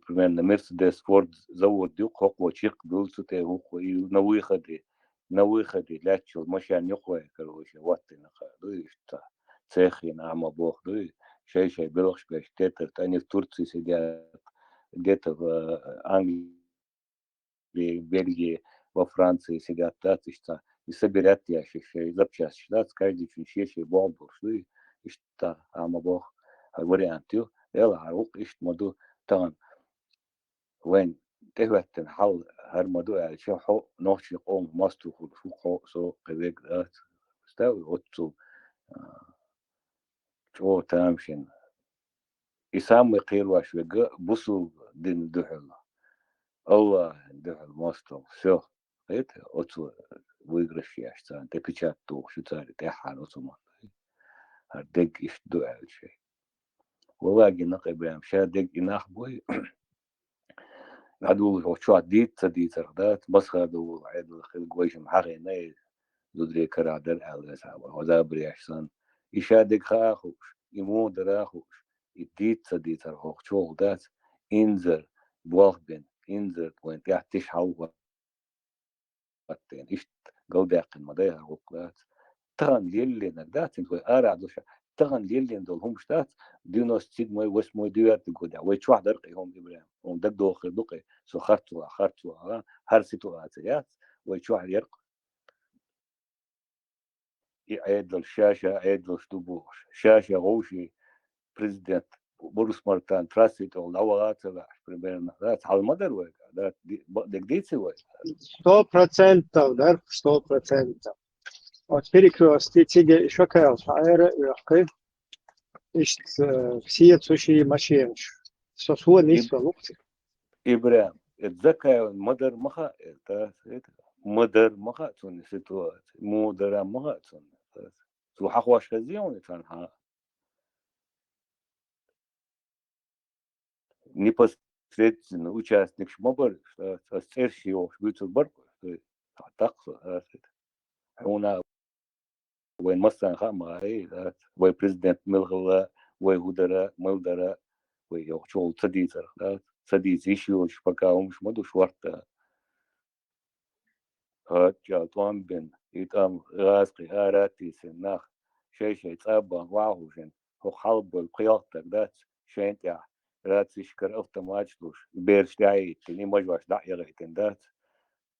примерно Мерседес Форд завод дюк хокво чик дулцуте хокво и на выходе лячил машин нюхая, короче, вот ты нахуй, что цехи на бог, шей белошпеш, они в Турции сидят, где-то в Англии, Бельгии, во Франции сидят, да, ты что, и собирают ящик, и запчасти, да, каждый чуть-чуть бомбу, и что, бог, вариант, ела, рук, и что, моду, там, وين تهوت حل هالموضوع شو نوشي قوم ماستو فوق سو قبيك ذات استوي وتو شو تامشين يسامي قيل واش وقا بوسو دين دحل الله دحل ماستو شو قيت وتو ويغرش ياشتان تبيشات تو شو تاري تحال وتو هردق إيش دعاء شيء وواجي نقبل مشا دق يناخ بوي عدو شو ديت ردات بس هذا عيد الخل قويش محقي ناي دودري كرادر على سوا وذا بريحسن يشادك خاخوش يمو دراخوش يديت رخوش شو دات إنزر بوالبن إنزر وين تعتش حوا بتين إيش قوداق المضيع وقلات تان ليلي نقدات انت وارع دوشا تان ليلي دول هم شتات دينو ستيد موي وس موي ديوات تقودا ويش واحد رقي هم إبراهيم هم دق دوخي دقي سو خرطوا هر سيتواتيات ويش واحد يرق يعيد الشاشة عيد الشطبوش شاشة غوشي بريزيدنت بورس مارتان تراسيت والأوغات تبع بريميرنا ذات على المدر ويك да, дегдейцы, 100%, да, 100%. Вот перекрестки тиге шакал шаира يحكي إيش все суши машинш сосуа нисва лукти. Ибрам, اتذكر مدر مخا مدر مخا تون سيتوات مدر مخا تون سو حقواش هزيون كان ها непосредственно участник шмобер стерсио швицур барку тақса هنا وين مثلا خامة هاي وين بريزيدنت ملغلا وين هدرة ملدرة وين يوشول صديتر صديت يشيوش بكاومش مدو شورتا هات جا طوان بن يتام غاسقي هاراتي سناخ شي تابا واهوشن هو حلب القيادتك دات شين تاع رات يشكر أفتماجلوش بيرش داعي تني مجواش داعي غيتن دات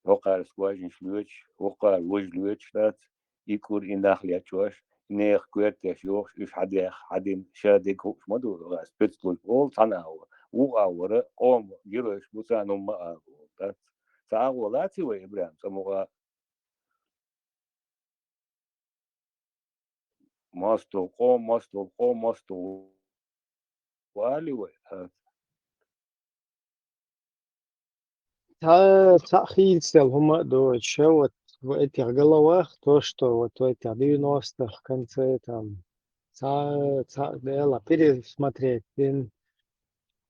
هو قال سواجن شلوش هو قال وجلوش دات يكون إن داخل يتشوش نيخ كويت يشوش إيش حدين شادك هو مدو راس بيتلوش أول سنة هو وغاورة قوم جيروش بوسانو ما دات ساعو لاتي وإبراهيم سموها ماستو قوم ماستو والي وهات تأخير سел هما до чего в этих головах то, что вот в этих 90-х, в конце там, пересмотреть,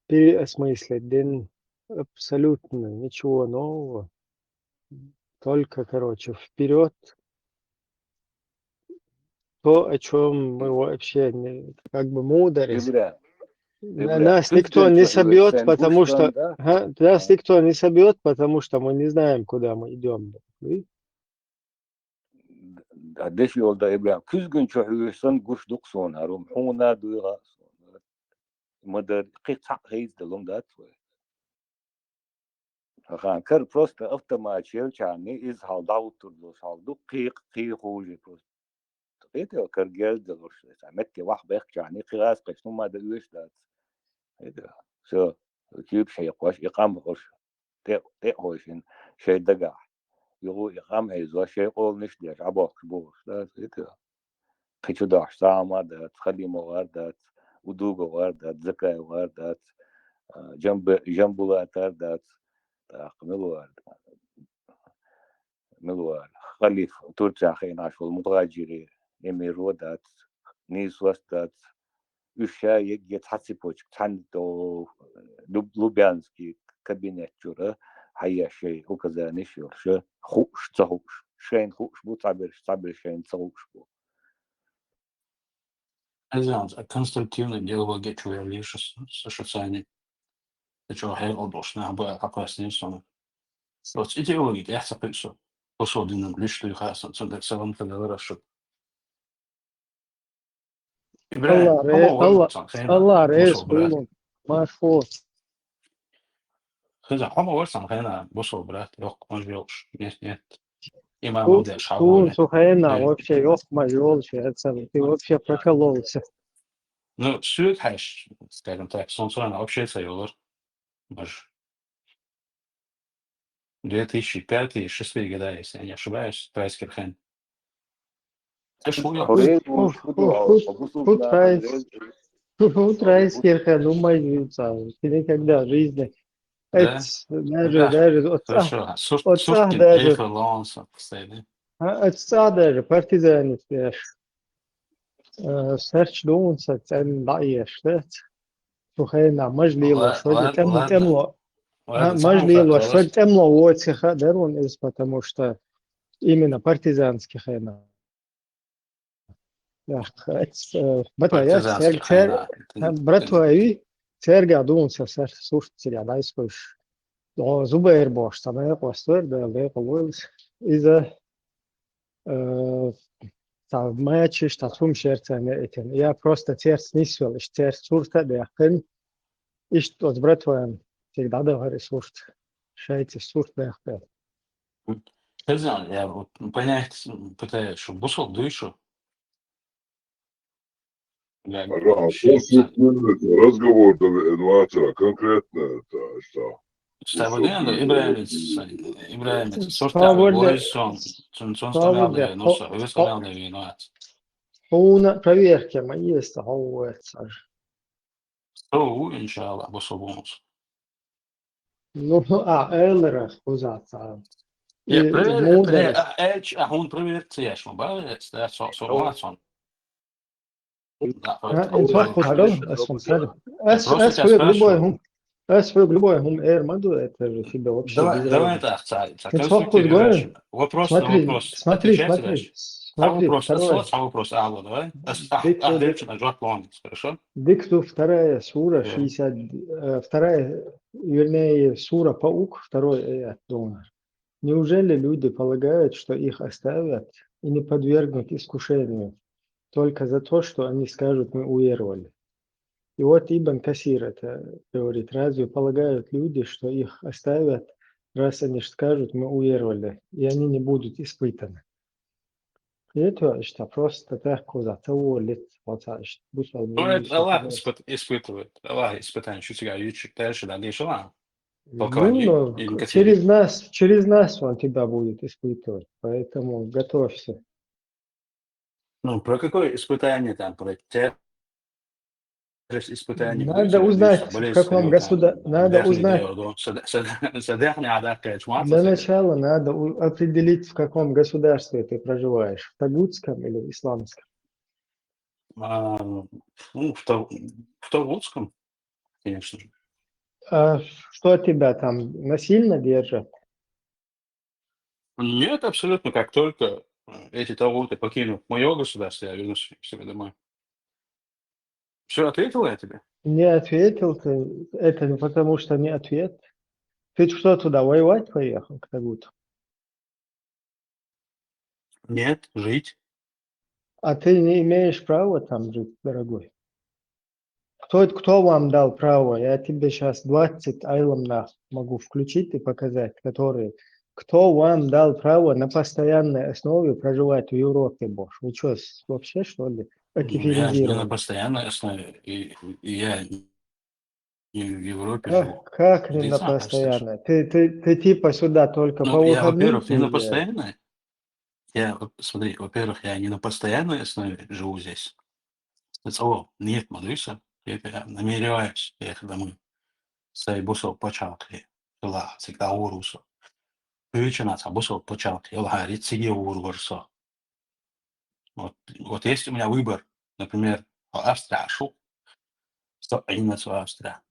переосмыслить, абсолютно ничего нового, только, короче, вперед, то, о чем мы вообще как бы мудрились. Нас никто не собьет, потому что нас никто не собьет, потому что мы не знаем, куда мы идем. قديش يولد إبراهيم كزجن شو حيوسن قش دقصون هروم حونا دوغا مدر قطع هيز دلهم داتوه خان كر بروست أفتما تشيل شاني إز هال داوتر دوس هال دو قيق وجي بروست قيته كر جيل دلوش متى واحد بيخ شاني قياس قشنو ما دلوش دات هيدا شو كيب شيء قوش إقام بقش تقوشين شيء دقع يقول إقام هيزوا شيء قول نشديش عباك بوش دات هيدا قيتو داش ساما دات خلي موارد ودوغو واردات زكاة واردات جنبولاتات دات ملوار خليف ترجع خيناش والمتغاجري يميرو دات نيسوس دات وشا يتحسبوش تاندو لوبيانسكي كابينت جورا هيا شيء وكذا نشير شو خوش تهوش شين خوش بو تعبر شين تهوش بو Конструктивный диалог человека социальный. Что هي обычно опасные суммы. Вот идеология я запишу. Посудим лишь что их асоциация целом тогда что. الله رئيس بيقولوا ما فوت. خذ هم ورثنا هنا بصوا برات يوق ما جيوش нет. И мама будет Тун сухайна вообще yok мажол ты вообще прокололся. Ну, сюд хайш, скажем так, солнцевая общается юлор. Может. 2005-2006 года, если я не ошибаюсь, Тайскерхен. Тут Райскерхен, умоются. Ты никогда в жизни. Даже отца даже. Отца даже партизаны. سرچ دون ستن ضعيش ذات وخينا مجلي وشوية تملو مجلي وشوية تملو واتسخ درون إز потому что именно партизанский хейна. Братваи церга дун сер слушатель адайскош зубер бош самая постер да леполс из матчи, что сум шерцами этим. Я просто терс не свел, и терс сурта дехкен, и что с братвоем всегда договоры сурт. Шейте сурт дехпел. Я вот понять пытаюсь, что бусол душу. Разговор начала конкретно это что? Stavudendo İbrahim'in Favorde, Borisson, favorde, Överskådande vinnat. هو проверки мои есть, هو صار. إن شاء الله بصبونس. Ну, элера хузаться. Ja, Мудрость. hon prioriterar som bara det är så Watson. إن صح وتعلم أسمع سالم. أسفل قلبهم. أسفل قلبهم إير ما دو это себя вообще без Давай разницы. так, царь. إن صح قلبهم. Вопрос на вопрос. Смотри. Вопрос Второе. отсот, вопрос алло, давай. Дальше жать план, хорошо? Дикту вторая сура 60, вторая, вернее, сура Паук, второй аят дома. Неужели люди полагают, что их оставят и не подвергнут искушению только за то, что они скажут, мы уверовали? И вот Ибн Касир это говорит, разве полагают люди, что их оставят, раз они скажут, мы уверовали, и они не будут испытаны? И это что просто так куда-то улит, вот так что. Аллах испытывает. Аллах испытание, что тебя ючик дальше, да, не шла. Ну, через нас он тебя будет испытывать, поэтому готовься. Ну, про какое испытание там, про те испытания? Надо узнать, в каком государстве, надо узнать. Для начала надо определить, в каком государстве ты проживаешь, в тагутском или в исламском. Ну, в Тавудском, конечно же. А что тебя там насильно держат? Нет, абсолютно. Как только эти Тавуты покинут мое государство, я вернусь к себе домой. Все, ответил я тебе? Не ответил ты. Это не потому, что не ответ. Ты что, туда воевать поехал, к Тагуту? Нет, жить. А ты не имеешь права там жить, дорогой. Кто вам дал право? Я тебе сейчас 20 айлам могу включить и показать, которые... Кто вам дал право на постоянной основе проживать в Европе, Бош? Вы что, вообще, что ли, Я не на акиферизированы? постоянной основе, и я не в Европе живу. Как не Ты на сам представляешь. постоянной? Ты типа сюда только по Ну, я, выходным во-первых, не на приезжаешь? постоянной. Смотри, во-первых, я не на постоянной основе живу здесь. Специально нет Мадриса, я намереваюсь ехать домой. Sai būs počākļi, lai cik tā urusu. Пючинаться, būs почākļi, lai arī cik jau urvarso. Вот есть у меня выбор, например, Австрию, что именно Австрия.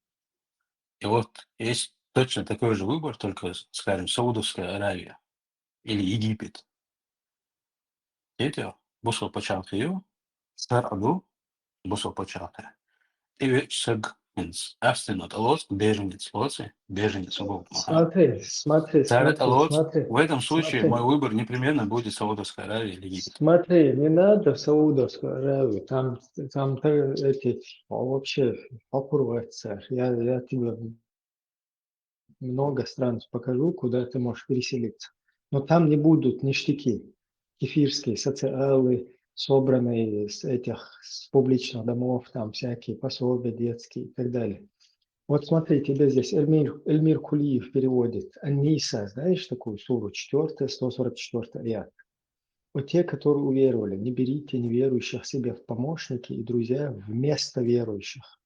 И вот есть точно такой же выбор, только, скажем, Саудовская Аравия или Египет. Эти būs почākļi, Сараду būs почākļi. И ведь apstiprināt loci, беженец loci, беженец угол. Смотри. В этом случае мой выбор непременно будет Саудовская Аравия или Египет. Смотри, не надо в Саудовскую Аравию, там эти вообще попурваться. Я тебе много стран покажу, куда ты можешь переселиться. Но там не будут ништяки, кефирские, социалы, собранные с публичных домов, там всякие пособия детские и так далее. Вот смотри, тебе здесь Эльмир Кулиев переводит Ан-Ниса, знаешь такую суру, 4, 144 аят. Вот те, которые уверовали, не берите неверующих себе в помощники и друзья вместо верующих.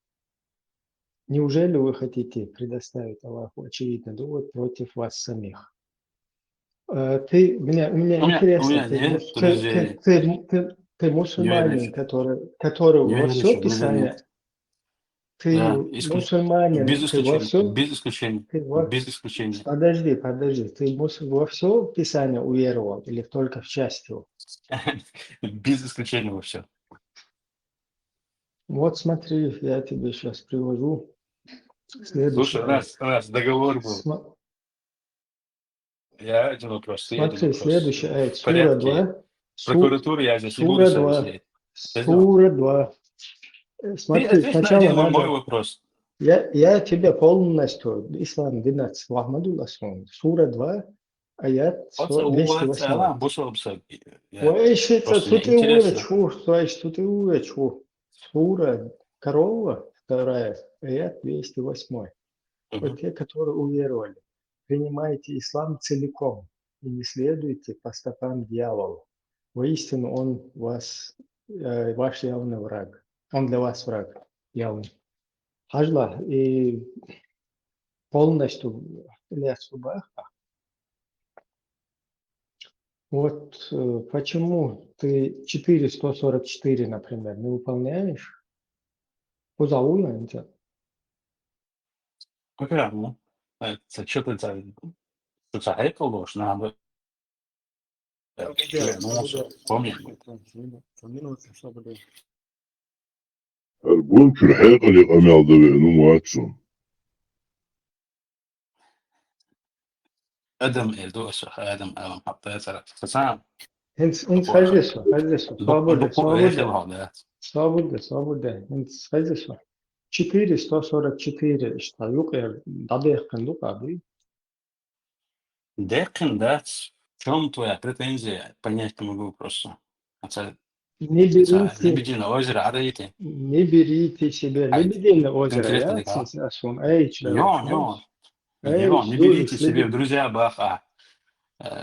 Неужели вы хотите предоставить Аллаху очевидный довод против вас самих? Меня интересно, ты мусульманин, который во все Писание... Ты мусульманин, ты во все... Без исключения. Подожди, ты во все Писание уверовал или только в часть его? Без исключения во все. Вот смотри, я тебе сейчас привожу следующий. Слушай, у нас договор был. Я один вопрос. Смотри, следующий аят. Сура 2. Прокуратура я здесь не буду сидеть. Сура 2. Смотри, сначала надо... мой вопрос. Я тебе полностью, ислам 12, Мухаммаду Расулу, сура 2, аят 208. Сура Корова, 2, аят 208. Вот те, которые уверовали, принимайте ислам целиком и не следуйте по стопам дьявола. Воистину он ваш явный враг. Он для вас враг явный. Хажла и полностью для субаха. Вот почему ты 444, например, не выполняешь? Позауна это. Окей, це що ти це гейкалош, надо помню. البون في الحقيقة اللي قام يعضي بأنه واتسون ادم دوس ادم حطيت لك فسام انت خلصوا свобода. انت خلصوا 444 что юкер дадех кандука. Декин, да, в чем твоя претензия? Понять не могу просто. Это Не Лебединое озеро, а дайте. не берите себе Лебединое озеро, Конкретно я такая. сум эйч Не берите себе в друзья Баха,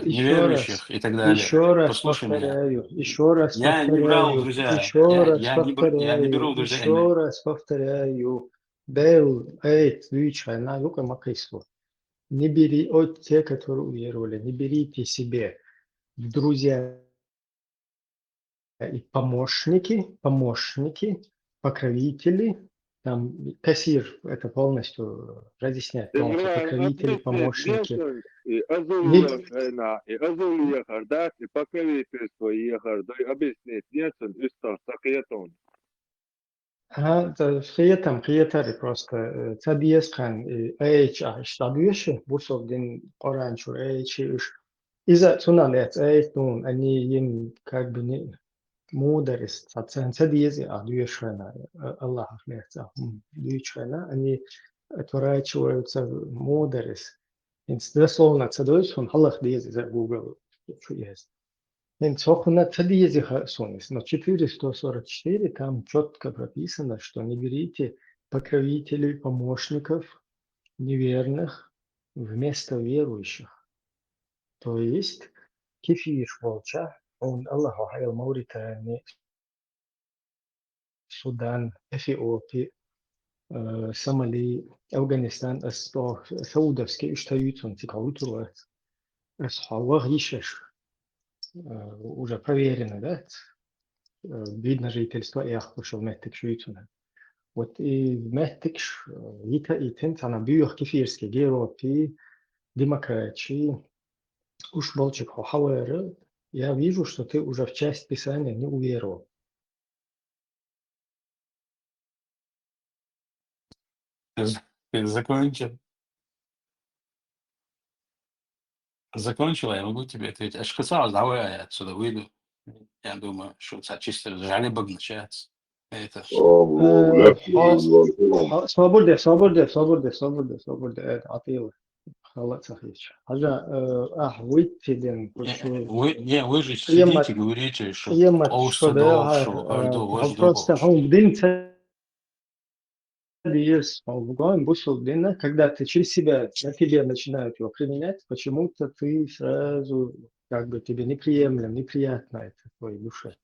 неверующих и так далее. Еще раз Послушай меня. повторяю, Я не брал в друзья. Я не беру в друзья. еще раз повторяю. Бел, двичай, на юка макайство. Не бери от те, которые уверовали, не берите себе в друзья и помощники, покровители, там кассир это полностью разъясняет, покровители, помощники. Хиятари просто цадиескан эйч штабюши бусов дин оранчур эйч из-за цуналец эйч тун они им как бы не мудрец цадиези адюшена Аллах хлеца дюшена они отворачиваются мудрец. Дословно цадуешь он Аллах диези за Google что есть. Сохна цадиези хасунис, но 444 там четко прописано, что не берите покровителей, помощников неверных вместо верующих. То есть кефиш волча, он Аллаху хайл Мауritания, Судан, Эфиопия, Сомали, Афганистан, Саудовский, Штаютун, Тикаутула, Эсхава Гишеш. Уже проверено, да? Видно жительство Эхпуша в Меттикшуитуна. Вот и в Меттикш, и Тентана Бюх Кефирский, Геропи, демократии, уж Болчик Хохауэр, я вижу, что ты уже в часть Писания не уверовал. Ты закончил? Закончила, я могу тебе ответить. Аж казалось, давай я отсюда выйду. Я думаю, что это чисто жалеба начаться. Это свобода, عطيله خلاص صحيح. حاجة ويتدين вы же сидите, говорите, что Оусадов, что Орду, просто он день когда ты через себя, на тебе начинают его применять, почему-то ты сразу, как бы тебе неприятно это твоей душе.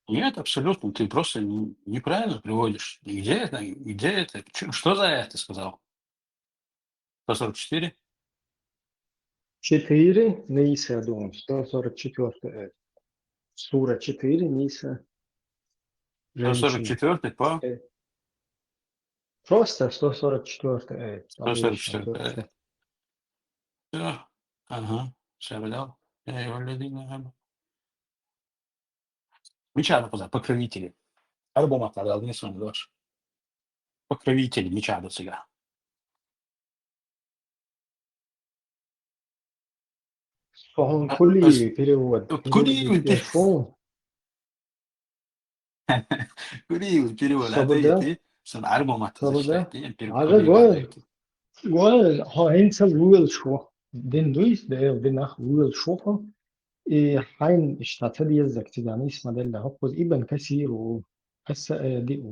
Нет, абсолютно. Ты просто неправильно приводишь. Где это? Что за это сказал? 144? 4 Ниса, я думаю, 144. Сура 4 Ниса. 144 по? Просто 144. 144. Все. Ага. Все взял. Я его людина. Мечада поза, покровители. Арбом отдал, не сон дочь. Покровители мечада сега. Он кулиевый перевод. Кулиевый перевод. Кулиевый перевод. Это сон арбом отдал. Гол, хинца вуэл шо. Den durch, der nach وويل شوفه حين اشتعتد يزك تدعني اسمه ده اللي هقوز ابن كثير وهسه دي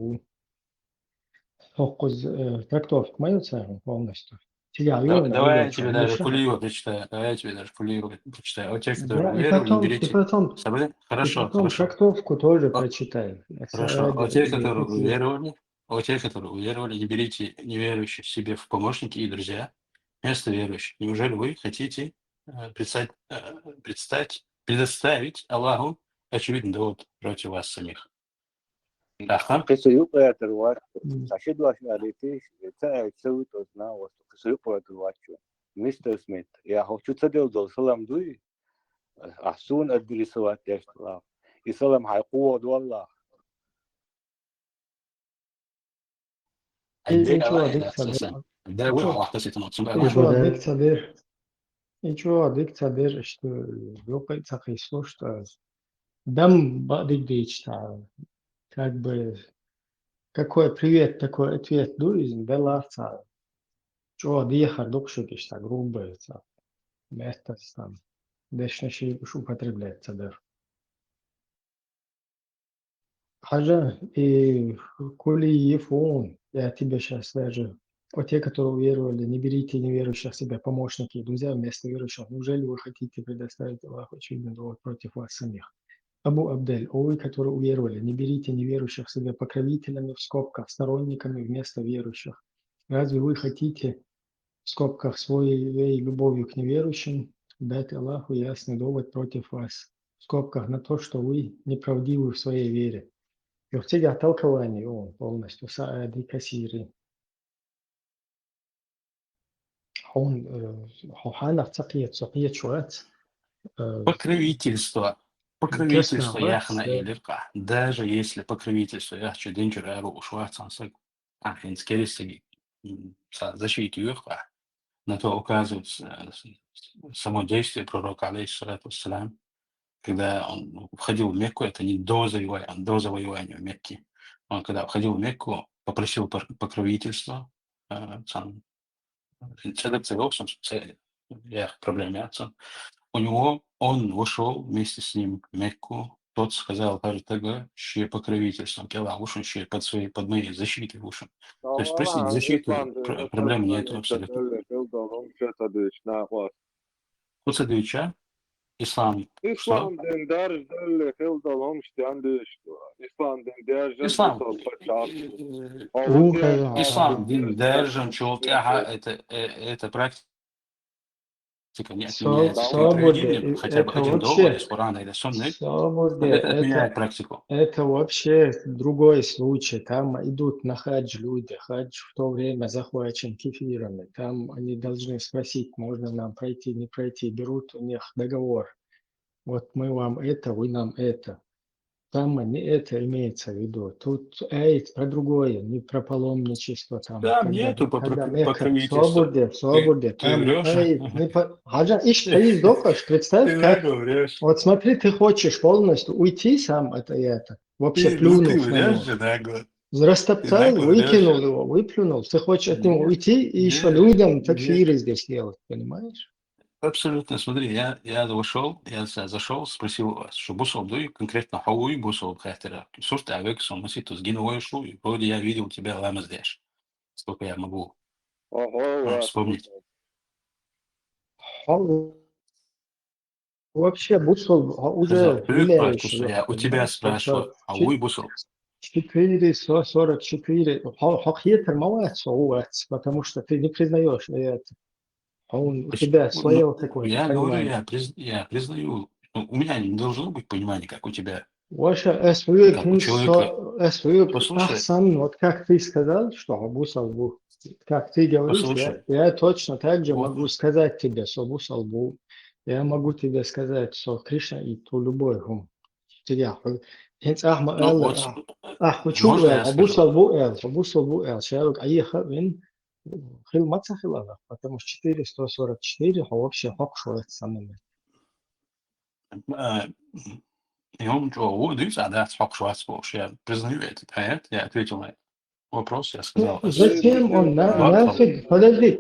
وهقوز تكتوف ما يتساهم والنشتر Давай я что тебе они даже шахат. пулево прочитаю. Давай я тебе даже пулево прочитаю. Вот те, которые Да, и уверовали, не потом, и берите. потом, Собой? и Хорошо, потом хорошо. трактовку тоже О, прочитай. Хорошо. А те, которые Какие. уверовали, не берите неверующих себе в помощники и друзья вместо верующих. Неужели вы хотите предоставить Аллаху очевидный довод против вас самих? Аха. Кисuyuk Ruach, Ashid was Aritish, Sewit was now was Kisuyuk Ruach. Mr. Smith, Hochutadil Salam Dui, as soon as the Risawat Yashla, Isalam Haiku Wallah. Ничего, дикция держи, что ёкается Христос, что дам бадик дичта, как бы, какой привет, такой ответ дуизм, белаца, чё диехар докшукиш, так грубо, место там, дешнеши употребляется даже. Хажа, и коли ефон, я тебе сейчас даже, те, которые уверовали, не берите неверующих себе помощники и друзья вместо верующих. Неужели вы хотите предоставить Аллаху очевидный довод против вас самих? Абу Абдель, о вы, которые уверовали, не берите неверующих себе покровителями в скобках, сторонниками вместо верующих. Разве вы хотите в скобках своей любовью к неверующим дать Аллаху ясный довод против вас? В скобках на то, что вы неправдивы в своей вере. يرتجع толкование он полностью Саади Касири. هون سقية شوات Покровительство. Покровительство كسر Яхна и Левка. Даже если покровительство Яхча Денчера Ушватсан Ахинскеристи защиту Юрка, на то указывает само действие пророка, алейхиссалату вассалям, когда он входил в Мекку, это не до завоевания Мекки. Он когда входил в Мекку, попросил покровительства, сам проблема. У него он вошел вместе с ним в Мекку. Тот сказал, что покровительством Аллах ушел, что под моей защитой ушел. То есть просить защиты проблем нету абсолютно. Куцадыча, ислам. Что? İslam dindar dölle fildalom standış. İslam dindar Ислам. Ислам, дин держан, это практика не отменяет своим проведением, хотя бы один довод из Корана или Сунны, это отменяет практику. Это вообще другой случай. Там идут на хадж люди. Хадж в то время захвачен кефирами. Там они должны спросить, можно нам пройти, не пройти. Берут у них договор. Вот мы вам это, вы нам это. Там не это имеется в виду. Тут про другое, не про паломничество. Там, Там нету покровительства. Свободе. Ты Там, врешь? Хаджа, ты докаж, представь, как... Вот смотри, ты хочешь полностью уйти сам от это. Вообще плюнув на него. Растоптал, выкинул его, выплюнул. Ты хочешь от него уйти и еще людям такфиры здесь делать, понимаешь? Абсолютно, смотри, я зашел, спросил вас, что бусол дуй, конкретно хауи бусол хайтера. Слушай, а вы ксон носит с гиновой шуй, вроде я видел тебя лама здесь. Сколько я могу вспомнить. Вообще бусол уже влияющий. Я у тебя спрашиваю, хауи бусол. 444. Хохьетер мават, потому что ты не признаешь это. У тебя свое такое Я понимание. говорю, я признаю. У меня не должно быть понимания, как у тебя. Ваша Как у человека. Послушай. Ахсан, вот как ты сказал, что Абусал был, как ты говоришь, я точно так же могу сказать тебе, что Абусал был. Я могу тебе сказать, что Кришна и ту любой хум. Тебя. Можно я скажу? Абусал был, человек, аехавин. Потому что 444 вообще хокшует самими. И он я признаю этот аят, я ответил на вопрос, я сказал. Зачем он нафиг? Подожди.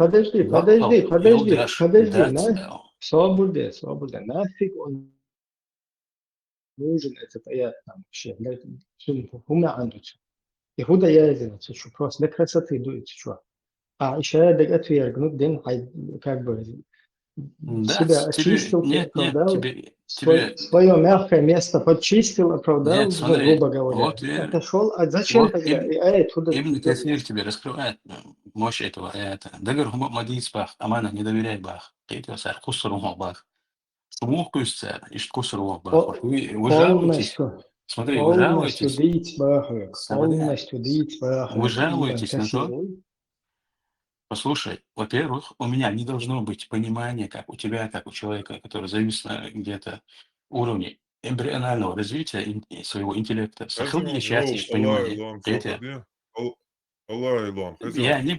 Свобода. Нафиг он нужен этот аят нам вообще. Хума андуча. И худа я что просто для красоты дует, что. ища отвер, гнут день, как бы Да, себя тебе... очистил, ты Нет, оправдал, тебе... свое мягкое место подчистил, оправдал, Нет, ну, грубо смотри, говоря, вот верь. отошел, а зачем Вот тогда? Туда Ибн Касир тебе раскрывает мощь этого аята. Дагар хумак мадис бах, амана не доверяй бах. Кейт сар кусру бах. Шумух кусца, ишт кусру бах. Вот вы жалуетесь, смотри, вы полностью жалуетесь, дить бахуек, смотри, полностью дить вы бахуек, Ибн жалуетесь на Касир. то, послушай, во-первых, у меня не должно быть понимания, как у тебя, как у человека, который завис на где-то уровне эмбрионального развития своего интеллекта, сохранение счастья, понимания. Третье, Allah ilom.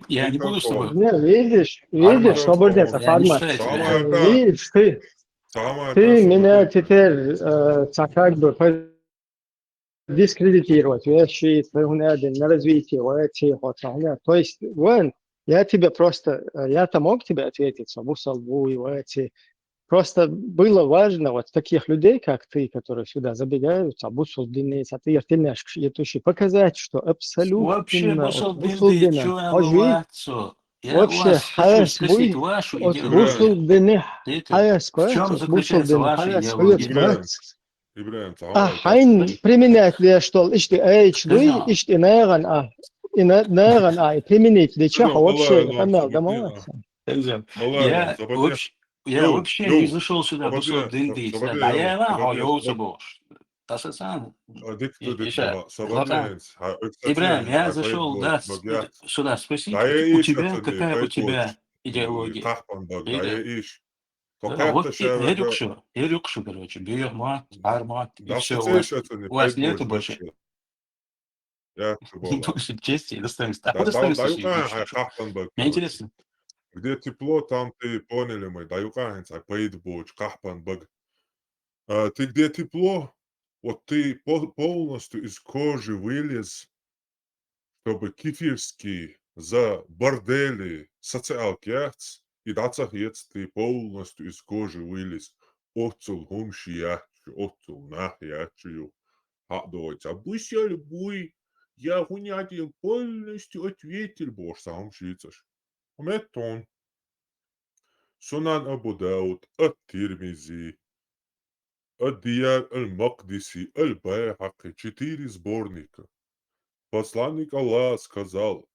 я не буду с тобой Не, видишь, формат. что будет это Я не формат. считаю тебя. Видишь, ты меня теперь как бы дискредитировать вещи, на развитие, то есть, вон, я тебе просто, я-то мог тебе ответить, Мусалбу и эти. Просто было важно вот таких людей, как ты, которые сюда забегают, показать, что Вообще, абсолютно от Бусалдин, Бусулдина, что я ожви, ловацу? Я вообще, вас хочу хайас спросить буй, вашу от идеологию. Бусулдина, Видите, хайас в чем от заключается Бусулдина, ваша хайас идеология? Ibrahim, Хайн применять ли что, ишти дуй, Сказал, ишти неран, и неран, применить ли чаха Allah вообще, ilom, хамел, Sabatina. домоваться. Allah ilom, Sabatina. я вообще не зашел сюда Sabatina, Бусалдин бить. Да, Sabatina, я вам Sabatina. бош. Это сам. Dikta, Златан. Sabatina, Ибраим, я paid зашел, blood, да, bagyat. сюда спросить, у Daye ish тебя, atani, какая у paid blood, тебя идеология? kahpan bag, Видите? daye ish. Да, вот Fakapta shaverga, я рюкшу, короче, биомат, армат, и все, dafta ish atani, у вас paid нету blood, больше lecture. Я тубала. больше чести и достоинства. Да, Откуда достоинство даюка, вообще? kahpan bag, Мне короче. интересно. Где тепло, там ты поняли мы, даюка, paid blood, kahpan bag. Ты где тепло, вот ты полностью из кожи вылез, чтобы кефирский за бордели социалки яц, и дацах яц ты полностью из кожи вылез. Отцул хумши ячу, отцул нах ячу. Дойца, бусяль буй, я гунятил полностью ответил, бож сам шицаш. Метон. Сунан Абу Дауд, Ат-Тирмизи, Ад-Дияр Аль-Мақдиси, Аль-Байхақи, 4 сборника. Посланник Аллаха сказал: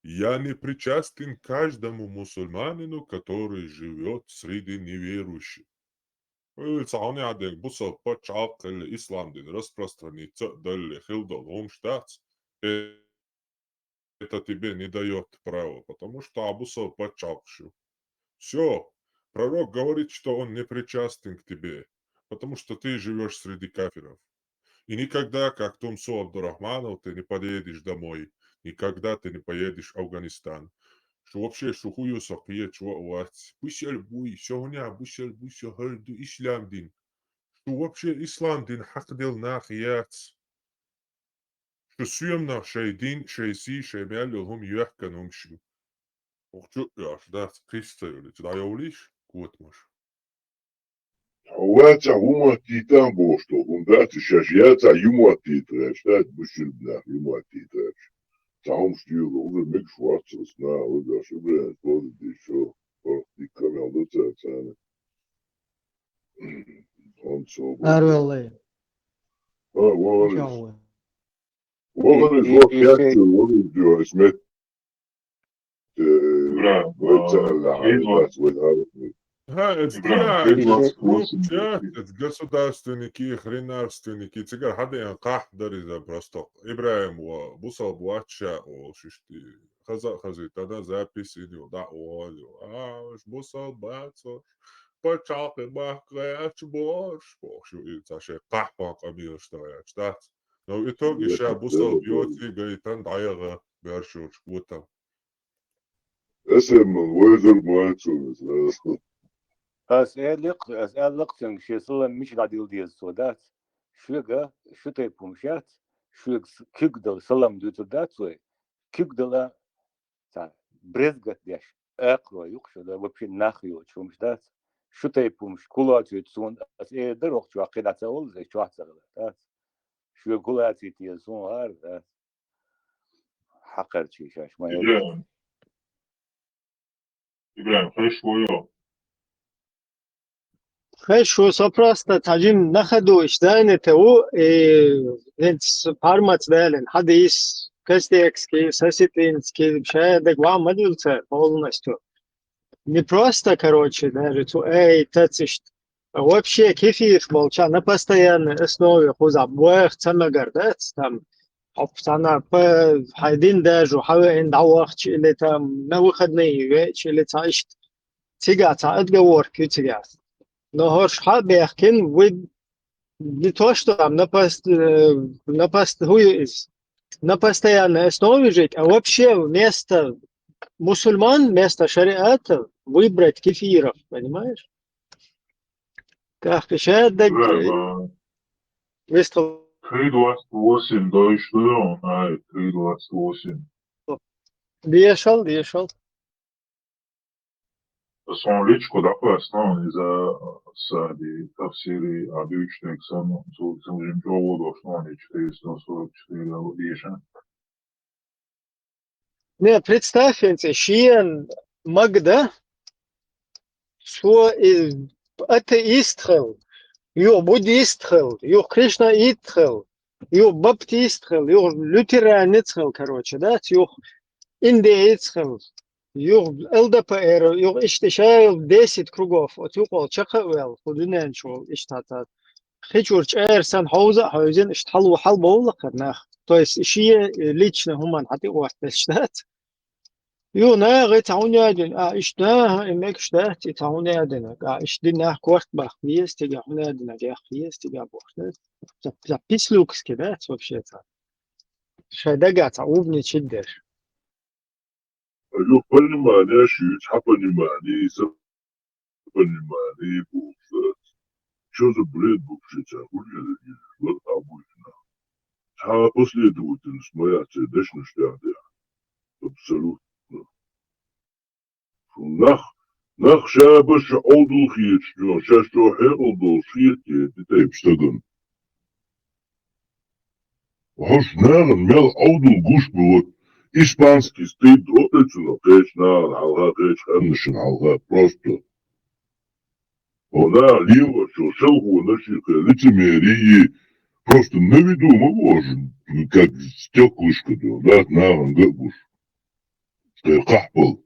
«Я не причастен каждому мусульманину, который живет среди неверующих». Цауни адек бусал почалк ислам дин распространиться далее хилдал хомштадт. Это тебе не дает права, потому что Абусал почалкшу. Все, пророк говорит, что он не причастен к тебе, потому что ты живешь среди кафиров. И никогда, как Тумсу Абдурахманов, ты не поедешь домой. Никогда ты не поедешь в Афганистан. Что вообще шухую сакия чува уать. Бусяль буй, сёгня бусяль буй сёгальду ислам дин. Что вообще ислам дин хакдел нахият. Что сюемна шейдин, шейси, шеймялю хум юахкан умшу. Охчу, яш, да, кристалли. Да я улиш, кот маш. Уаца уматита бошто, ундати шашьяца юматита, штат бушильбна юматита. Таум стюл, уже миг шварцус на, уже шибрен, тоже еще, и камел до цена. Он so Арвеллы. What is Чау. what capture, what is your Smith? Государственники, хренарственники, цигар хадян кахдары за просто. Ибраим бусал буача, о шишти. Хази тогда запись идет, да, бусал бацо. Почалки бахкач борш. Бошо и цаше кахпак обил что я штат. Но в итоге ша бусал бьет и говорит, там дайга бершуч гутам. اسم وزر ماتو أسألك شيء صلا مش قاعد دي السودات شو تيبومشات شو كيقدر سلام دوتو دات سوي كيقدر تا برزقت ديش أقرأ يقشو ده وبشي ناخيو شو مش دات شو تيبومش كلات يتسون در وقت شو عقيدة تقول زي شو هتسغل شو كلات يتيسون هار حقر شيء شاش ما يقول إبراهيم خير Хорошо, просто тажим находу иштайне теу нец пармац дален хадис кастекский соситлинский шаядек вам модулца полностью. Не просто, короче, даже то тацишт. Вообще кефир молча на постоянной основе хуза боях цамагардец там أنا هيدين داجو حاول دعوة اللي تام نو خدني اللي تعيشت تيجا تعد جوار كي تيجا نهارش حاب يحكين ود بتوشت عم напаст هو إز на постоянной основе жить, а вообще вместо мусульман, вместо шариата выбрать кефиров, понимаешь? Как шаядак выстал. 3.28, да и что? 3.28. Дешал. Son личко да пояснал за сади тавсири адючный эксамен, сумжим проводу, что они 444 лишен. Не, представь себе, Шиен Магда, что атеистхел, ё буддистхел, ё Кришна итхел, ё баптистхел, ё лютеранецхел, короче, да, ё индеецхел, ё ЛДПР, ё иштишайл 10 кругов, от ё чакавел, худинен шо иштата. Хичурч эрсан хаузен иштхалу халбола карнах. То есть шия лично хуман хати уахташдат. يو ناغي تعونادن اشتاه امك اشتاه تعونادن اشدنا كورت بخيس تيجا هنادن جا خيس تيجا بوخت запись люкс كده вообще-то шадага تعوبني تشدر أيوه понимание, шить, понимание, понимание, бухсат. Что за бред бухшица? Вот обычно. А последовательность моя цедешна штяда. Абсолютно. Nach шабаш аудулхиет, что херудулхиет, это что-то. Хош наган мел аудул гуш было. Испанский стыд, отечно, конечно, алга, конечно, алга, просто. Она лево, что шелгу наших лицемерии, просто на виду мы можем, как стеклышко, да, наган габуш. Кахпал.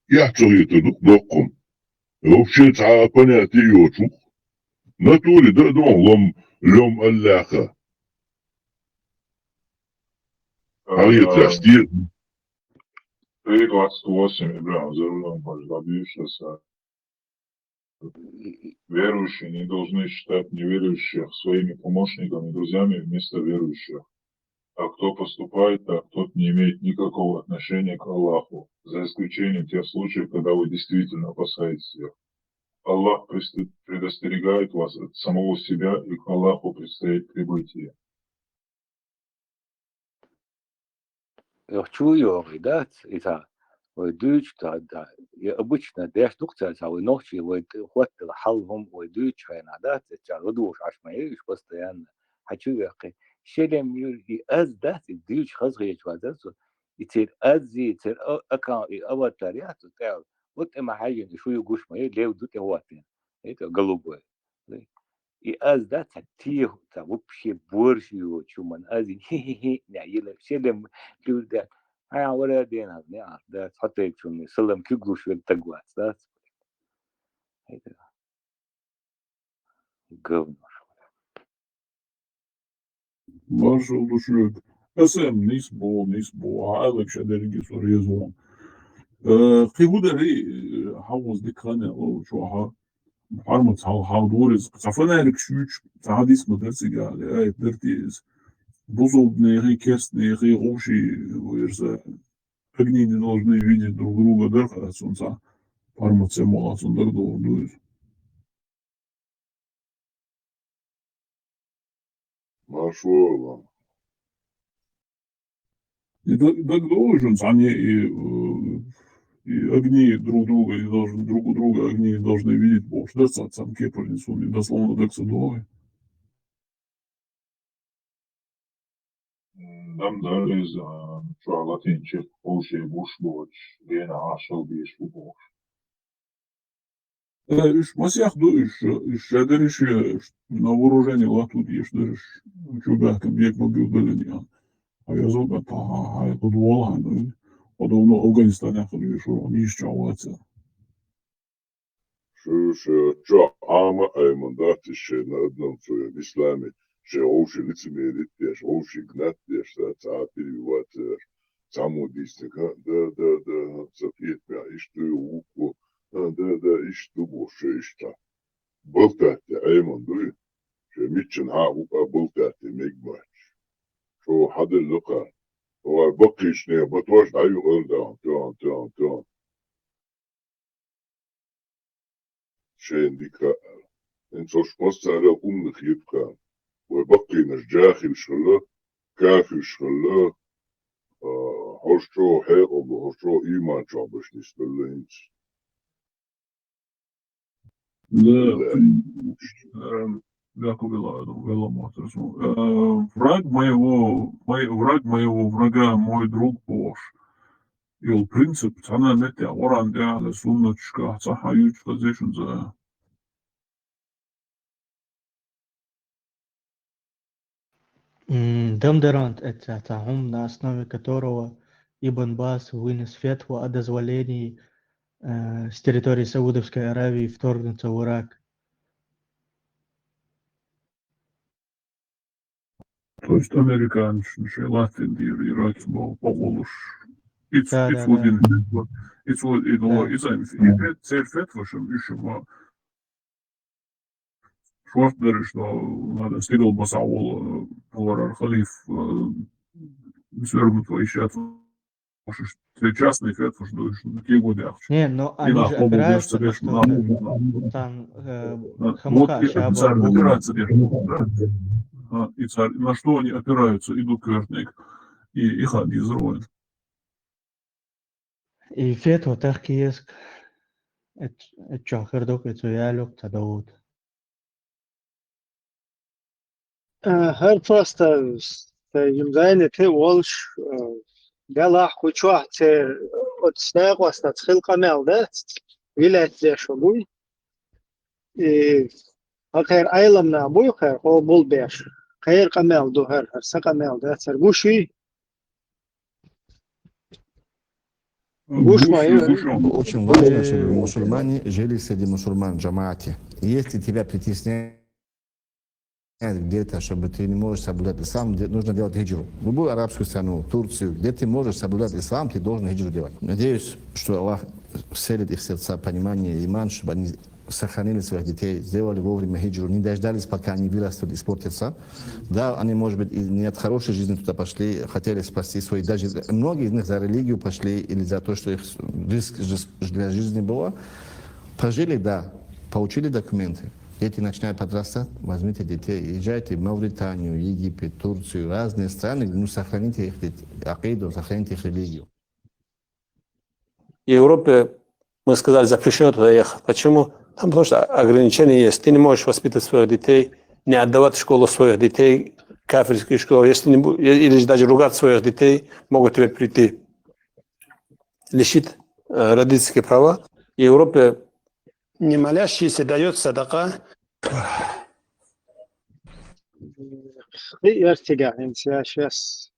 Я это доком. Вообще понятие йочух. Натуре, да, лом Аллаха. А это стир. 3.28, Ибраим, за рулем добившийся. Верующие не должны считать неверующих своими помощниками и друзьями вместо верующих. А кто поступает так, тот не имеет никакого отношения к Аллаху, за исключением тех случаев, когда вы действительно опасаетесь их. Аллах предостерегает вас от самого себя, и к Аллаху предстоит прибытие. Чую, да, это Deutsch, да, обычно дешь дукция, а вы ночи, вы хватит халвом, вы Deutsch, да, это родуш, аж мои постоянно. Хочу я, شلم يجي أزدات الديوش خزغ يجوازه يصير أزي يصير أكان أول تريات وتعب وتما حاجة شو يقوش ما يليه دوت هواتين هيك قلوبه أزدات تيه تبوبشي بورشيو شو من أزي هي نعيله شلم لودا هاي ولا دينا نعم ده حتى يكون سلم كيقوش بالتقوات ده هيك قوم Marshal düşürük. Esem nisbo, aylık şedergi soruyor zaman. Kıvudari havuz dikane o şu ha harmat havduriz. Safanelik şüç tahadis madrasi gali. Ayet dertiz. Бузол нехи кест нехи общий верса. Огни не должны видеть друг друга, да, когда солнца фармация молодцом так долго. Машалlah. И так должен, они и огни друг друга, и должны друг у друга огни должны видеть Бог. Что это сам кепарницу, не дословно так садовый. Dam darız şu an latince o şey boş boş gene aşağı bir bu boş. Масях шадериш на вооружение лату диш дериш чубак бек мобил беления. А я зоба та хай подвола ну подобно Афганистан яхали шо ниш чаваца. Что ама аймандат еще на одном своем исламе, что общий лицемерит, что общий гнат, что перебивать саму дистика, да, запрет меня, и что и уку, да, и что больше, и что. Болтати айманду, что митчен ука болтати мегмач, что хады лука, что бакишне, батваш даю он. شين ديكا انتوش مصر على أمك يبقى وبقي نجاخي شغله كافي شغله هشتو حيقب هشتو إيمان شعبش نسبة انت Как враг моего врага мой друг Бож. И он принцип, она не те оран де сунночка, цахаючка зешен за. Демдерант — это тагум, на основе которого Ибн Бас вынес фетву о дозволении с территории Саудовской Аравии вторгнуться в Ирак. То есть американцы, Латвия, Ирак, Полуш. It's фетва, что еще швартер, что надо стирил басаул, повар халиф, свергнут воищат. Частный фетва, что такие годы. Не, но они же опираются на что-то. Там хамаха, шаба, и царь, на что они опираются, идут квертник, и их они взрывают. И фетва тахкиеск, это чахердок, это ялок, тадауд. هر просто يمزاين تي والش قال خوشوه تي اتسناق واسطة خلقة مالده ولاية زي شبوي خير ايلمنا بوي خير هو بول بيش خير قمال دو هر سقا مالده سرقوشي Очень важно, чтобы мусульмане жили среди мусульман, джамаате. Если тебя притесняют где-то, чтобы ты не можешь соблюдать ислам, нужно делать хиджру. В любую арабскую страну, Турцию, где ты можешь соблюдать ислам, ты должен хиджру делать. Надеюсь, что Аллах вселит их сердца понимание и иман, чтобы они сохранили своих детей, сделали вовремя хиджру, не дождались, пока они вырастут, испортятся. Да, они, может быть, и не от хорошей жизни туда пошли, хотели спасти свои, даже многие из них за религию пошли или за то, что их риск для жизни было. Пожили, да, получили документы. Дети начинают подрастать, возьмите детей, езжайте в Мавританию, Египет, Турцию, разные страны, ну, сохраните их акиду, сохраните их религию. В Европе, мы сказали, запрещено туда ехать. Почему? Там потому что ограничения есть. Ты не можешь воспитывать своих детей, не отдавать в школу своих детей, кафирские школы. Если не, или даже ругать своих детей, могут тебе прийти, лишить родительские права. В Европе не молящийся дает садака. ارتجاع انت شاس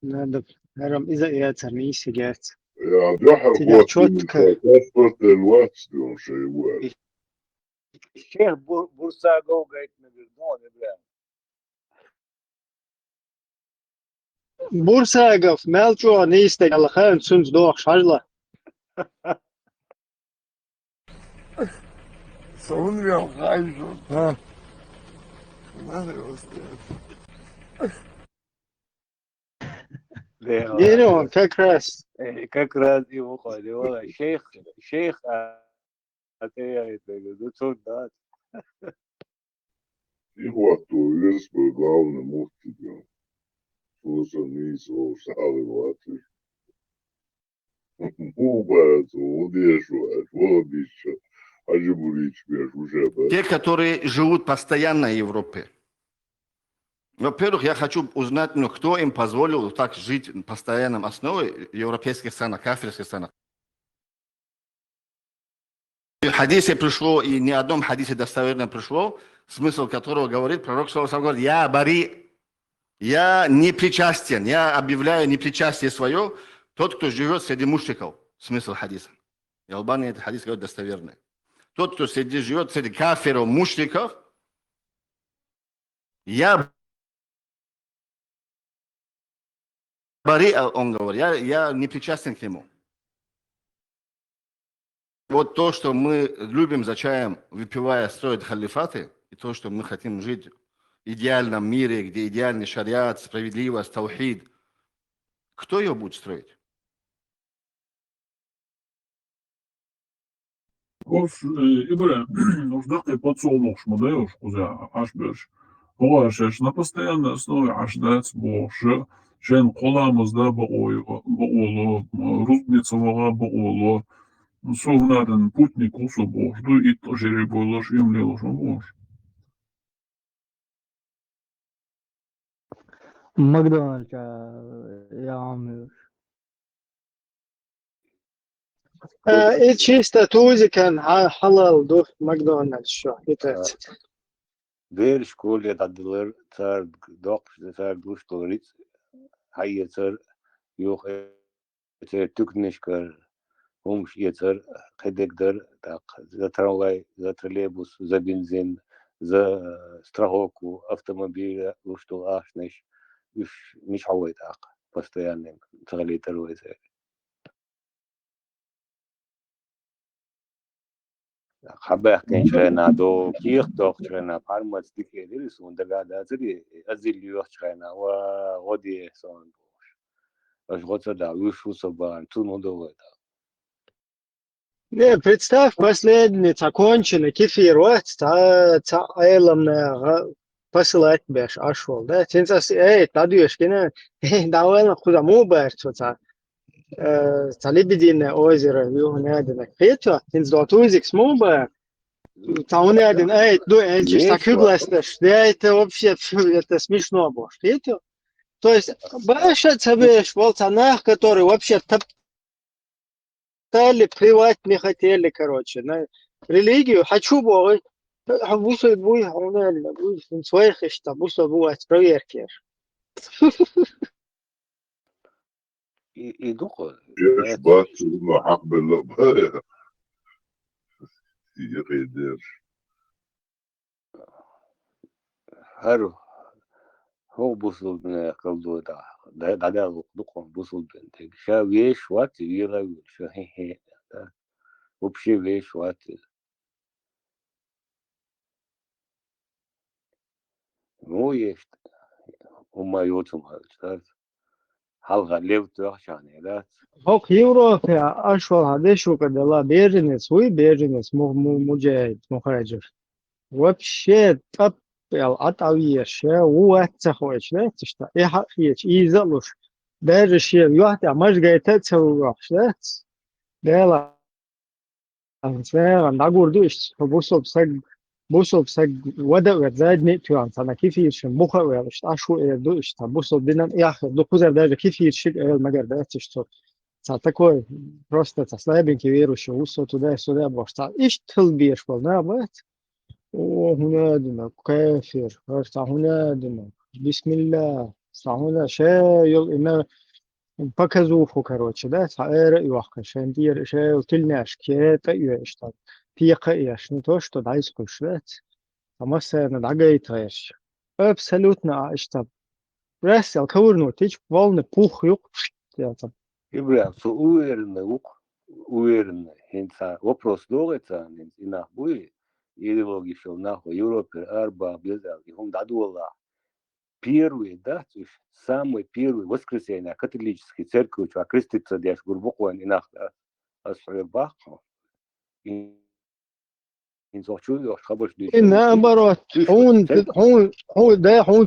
نادب هرم اذا ياترني سجات يا جحر تثبت الوقت دون شيء واحد الشيخ بورساغو قايت مدردون ابراهيم بورساغف مالجو نيستي على خان سنز دوخ شارلا Сонвел хайжу. Нерон, как раз его ходил, шейх, а ты это, да. И вот весь был главный муфти, слушал мису, шалы Латвии. Те, которые живут постоянно в Европе, Во-первых, я хочу узнать, ну, кто им позволил так жить на постоянном основе в европейских странах, кафирских странах. В хадисе пришло, и ни одном хадисе достоверно пришло, смысл которого говорит, пророк Саллаллаху говорит, я бари, я не причастен, я объявляю непричастие свое, тот, кто живет среди мушриков. Смысл хадиса. И Албания этот хадис говорит достоверный. Тот, кто живет среди кафиров, мушриков, я бари, он говорит, я не причастен к нему. Вот то, что мы любим за чаем, выпивая, строить халифаты, и то, что мы хотим жить в идеальном мире, где идеальный шариат, справедливость, таухид, кто ее будет строить? Hoş İbre, нуждахтай подсолнух шмадаешь, кузя, аш беш. Олашеш, на постоянной основе аш дать больше, чем коламызда бооло, рузницевого бооло, совнаден путник усу божду, и то жере бойлош, емлелош, бош. ماكدونالدز يا عمي. чисто тузи كان حلال до ماكدونالدز شو هيتات. Ver şkole dadılır tar dok tar duştorit hayyeter yok eter tükneşkar umş yeter kedekder tak za tramvay za троллейбус за бензин за страховку автомобиля что ашнеш мش хавай так постоянно тгалитер везе خبر کنچرنا دو کیخ دکترنا پارمات دیگری سوندگا دادری ازیلیو چرنا و غدی سون باش. اش غدت دا ویشو سبان تونو دویدا. Не, представь, последний законченный кефир, вот, та айломная посылать беш, ашол, да, тенцас, тадуешь, кина, давай куда мубер, что та лебединое озеро, югнадина, хето, тенц дотузик смуба, та унадин, ду, энчиш, так югласташ, да, это вообще, это смешно, бош, хето. То есть, баша цабеш, волцанах, который вообще плевать не хотели, короче, на религию, хочу бой, бусой буй, гонально, буй, своих ишта, бусой бывать, проверки. И духо. Ешь бацу, но хак было. Йыдыр. Har هو بوصل من قلبه ده دقون بوصل بنتك شا ويش وات يلا شا هي وبشي ويش وات مو يشت وما يوتم هالشات حلقة ليفت وحشاني لا هوك Европе ашвал хадешу кадала беженец, вы беженец, муджахид, мухаджир. Вообще атавиеш, уатцахоич, знаете что? Ихахич, изалуш. Даже шел, юхта, маш гайта цаугаш, да? Дела. нагурдуш, бусоб саг вада задни туан, сана кифиш, муха вялш, ашу душ, бусоб динам яхе, до кузер даже кифиш, магар, да, что? Такой просто слабенький верующий, усо туда и сюда, башта. Иш тылбеш был, да, бать? О, هنادنا كافر هنادنا بسم الله هنا شايل إنه بكذوفه كروتش ده سعر يوقع شان دير شاي وتلناش كيت يشتغل تيقة يش نتوش تدعيس كشات فمسا ندعجيت هيش أبسلوتنا اشتغل رأس الكورنو تيج والن بوخ يق يا طب Ибра, со уверенно, хинца вопрос долгоца, инах буи идеологии шел нахуй Европе, арба, близал, и он дадула. Первый, да, то есть самый первый воскресенье католической церкви, что крестится дяш глубоко инах, да, асфальбах, и наоборот, он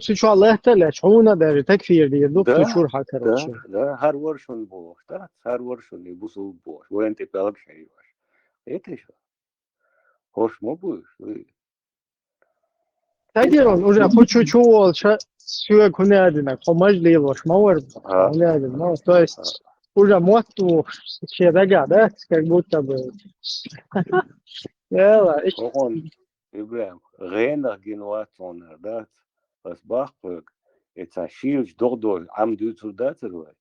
сейчас лехтелеш, он даже такфир дي доктор شرحة короче. Да, هر ورشون بوش، да, هر ورشون يبوسوا بوش، وين تبالك شيء واش. Это еще. Хош, мобуешь, вы. Тагерон уже почувствовал все кунядина, помажли его, шмауэр, кунядина. Ну, то есть уже моту все дага, да, как будто бы. Ogon Ibrahim, reiner generationer dat was Bachberg, et a shields dordor am du zu daterwe.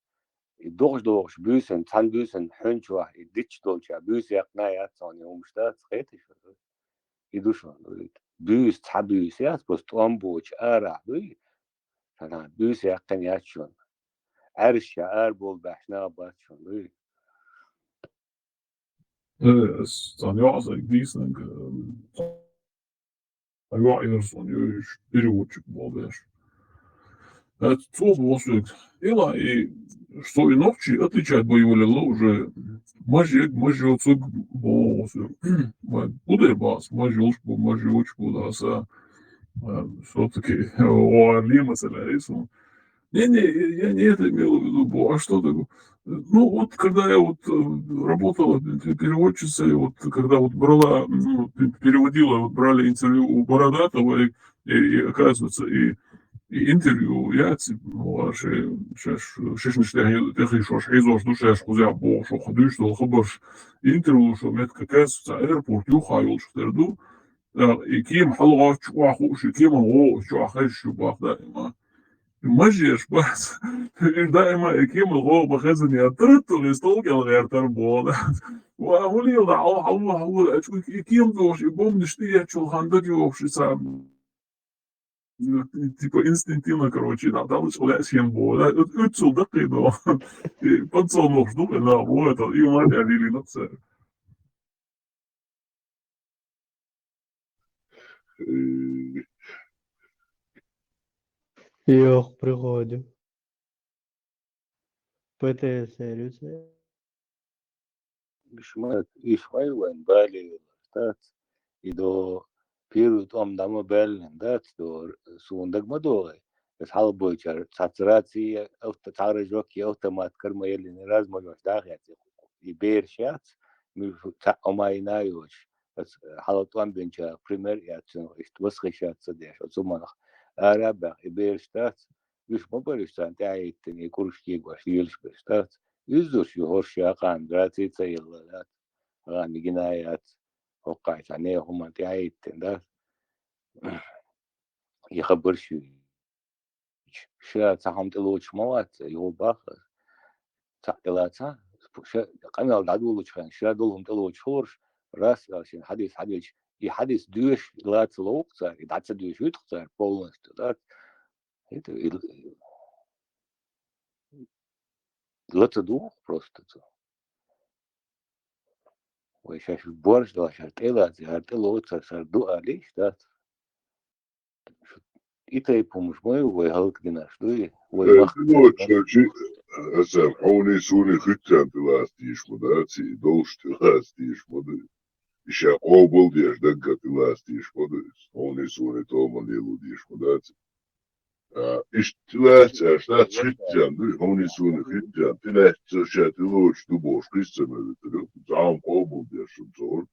I dordor büsen, tan büsen, hönchwa, I ditch dolcha, büse na ja son umstaat retisch. I du schon, büs tabüs ja, was tromboch ara, sana büse kan ja schon. Ersha erbol bahna bat schon. Stan ja, also diesen ja, son ju переводчик был, знаешь. Это тоже лошадь. Ила и что и новчи отличает боевали уже мажи отцу босы. Буде бас, мажи очку да са. Все-таки о Орли mesela isso. Не, я не это имел в виду, а что такое? Ну, вот когда я вот работала переводчицей, вот когда вот брала, переводила, вот брали интервью у Бородатого, и оказывается, и интервью, я типа, шеш изош душеш кузя бо, шо ходиш, что хобаш интервью, что мет оказывается, аэропорт юхайол, что терду, и кем халва чуахуш, и кем о чуахеш шубах, да, ماشيش بس دائما يكيم الغو بخزن يطرط ويستوقع الغير تربوض وهولي يضعوا حول أشوك يكيم دوش يبوم نشتيه شو خندق يوش يسام типа инстинктивно, короче, да, там лишь лясь ем да, утсул дакой, но подсол нож, ну, на, вот это, и мать одели на це. Yok, приходим. ПТС, сервисы. Бишмат, ишвайван бали, стат, и до период дама беллен, да, до сундак мадой. Es halboicher saturatie autarjoki automat karma yelin razmojos dagat. I beer shat, mi ta omainayos. Es halotwan bencha primer yatsun ist was geshat sadeh. So manach araba i beer stat. Już mobilistan taiten i kurski gwas yelsh stat. Yüzdür şu hoşya kan drati sayılır. Kan ginayat وقعت عليهم انت عايتن يخبر شو شا تاهم تلوش موات يو باخر تاكلاتا شا قاموا العدو كان شا دولهم تلوش هورش راس عشان حديث يحدث دوش لا تلوق يدعس دوش يتخسر بولنس ده لا تدوق просто ويشاش بورش ده عشان تلوش صار ليش ده إتى يبومش ماي ويهلك ديناش دوي ويمخ Ну, это они суни хитят ластиш модаци, долшти ластиш моды. Еще обл деш, да как ластиш моды. Они суни то манилу деш модаци. Иштилаца, что хитят, они суни хитят. Ты не хочешь ты лучше ты бош, кристально это. Сам обл деш, что.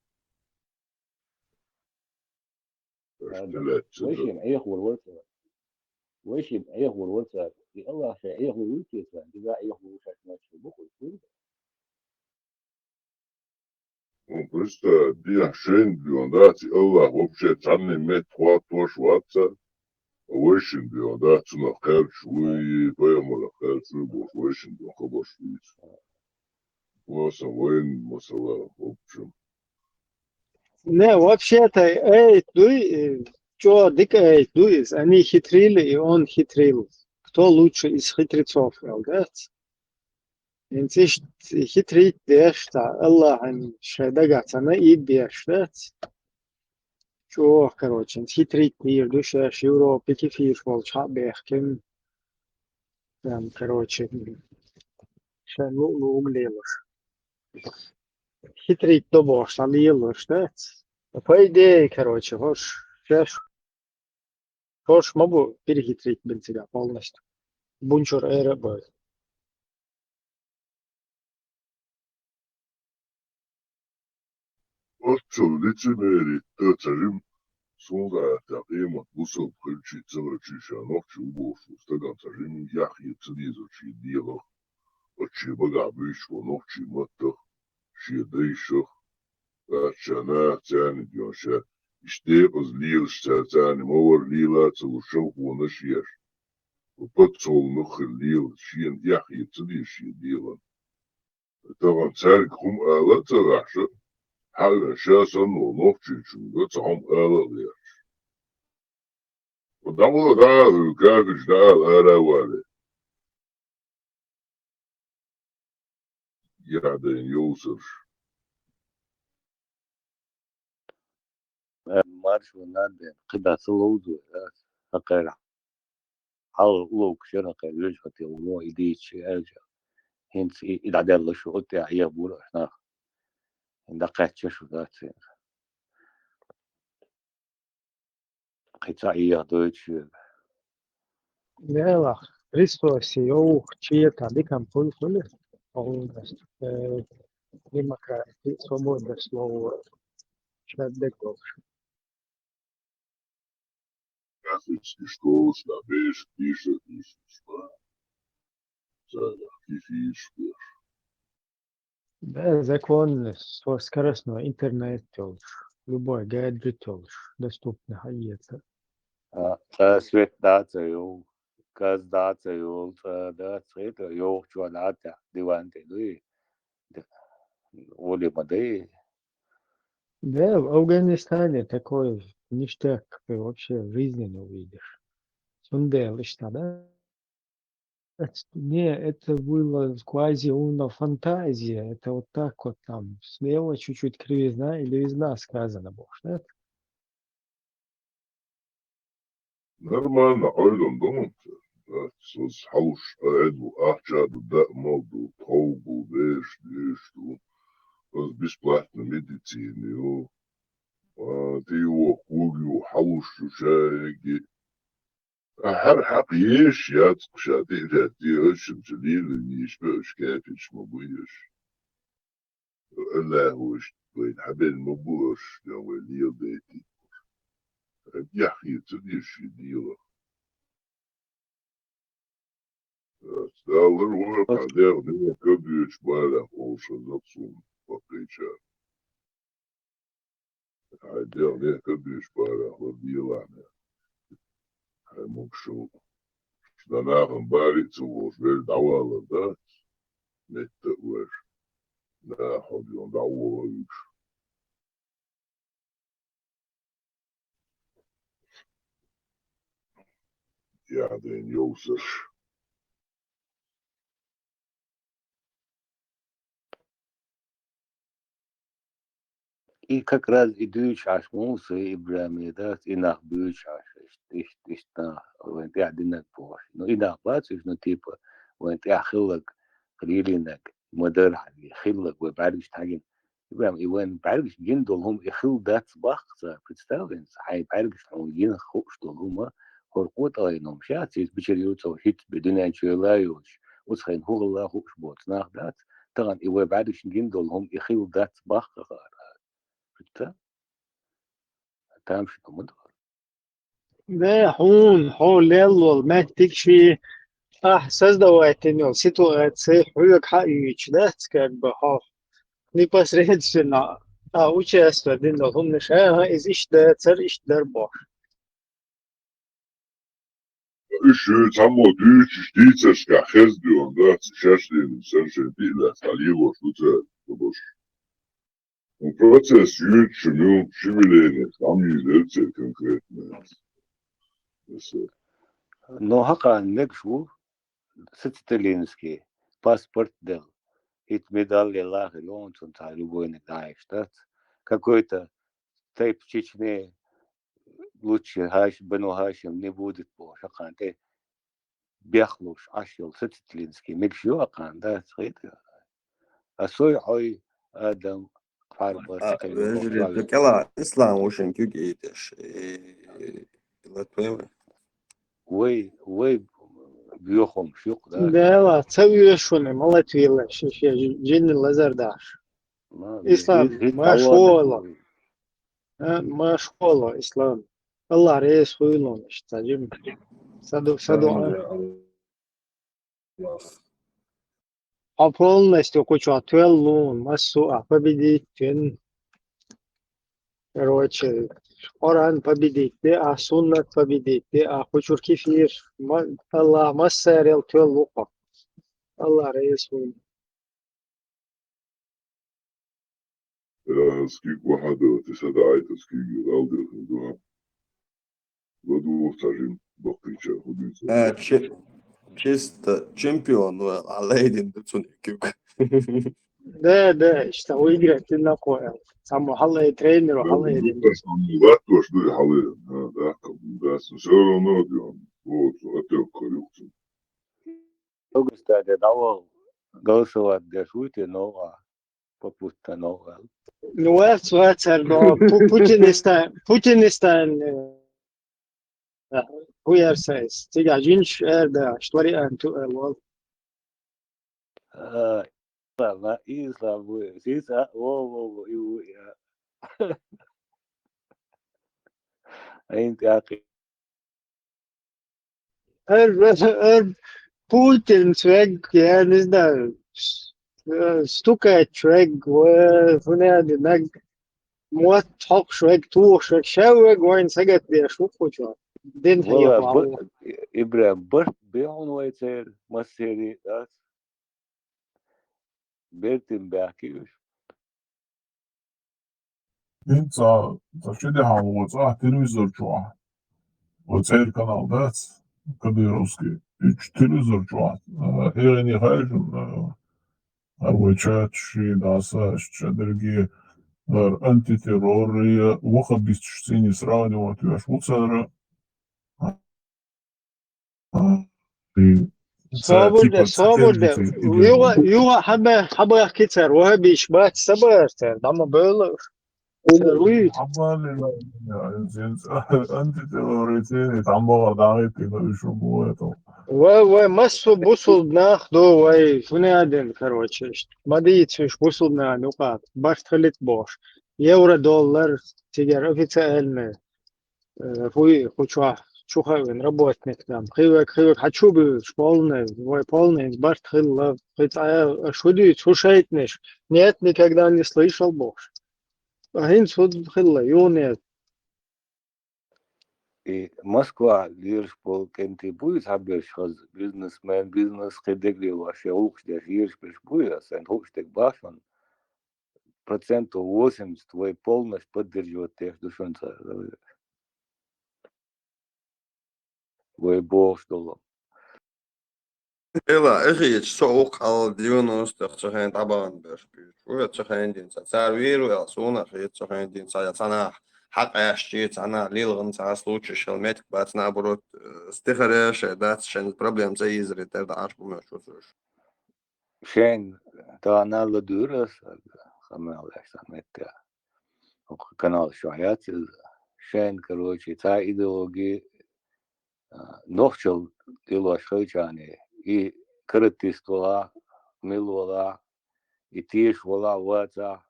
ويشين أيه والورثة ويشين أيه والورثة في الله شيء أيه والورثة إذا أيه والورثة ما تشوفه Ну, просто я шен биондати Аллах вообще цанный мет хватош ватса. Вышин биондати на херч вы поему на херч вы бог вышин бон хабаш виц. Васа воин масала в общем. Не, вообще-то, что дикая дуис, они хитрили, и он хитрил. Кто лучше из хитрецов, да? Интиш хитрить дешта, Аллах, шедагат, она и бешта. Что, короче, хитрить мир, душа, Европе, кефир, волча, бехкин. Там, короче, шен углелыш. Хитрить то бошь, там елыш, да? По идее, короче, хош могу перехитрить тебя полностью. Бунчур РБ. Вот что, лицемерие, то царим. Солдат, قيمة وصل كل شيء تصير شيء شانوخ شو بوش استقام تجين يحيي تليزو شيء ديالو وشي بقى بيش ونوخ شيء متخ شيء ديشخ شانا تاني ديون شا يشتيقز ليل شتا تاني مور ليلات وشوف ونشيش وبتصول نخ الليل شيء يحيي تلي شيء ديالو طبعا تارك هم آلات رحشة حالا شاسا ونوخ شيء شو قطعهم آلات ليش ودعوا دار كاكش دار أراوالي يعدين يوسف مارش ونادين قدا سلوزو أقل حاول لوك شرق لجهتي ولو إيديش أرجع هنس إذا عدل شو أتى عيابور إحنا دقات شو ذات قطع إياه دوتش Dela, Hristos je ovu čijeta dikam pulfuli, demokrati, slobodno slovo, švedekov. Кафельский школ, снабеж, пиша, пишешма. Sada, kifišpeš. Da, zakon svoj skrasno internet još, любой гаджет još, доступно хајета. سويت داتا يو كاز داتا يو دا سويت يو شو داتا ديوان تدوي ولي مدي Да, в Афганистане такой ништяк ты вообще в жизни не увидишь. Сундел, что, да? Не, это было квази-умно фантазия. Это вот так вот там смело чуть-чуть кривизна и левизна сказано, бог, да? Нормально, айдан домонте. Соз халуш айду ахчаду да моду толгу веш дешту. Соз бесплатно медицинию. Ты его хугю халуш шаги. هر حقيش ياتق شاتي راتي اشم جليل يشبهش كافيش مبويش الله وش وين حبل مبوش يا ولي بيتي يحيي تديش يديله استالر ورقة دير دير كبيش بالا خوش نفسهم بقيشا دير دير كبيش بالا وديلانا ممكن Danach een bari zu wel dauern dat met de oor. Na had je een dauwen. Ja, de Jozef. И как раз и дючаш мусы и брамидас и нах бючаш ишта وين قاعدين بوش إنه إذا باتش إنه تيبا وين تأخلك قليلينك مدار على خلك وبعرفش حاجة يبقى وين بعرفش جندول هم يخل دات بخصة بتستخدم صحيح بعرفش حوجين خوش دول هما خرقوت أينهم شاتيس بشريوت أو هيت بدون أن شلايوش وصحين هو الله خوش بوت ناخ دات طبعا إذا بعرفش جندول هم يخل دات بخصة حتى تامش المدار Да, حون ليلو ما تكشي создавательной ситуации, хуек хаич, да, как бы, непосредственно участвовать в том, что из иштецер иштдербах. Еще само дючи штицешка хездион, да, шашлин, сеншентила, сталило, что это. Процесс ючи, шевеление, там не идет конкретно. Но хака некшу сетителинский паспорт дел. Ит медаль лах и он тунта любой не даешь, какой-то тайп Чечне лучше хаш бену хашем не будет по хака ты бяхлуш ашил сетителинский мекшу хака да схита. А сой хой адам фарбас كلا إسلام وشن كيدش لا توي وي بيوخم شوق ده Да, ла, цавью шуны, молотвила, шишя, джинни лазардаш. Ислам, машола. ما школа ислам. Allah reis хуйлон штажим. Саду а полностью кучу твеллун, массу победить твен. Короче, Коран победить, а суннат победить, а кучур кефир. Allah массарил твеллуха. Allah reis хуйлон. Skik wahada tisadaita skik aldir khudwa. Владу скажем, бахтыча худица. Чисто чемпион, Алейдин Децуникюк. Да, что выиграть ты такое. Сам халлай тренер, халлай. Латваш дуй халы, да, все равно делаем. Вот, это коррекция. Augusta давал голосовать для шуйте нового, попутно нового. Ну, это но Путинистан хуярсайс. Тига жинч эрда, штвари анту элвал. Ладно, и слабые. Сиса, во, я. Ain't яки. Путин человек, я не знаю, стукает человек, вот так человек, человек, человек, говорит, сагат, я шо хочу. День والله إبراهيم برت بيعون ويتر مسيري داس بيرتم بيحكيوش Za ще hava televizor čuva. Ocer kanal dac, Kadirovski. Üç televizor čuva. Hereni hajžun, arvojčat și dasa, ще другие антитеррор и воха без чтения сравнивать, аж уцара. صابر يوغا حبا يحكي تر وها بيشبات صبر تر دام بيلر وي антитеррористы там было давайте еще будет. وي مسو بوصل ناخدو وي فنادن كروتشي ما ديتش بوصل نقاط باش تخليت بوش يورو دولار تجار официально фуи хоча чухавен работник там хивек хочу полный барт хилла хотя шуди слушаетнеш нет никогда не слышал бог ахин суд хилла юнет и Москва лишь пол кенти будет хабеш хаз бизнесмен бизнес хедегли вообще ухдеш ешь беш будет сен ухтек башон процентов 80 твой полностью поддерживает тех душонца твой бог что إلا إخي سوق على ديونوس تخشين طبعا برشبيش ويتشخين دين سعر ويا صونا خي تشخين دين سنة حق عشتي سنة ليلغن سنة случай шелметик бац наоборот стихареш дат шен проблем за изритер да аш помешушуш شين تا نال دورس خمال احسن متى канал شويات شين короче تا идеологии нохчел илош хойчани и крытиствола милола и тиш вола вата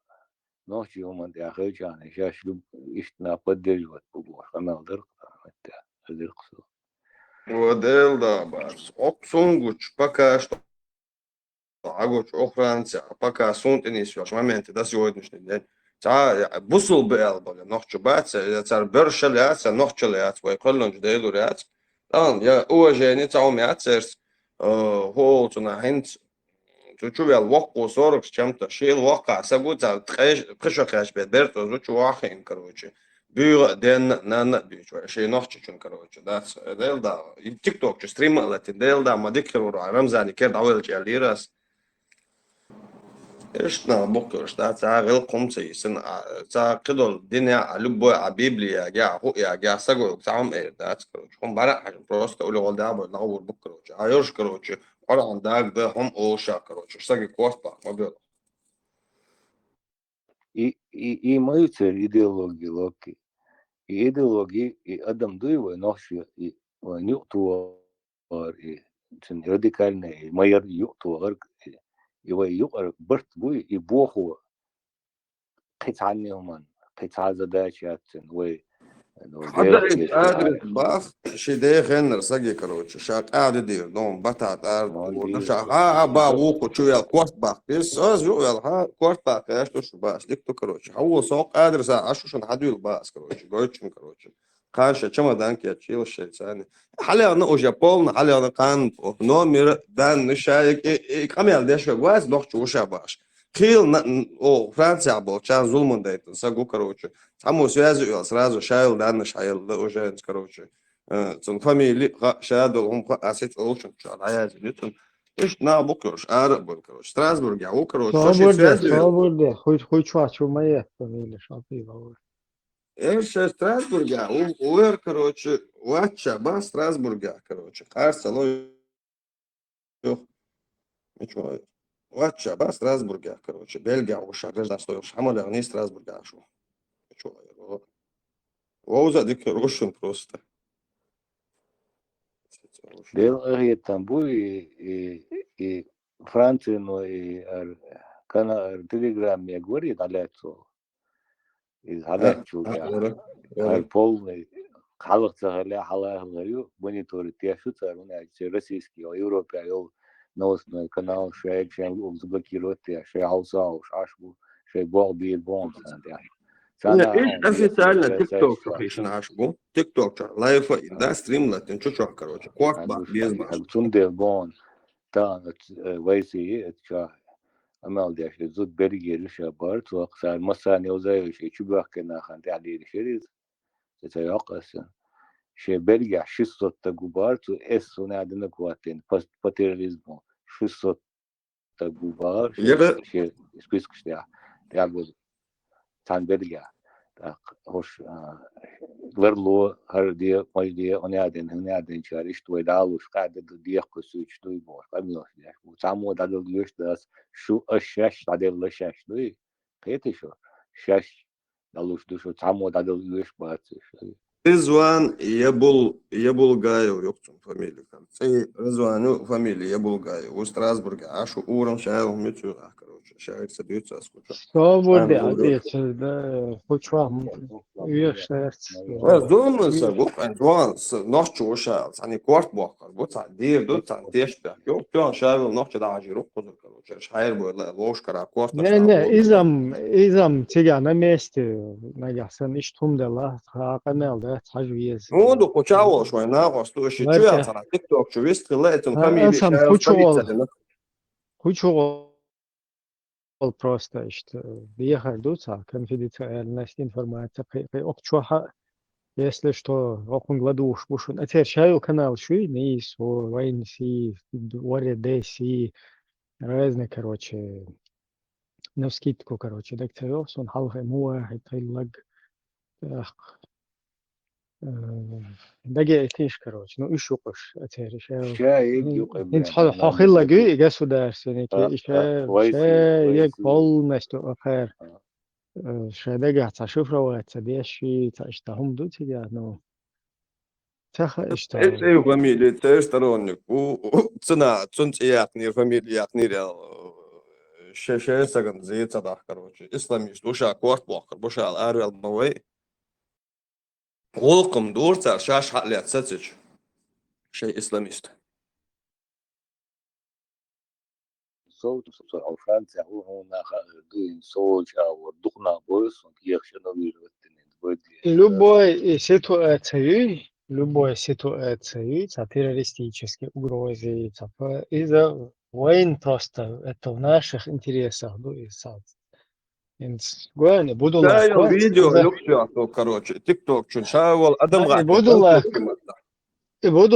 нохчи уман я хойчани шаш люб ишна поддерживать бугу канал дырк мтэ дырксу وديل да бац опсунгуч пока что агуч охранца пока сунтенис ваш моменты до сегодняшний день تا بوصل بقلبه نخش بات تا برشلات نخشلات ويقولون جديد ورات طبعا يا هو جاني تعوم يعترس هو تناهنت تشوف الوقت وصورك شمت شيء الواقع سبوت تخش خش بيرت وزوج واحد كروتشي بيو دين نانا بيجوا شيء نخش شون كروتشي داس ديل دا تيك توك ستريم لاتين ديل دا ما ديكرو رمزاني كير داول جاليراس إيش بكرة تا غير قمتي سن تا كدول الدنيا لبوا عبيبلي جا هو جا سجوا تعم إيه ده هم برا حاجة بروست أقول له ده نعور بكرة عايش كروتش على عندك ده هم أوشا كروتش سجى كوسبا ما بيلا и мою цель идеологии локи и идеологии и адам дуева нохши и нюктуар и радикальные майор юктуар يبقى يقرأ برت بوي يبوخو قيت عنهم قطع задача وي حتى قادر باخ شي ده خنر سجي كروتش شاك قاعد دير دوم بتاعت ارد ونشا با ووكو شو يا كورت باخ بس جو يا ها كورت باخ ايش تو شو باس ديك تو كروتش هو سوق قادر سا عشو شن حدو الباس كروتش جوتشن كروتش خاشه كما دانك يا تشيل الشيء ثاني حاليا انا اوجابون حاليا انا كان نومير دان نشايك كامل ديش واس دوخ شو شاباش خيل فرنسا был чан зулман дает сагу короче саму связь сразу шайл дан шайл уже короче цон фамилии шадол он асет лучше чан аяз лютон ايش نا بكرش ارب короче Страсбург я короче Свобода, хоть чё моя фамилия, шапива. ايش Страсбург я уэр короче вача ба Страсбург короче карса ло ничего واتشا با Страсбурга, короче, Бельгия, уша, гражданство, шамоля, не Страсбурга, шо. Чё, воуза дик рушин просто. Бел там и Франция, но и канал Телеграм я говорит, аляцо. Из аляцо, полный. Халах цагаля, халах говорю, мониторы, те шутся, у меня российские, Европа, новостной канал, шея заблокирует, шея хаусауш, ашбу, шея бог бьет бомб. ايش официально تيك توك ايش نعشبو تيك توك لايف да стримлет ничего короче кварт бах без бах تندل بون تا ويسي اتشا امال داش زود برجر شابارت وقصار مساني وزي شي شباك كنا خانت عليه شريز تتيقس شي برجع 600 تجوبارت واس ونعدنا كواتين باتيريزمو 600 تجوبار شي سبيسكش تعبد تان برجع هوش غيرلو هردي مايدي ونعدن شاريش توي دالوش قاعدة ديق سويش توي بوش قميوش ديش وتعمو دادل ليش داس شو الشاش دادل لشاش توي قيتي شو شاش دالوش دوشو تعمو دادل ليش باتش رضوان يبولغايو يقتل فاميلي رضوان فاميلي يبولغايو وستراسبورغ عاشو اورم شاو ميتو короче شايف садится скучно Свобода, отец, да, хоть вам, Зумно сагу Рضوان نوش شوشا يعني كوارت بوكر بوتس دير دوتس تيش بيك يو بيان شاو نوش داجي روح قدر короче شاير بو لوش كرا كوارت не, изам тебя на месте, нагасан, иш тумдела, хаканел, да, хажвиез. Ну, почало шо на госту ще чуя на TikTok, що вист летом фамилии шайл Хучувал просто, что приехать дуца, конфиденциальность информация, окчуха, если что, окун гладуш, бушун. А теперь шайл канал шуй, не из войн си, воре деси, разные, короче, навскидку, короче, так царёв, сон халхай муа, хайтайлаг, دقيقة تيش كروش نو إيش يقش أتهرش إنت حاخل لقي إجاسو دارس يعني كي شايك بول نستو أخير شادقة تشوف روات تبيشي تشتهم دو تيجا نو تخ إشتا إيش أيوة فاميلي تشترونك وصنع صنع ياتني فاميلي ياتني شاشة سجن زي صدق كروش إسلامي دوشا كوارت بوكر بوشا الأريال موي غلقم دورتا شاش حقلي أتساتش شيء إسلاميست صوت أو فرنسا هو دوين سوجا ودقنا بوس ويخشنا любой ситуации, террористические угрозы, из-за войн просто это в наших интересах, Гуани, буду лайкать. Видео, люксиату, короче, тикток, чуншавал, адам буду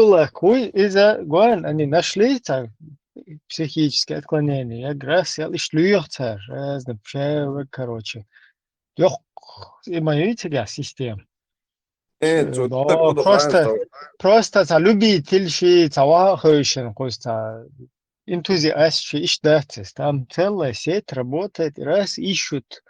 лайкать, из-за Гуани, они нашли психические отклонения, я грас, я лишь люёхтер, разно, короче, ёх, имею тебя систем. Просто за любитель ши, цава хэшен, просто энтузиаст ши, иш датис, там целая сеть работает, раз ищут,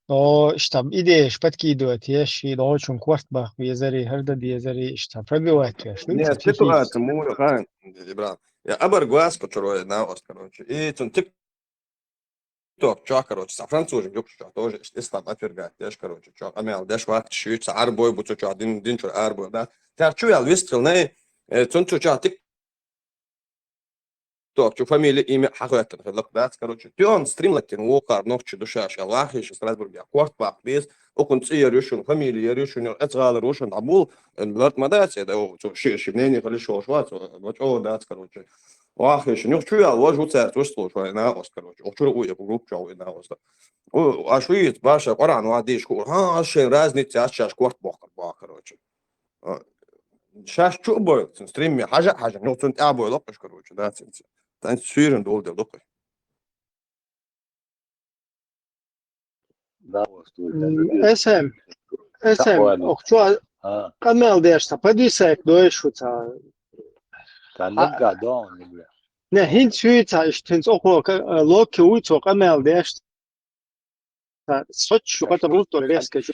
но что идеи подкидывают, я ши, но очень квартбах, езари, харда езари, что пробивать, я ши. Нет, ситуация, мой хан, брат. Я абаргуас, который на вас, короче, и тик короче, французы, тоже ислам отвергает, короче, амел, ват, швейц, арбой, будь один чур арбой, да. Чу я выстрел, не, цунчу тик, чу фамилия, имя, хахуэттен, короче, он стримлактен, уокар, ногчу, душа, шалахи, еще Страсбург, кварт, бак, без, окон ция решен, фамилия решен, эцгал решен, абул, лорд мадать, это, шибнение, колешо, швац, вот, да, короче. واخش نيوخ شو واش وصارت وصلوا شوي ناقص كروش وشو ويا جروب شوي ناقص وشوية باشا قرعن وادي شكور ها شيء رازني تاش كورت بوخر كروش شاش شو بوي ستريم حاجة نيوخ تنت أبوي لقش كروش ده تنت سيرن دول ده لقش اسم اخشو قمل داشتا بديسك دويشوتا تعلق دون نه هیچ چیزی تاش اوه لوکی ویتو قمل داشت صوت شو قطع روتو ريسك شو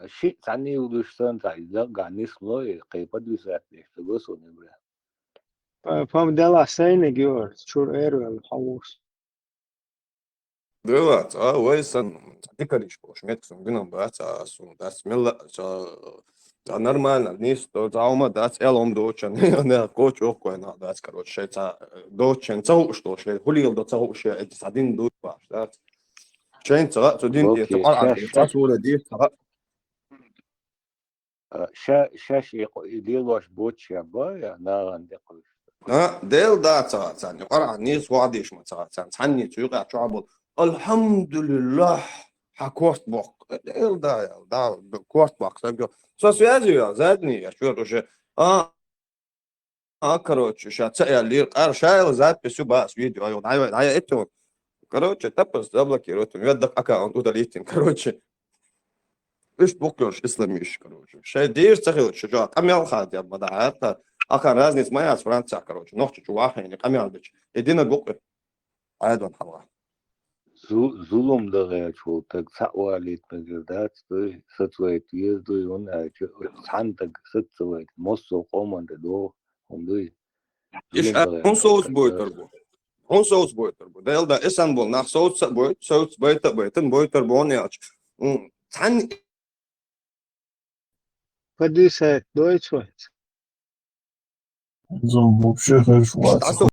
شيء ثاني ودوشتن تعلق عني سلوي قيبة دوسات يشتغل نبرة فهم دلا سينة جور شو إيرو الحوش دلوقت ويسن تكريش بوش ميتكم بينهم بات das ملا нормально, вниз, заума, дать, элом дочен, не, коч, окой, на, дать, короче, шейца, дочен, цау, что, шей, хулил до цау, шей, эти садин дух, баш, да. Шейн, цара, цудин, и это, цацуля, див, цара. شاش يدير واش بوتش يا بايا نارن دقل ديل دا цара, цань, قرع, نيس, وعديش, ما цара, цань, цعني, تيوقع, شعبل, الحمد لله, حكوست بوك, ديل دا, كوست بوك, сагё. Со связью задний, я чё уже, короче, сейчас я лир, шайл запись бас видео, а я это, короче, тапос заблокирует, ведь аккаунт удалить, короче, лишь бокёш исламиш, короче, шай дир цахил, что, камел хад я бада, это, аккаунт разница моя с Франция, короче, ночью чуваха, не камел бич, едино бокё, а я думаю, хала. Zulum da شو تك سواليت مجردات دوي ستويت يزدوي هنا حنتك ستويت مصو قومن دو هم دوي إيش هون صوت بويتر بو ده يلدا إسطنبول ناخ صوت بويتن بويتر بونياتش تاني بديسك دويتش вообще хорошо